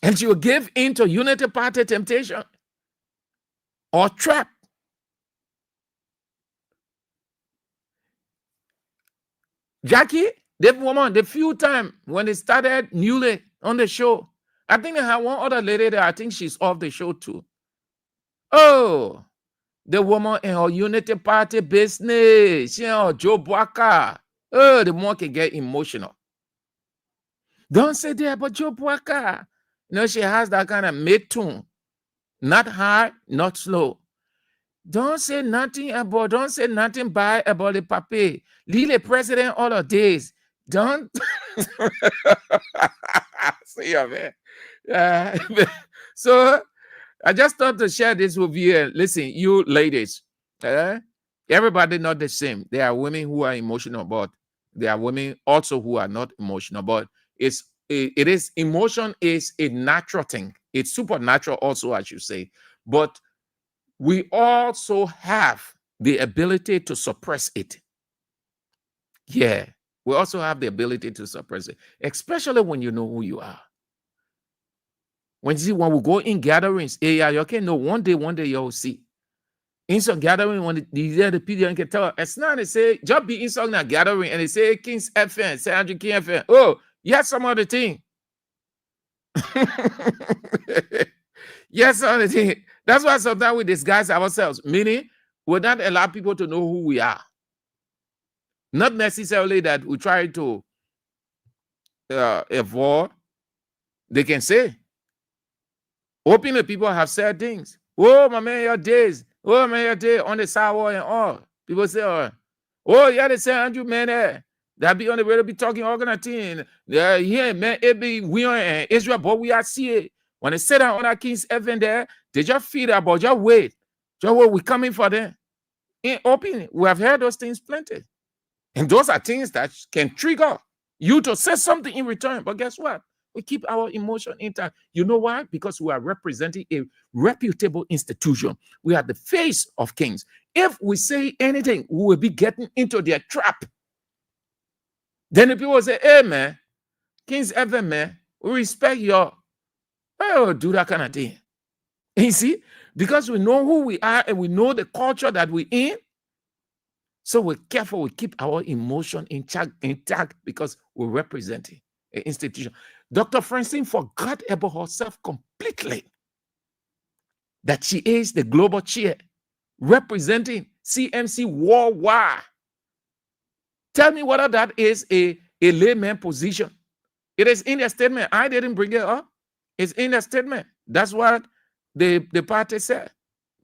And she will give into Unity Party temptation or trap Jackie, that woman, the few times when they started newly on the show, I think they had one other lady there. I think she's off the show too. Oh, the woman in her Unity Party business, you know, Joe Buaka. Oh, the woman can get emotional. Don't say that about Joe Buaka. You know, she has that kind of mid-tone. Not high, not slow. Don't say nothing bad about the papi. Leave the president all the days. Don't. See you, man. So I just thought to share this with you. Listen, you ladies, everybody not the same. There are women who are emotional, but there are women also who are not emotional. But emotion is a natural thing. It's supernatural also, I should say. But we also have the ability to suppress it. Yeah, we also have the ability to suppress it, especially when you know who you are. When we go in gatherings, you can know one day you'll see. In some gathering, when the people can tell, it's not they say, just be in some gathering and they say King's FN, say Andrew King FN. Oh, yes, some other thing. Yes, some other thing. That's why sometimes we disguise ourselves, meaning we don't allow people to know who we are. Not necessarily that we try to avoid. They can say, openly people have said things. Oh, my man, your days. Oh, man, your day on the sidewalk and all. People say, oh, yeah, they say Andrew, man, that be on the radio, be talking all kind of thing. Yeah, man, it be we and Israel, but we are see it. When they sit down on our King's Heaven there, they just feel about just wait. Just wait, we coming for them. In open, we have heard those things plenty. And those are things that can trigger you to say something in return. But guess what? We keep our emotion intact. You know why? Because we are representing a reputable institution. We are the face of kings. If we say anything, we will be getting into their trap. Then the people will say, hey, man, King's Heaven, man, we respect your, do that kind of thing. You see? Because we know who we are and we know the culture that we're in. So we're careful, we keep our emotion intact because we're representing an institution. Dr. Francine forgot about herself completely. That she is the global chair representing CMC worldwide. Tell me whether that is a layman position. It is in the statement. I didn't bring it up. It's in the statement. That's what the party said.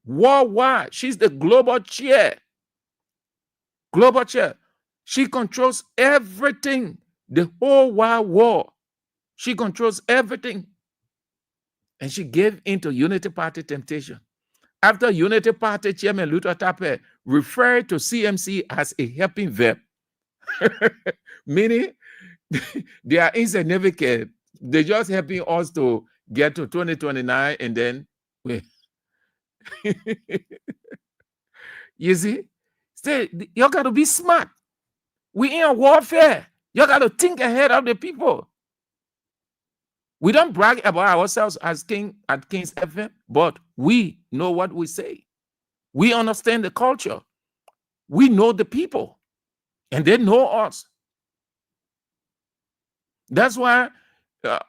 Worldwide. She's the global chair. Global chair. She controls everything. The whole wide world. She controls everything. And she gave into Unity Party temptation. After Unity Party Chairman Luther Tappe referred to CMC as a helping verb, meaning they are insignificant. They're just helping us to get to 2029 and then wait. You see? Say, you got to be smart. We're in a warfare. You got to think ahead of the people. We don't brag about ourselves as king at King's FM, but we know what we say. We understand the culture. We know the people, and they know us. That's why,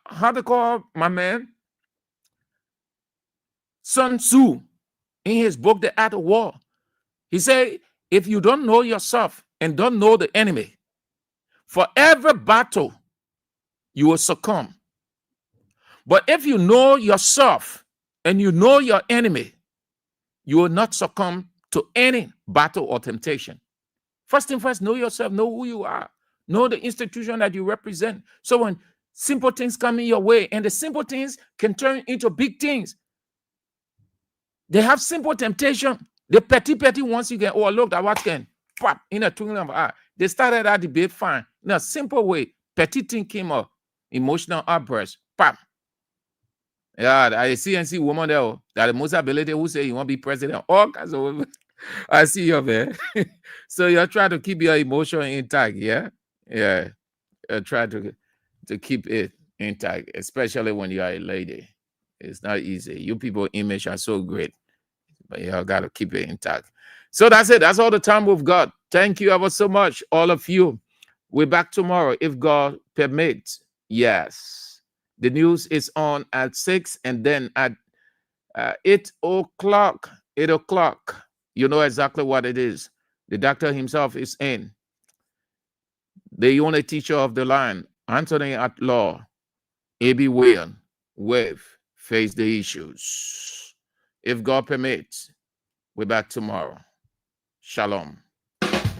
how to call my man, Sun Tzu, in his book, The Art of War, he said, if you don't know yourself and don't know the enemy, for every battle, you will succumb. But if you know yourself and you know your enemy, you will not succumb to any battle or temptation. First thing first, know yourself, know who you are, know the institution that you represent. So when simple things come in your way, and the simple things can turn into big things. They have simple temptation. The petty ones you get overlooked at what can pop in a twinkling of an eye. They started that debate fine. In a simple way, petty thing came up, emotional outburst, pop. Yeah, I see and see woman there that the most ability who say you want to be president. All kinds of women. I see you, man. So you're trying to keep your emotion intact, yeah? Yeah. Try to keep it intact, especially when you are a lady. It's not easy. You people image are so great, but you got to keep it intact. So that's it. That's all the time we've got. Thank you ever so much, all of you. We're back tomorrow if God permits. Yes. The news is on at 6 and then at 8 o'clock. 8 o'clock. You know exactly what it is. The doctor himself is in. The only teacher of the line, Anthony at law, A.B. Weah, with Face the Issues. If God permits, we're back tomorrow. Shalom.